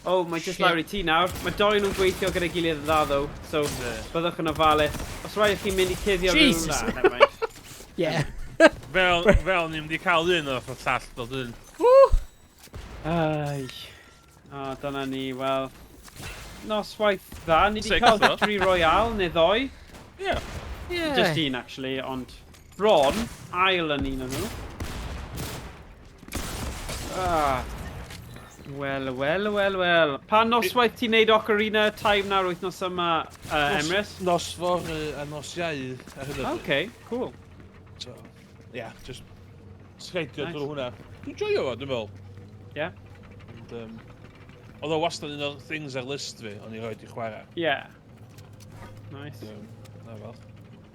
O, mae jyst Shit. lawr i ti nawr. Mae doi nhw'n gweithio gyda'i gilydd yn dda, ddo. So, byddwch yn ofalus. Os rhaid i chi mynd i cuddio Jesus. rhywun dda, never mind. Ie. Fel ni'n di cael un o'r llall dod un. Ai. O, dyna ni, wel... Noswaith dda, ni wedi Six, cael though. victory royale, neu ddoi. Ie. Ie. Just un, actually, ond... Bron, ail yn un o'n nhw. Ah. Wel. Pa noswaith ti'n neud ocarina time na'r wythnos yma, Emrys? Nos for a nos iau a hynny. Okay, cool. So, yeah, just sgeidio Nice. drwy hwnna. Dwi'n joio fo, dwi'n meddwl. Yeah? And, oedd o wastad un o'r things ar list fi, o'n i roed i chwarae. Yeah. Nice. So, na fel.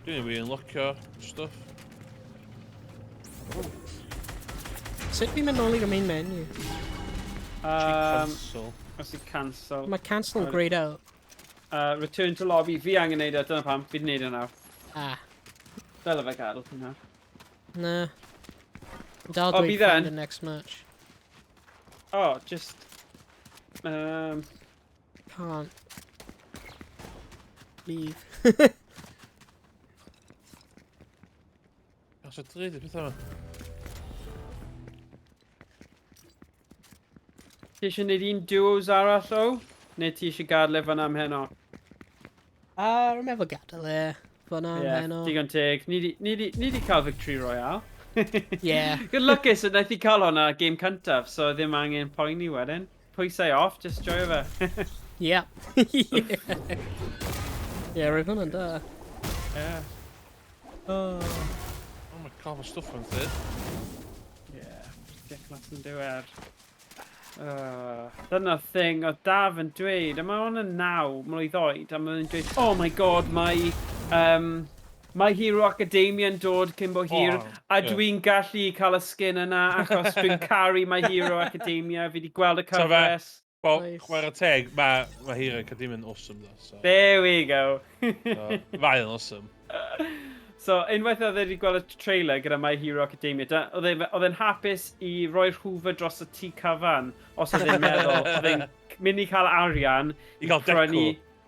Dwi'n ei unlockio stuff. Sut fi'n mynd nôl i'r main menu? Cancel. Os i cancel. Mae cancel yn grayed out. Return to lobby. Fi angen neud e, dyna pam. Fi di neud e nawr. Ah. Dyle fe gadw fi nawr. Na. Dal O, dweud bydd find e'n? the next match. Oh, just... can't leave. Os ydw i, beth yma? Ti eisiau gwneud un duos arall o? Neu ti eisiau gadael fan am heno? Rwy'n meddwl gadael e. Fyna am heno. Digon teg. Ni di cael Victory Royale. Yeah. Good lwcus, wnaeth i cael hwnna game cyntaf, so ddim angen poeni wedyn. Pwysau off, just joio fe. Yeah. Yeah, rwy'n hwnna'n da. Yeah. Oh my god, mae stwff yn dweud. Yeah, ridiculous yn diwer. Dyna'r thing o Daf yn dweud, yma hwn yn 9 mlwydd oed, a mae'n dweud, oh my god, mae Hero Academia yn dod cyn bo hir, a dwi'n gallu cael y skin yna achos dwi'n caru mae Hero Academia, fi wedi gweld y cyfres. Wel, Nice. chwarae teg, mae Hero Academia yn awesome ddo. So. There we go. Fai yn awesome. So, unwaith oedd wedi gweld y trailer gyda My Hero Academia, oedd e'n hapus i roi'r hwfer dros y tŷ cyfan, os oedd e'n meddwl, oedd e'n mynd i cael arian I gael decw.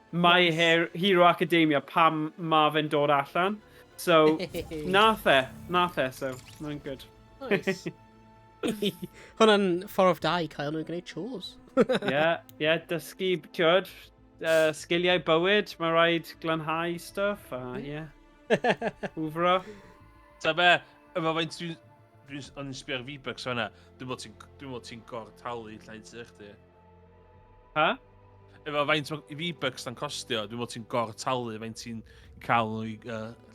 My Hero Academia pam ma fe'n dod allan. So, nath e, so, mae'n good. Nice. Hwnna'n ffordd da i cael nhw'n gwneud chores. Ie, dysgu, tiwod, sgiliau bywyd, mae rhaid glanhau stuff, ie. Hwfro. Ta be, efo faint dwi'n sbio'r V-Bucks fanna, dwi'n bod ti'n gortalu llain sych di. Ha? Efo faint i V-Bucks ta'n costio, dwi'n bod ti'n gortalu faint ti'n cael nhw i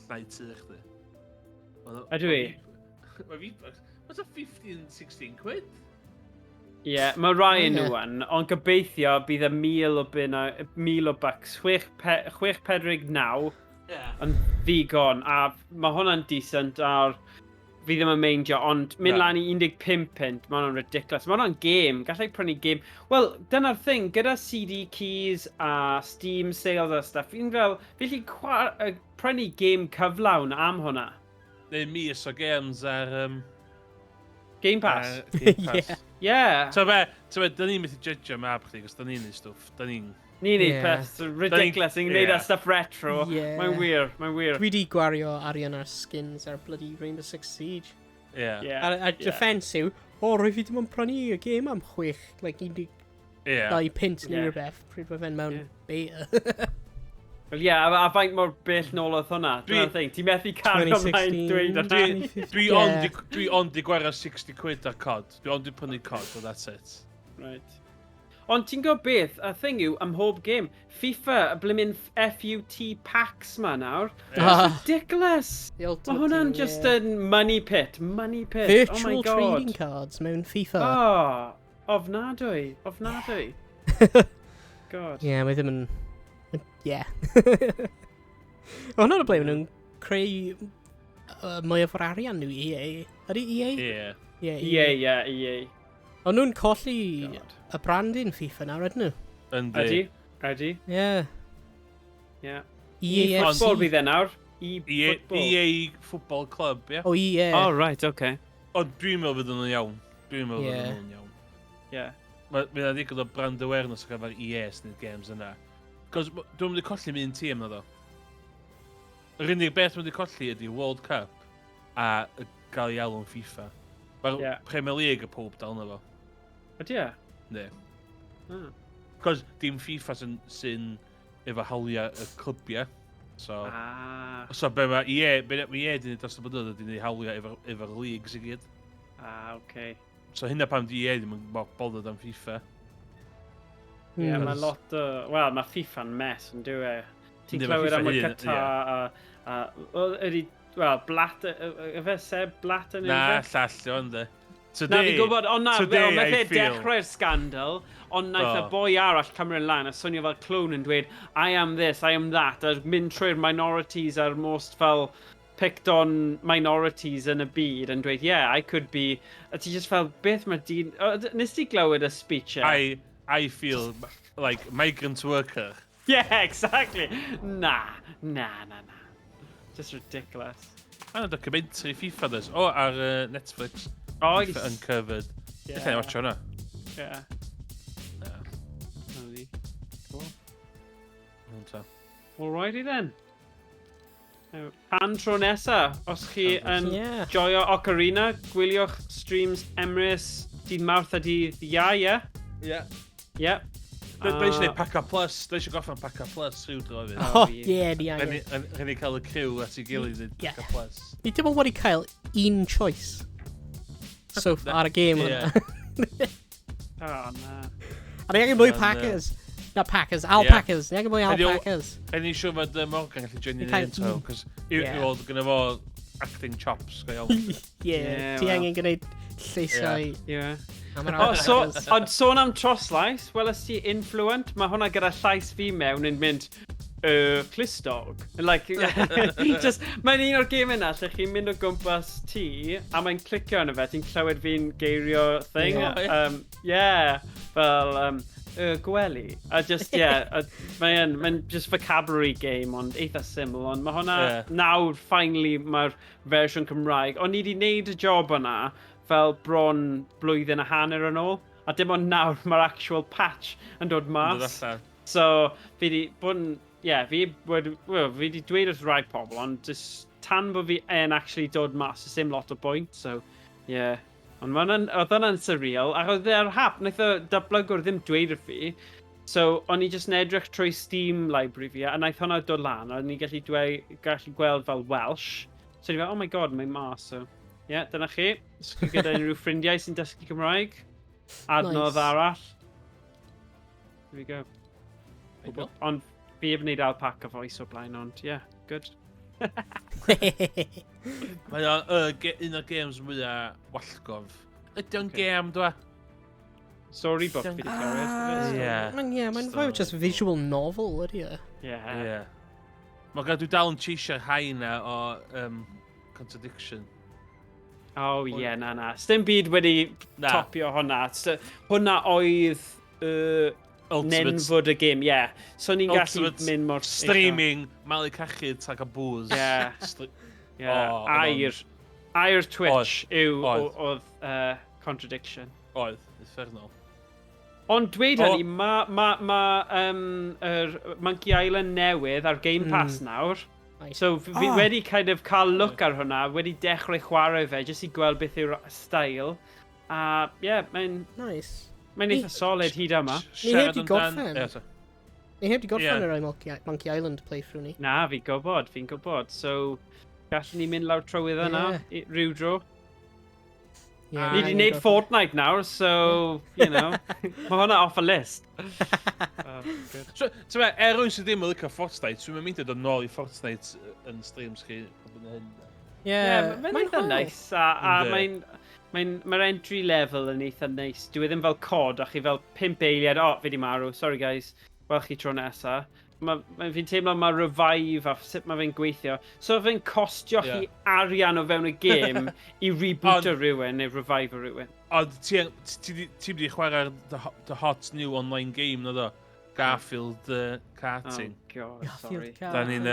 llain sych di. Ydw i? Mae V-Bucks, mae'n 15-16 quid? Ie, mae Ryan nhw'n, ond gobeithio bydd y 1,000 o bucks, 649 yn ddigon, a mae hwnna'n decent, a fi ddim yn meindio, ond mynd lan i 15 pint, mae hwnna'n ridiculous. Mae hwnna'n game, gallai prynu game. Wel, dyna'r thing, gyda CD keys a Steam sales a stuff, fi'n fel, fi prynu game cyflawn am hwnna. Neu mis o games ar Game Pass. Game Pass. Yeah. So be, dyn ni'n mynd i judge am ab chdi, cos dyn ni'n neud stwff, dyn ni'n... Ni'n neud peth ridiculous, ni'n neud stuff retro. Yeah. Mae'n wir. Dwi di gwario arian ar skins ar bloody Rainbow Six Siege. Yeah. A defense yw, roi fi dim ond prynu y game am 6, like 12 pint neu rhywbeth, pryd mae fe'n mewn beta. Wel ie, a faint mor bell nôl oedd hwnna. Dyna'r thing, ti methu cario mae'n dweud ar Dwi ond di gwario 60 quid ar cod. Dwi ond di prynu cod, so that's it. Right. Ond ti'n gwybod beth, y thing yw, ym mhob game, FIFA, y blimin FUT packs ma nawr. It's ridiculous. Mae hwnna'n just a money pit. Virtual trading cards mewn FIFA. Ofnadwy. God. Yeah, mae ddim yn... Yeah. Hwnna'n y ble nhw'n creu mwy o'r arian nhw EA. Ydy EA? EA. Ond nhw'n colli y branding FIFA nawr, ydyn nhw? Ydy. Yeah. EA Football bydd e nawr. EA Football Club, ie? O, EA. Oh, right, okay. Ond dwi'n meddwl fydd nhw'n iawn. Yeah. Mae'n ddigon o brand awareness o gyfer EA sy'n games yna. Cos dwi'n mynd i colli mi un tîm na ddo. Yr unig beth mynd i colli ydy World Cup a gael ei alw'n FIFA. Mae'r Premier League y pob dal na fo. Ydy e? Ne. Cos dim FIFA sy'n efo hawliau y clwbiau. So be mae EA di wneud dros y byddod ydy wneud hawliau efo'r leagues i gyd. Okay. So hynna pam di EA ddim yn bothered am FIFA. Ie, mae lot o... Wel, mae FIFA'n mess yn dyw e. Ti'n clywed am y Qatar a... Ydy... Wel, Blatter... Efe Seb Blatter neu na, llall o ynddo. Na, fi'n gwybod, ond na, nath e dechrau'r scandal, ond naeth y boi arall cymryd lan a swnio fel clwn yn dweud, I am this, I am that, a mynd trwy'r minorities a'r most fel picked on minorities yn y byd yn dweud, yeah, I could be... A ti just fel, beth mae dyn... Nes ti glywed y speech e? I feel like migrant worker. Yeah, exactly. Nah. Just ridiculous. Mae'n documentary FIFA does. O, ar Netflix. FIFA Uncovered. Ydych chi'n watch hwnna? Yeah. Cool. iawn ta. Alrighty then. Pan tro nesa, os chi yn joio Ocarina, gwylio'ch streams Emrys dydd Mawrth a dydd Iau, Ie. Ie. Da eisiau gwneud Paca Plus, da eisiau goffa'n Paca Plus rhyw dro fi. O, ie, ni angen. Rhaid ni cael y criw at ei gilydd i Paca Plus. Ni dim ond wedi cael un choice. So, ar y game hwnna. O, na. A ni angen mwy Packers. Na Packers, alpacas. Ni angen mwy alpacas. Rhaid ni siŵr fod Morgan gallu join i'n intro, cos i fod gyda fo acting chops go iawn. Ie, ti angen gwneud lleisiau. Ie. Ond sôn am troslais, welais ti Influent, mae hwnna gyda llais fi mewn yn mynd, Clustog. Like, just, mae'n un o'r game yna lle chi'n mynd o gwmpas ti, a mae'n clicio yna fe, ti'n clywed fi'n geirio thing. Fel, gwely. A just, mae'n just vocabulary game, ond eitha syml, ond mae hwnna, nawr, finally, mae'r fersiwn Cymraeg. Ond ni wedi wneud y job yna, fel bron blwyddyn a hanner yn ôl, a dim ond nawr mae'r actual patch yn dod mas. So, fi wedi bod yn, fi wedi dweud wrth rai pobl, ond just tan bod fi yn actually dod mas, dim lot o bwynt, so, Ond oedd hwnna'n surreal, ac oedd e'r hap, wnaeth o datblygwr ddim dweud wrth fi, so o'n i just yn edrych trwy Steam library fi, a wnaeth hwnna dod lan, a o'n i gallu gweld fel Welsh, so ni fel, oh my god, mae'n mas, so... dyna chi. Gyda unrhyw ffrindiau sy'n dysgu Cymraeg. Adnodd arall. There we go. Ond fi heb wneud alpaca voice o blaen, ond good. Mae un o'r games mwyaf wallgof. Ydy o'n game, dwi? Storybook fi di clywed. Mae'n fwy just visual novel, ydy e? Ie. Mae dwi dal yn cheisio haina o contradiction. O na. Sdim byd wedi topio hwnna. Hwnna oedd nenfod y gym, So ni'n gallu mynd mor... Streaming, malu cachyd tag a booze. Air Twitch oedd contradiction. Oedd, effernol. Ond dweud hynny, mae Monkey Island newydd ar Game Pass nawr. So fi wedi kind of cael look ar hwnna, wedi dechrau chwarae fe, jyst i gweld beth yw'r style. A mae'n... Nice. Mae'n eitha solid hyd yma. Ni heb di gorffen. Ni heb di gorffen yr Monkey Island playthrough ni. Na, fi'n gwybod. So, gallwn ni mynd lawr trywydd yna, rhyw dro. Ni wedi gwneud Fortnite nawr, so, mae hwnna off a list. So, rwy'n sydd ddim yn licio Fortnite, so mae'n mynd i dod nôl i Fortnite yn streams chi. Mae'n eitha neis, a mae'r entry level yn eitha neis. Dwi ddim fel cod, a chi fel 5 eiliad, fi di marw, sorry guys, wel chi tro nesa. Fi'n teimlo mae revive a sut mae fe'n gweithio. So fe'n costio chi arian o fewn y game i reboot o rhywun neu revive o rhywun. Ond ti wedi chwarae the hot new online game, no do? Garfield karting. Oh god, sorry. Da ni'n...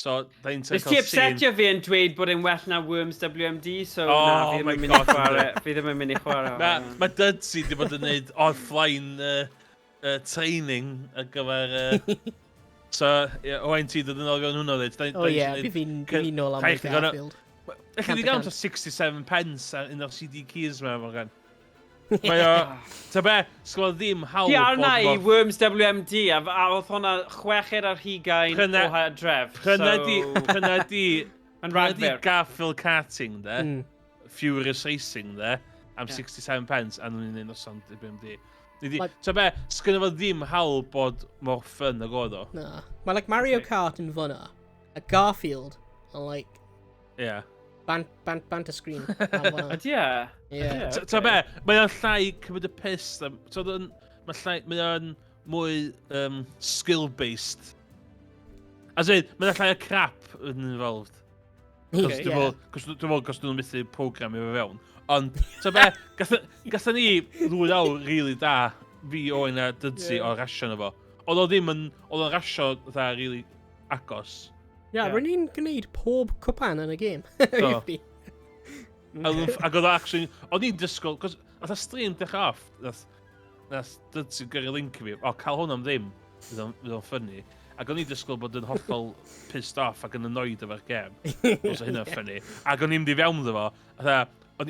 Nes ti upsetio fi yn dweud bod e'n well na Worms WMD, so na, fi ddim yn mynd i chwarae. Fi ddim yn mynd i chwarae. Mae Dudsi wedi bod yn gwneud offline training ar gyfer... So, Owain ti dod yn ôl gan hwnna dweud. Fi'n nôl am y Garfield. Ech chi gael 67 pence un o'r CD keys yma, Morgan. Mae o... Ta be, sgwyd ddim hawl... Ti arna i Worms WMD, a oedd hwnna 60 ar 20 o Hydref. Pryna di Garfield karting, de. Furious Racing, de. Am 67 pence, a nhw'n un o'r sound WMD. Ta be, sgwyd efo ddim hawl bod mor ffyn ag oedd o. Na. Mae Mario Kart yn fyna, a Garfield yn bant a screen. Ydy e? Ta be, mae o'n llai cymryd y piss. Mae o'n mwy skill-based. As in, mae o'n llai o crap yn involved. Cos nhw'n methu program i fe fewn. Ond, ta be, gathen ni ddwy awr rili da, fi Owain a Dudsi o rasio na fo. Oedd o ddim yn, oedd o'n rasio dda rili agos. Rwy'n ni'n gwneud pob cwpan yn y game. Ac oedd o actually, oedd ni'n disgwyl, cos oedd y stream dechrau off, nath Dudsi gyrru link i fi, cael hwn am ddim, fydd o'n ffynnu. ac o'n i'n disgwyl bod yn hollol pissed off ac yn annoyed efo'r gem. Os o hynna'n ffynnu. Ac o'n i'n mynd i fewn iddo fo.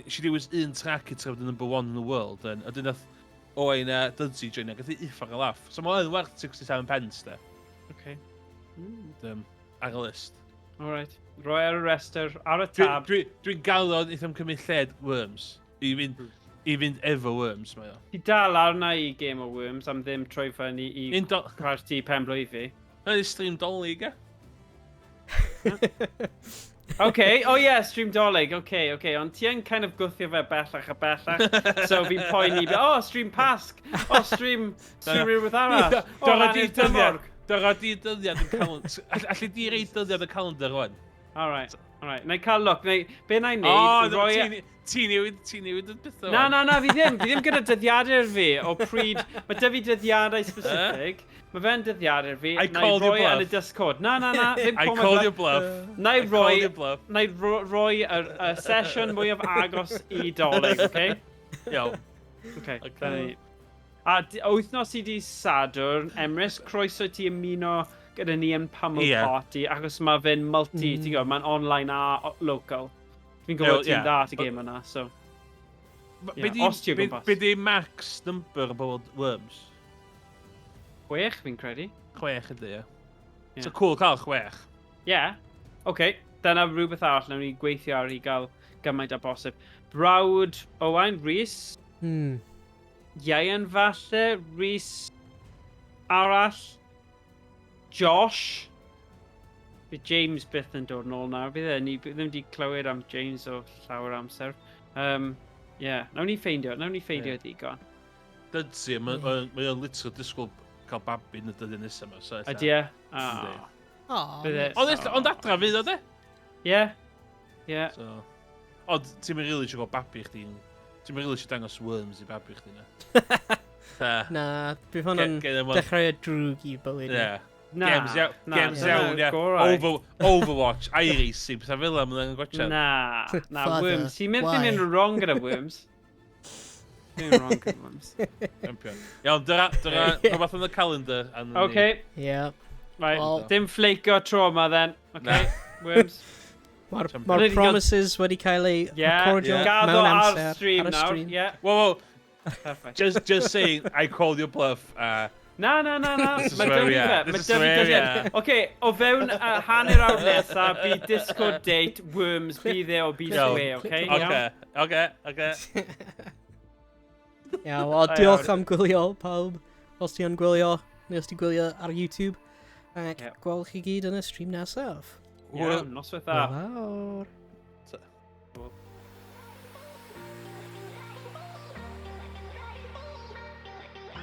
She dewis un track i trefod yn number 1 in the world. Ydyn nath Owain a Dudley join ac oedd iffag a laff. So mae'n werth 67 pence, da. Okay. Ar y list. Alright. Roi ar y rester, ar y tab. Dwi'n galw o'n eithaf cymryd lled Worms. I fynd efo Worms, mae o. Ti dal arna i Game of Worms am ddim troi fan i parti penblwydd fi. Mae'n stream dolyg, e? Okay, oh yeah, stream dolyg, okay. Ond ti yn kind of gwthio fe bellach a bellach. So fi'n poeni, stream pasg. stream rhywbeth arall. Hanner dymorg. Dyra di dyddiad yn calendar. Alli di reid dyddiad y calendar rwan? Alright. Na i cael look. Be na i wneud? Ti newid yn beth o. Na, fi ddim gyda dyddiadau fi o pryd. Mae dy fi dyddiadau specific. Mae fe'n dyddiadau fi. I called your bluff. Yn y Discord. Na. I called your bluff. Na i roi y sesiwn mwyaf agos i dolyg, okay? Iawn. Okay. A wythnos i di Sadwrn, Emrys, croeso ti ymuno gyda ni yn Pummel Party, achos mae fe'n multi, ti'n gwybod, mae'n online a local. Fi'n gwybod ti'n dda at y game yna, so... Os ti'n gwybod. Be di max number about Worms? 6, fi'n credu. 6 ydy, ie. So cool cael 6. Ie. Okay, dyna rhywbeth arall, nawn ni gweithio ar i gael gymaint a bosib. Brawd Owain, Rhys. Ieuan falle, Rhys arall, Josh. Bydd James byth yn dod nôl nawr. Bydd ni ddim wedi clywed am James o llawer amser. Nawn ni ffeindio digon. Dydsi, mae o'n literal disgwyl cael babi yn y dyddiau nesaf yma. Ydy e? Ond adra fydd o de? Ie. Ond ti'n mynd rili eisiau gael babi chdi. Ti'n mynd rili eisiau dangos Worms i babi chdi na. Na, bydd hwnna'n dechrau y drwg i bywyd. Games iawn, Overwatch, iRacing, beth fel am yna'n gwachod. Na, Worms. Ti'n mynd wrong gyda Worms. Ti'n wrong gyda Worms. Iawn, dyna rhywbeth yn y calendar. Okay. Yeah. Right, dim fleicio tro yma then. Okay, Worms. Mae'r promises wedi cael ei recordio mewn amser. Ar stream nawr, yeah. Whoa. Perfect. Just saying, I called your bluff. Na. This is where we are. Okay, o fewn hanner awr nesa, bydd Discord date, Worms, bydd e o bydd swe, okay? Okay. Ia, wel, diolch am gwylio, pawb. Os ti yn gwylio, neu os ti gwylio ar YouTube. Ac gweld chi gyd yn y stream nesaf. Iawn, noswaith dda. Hwyl fawr.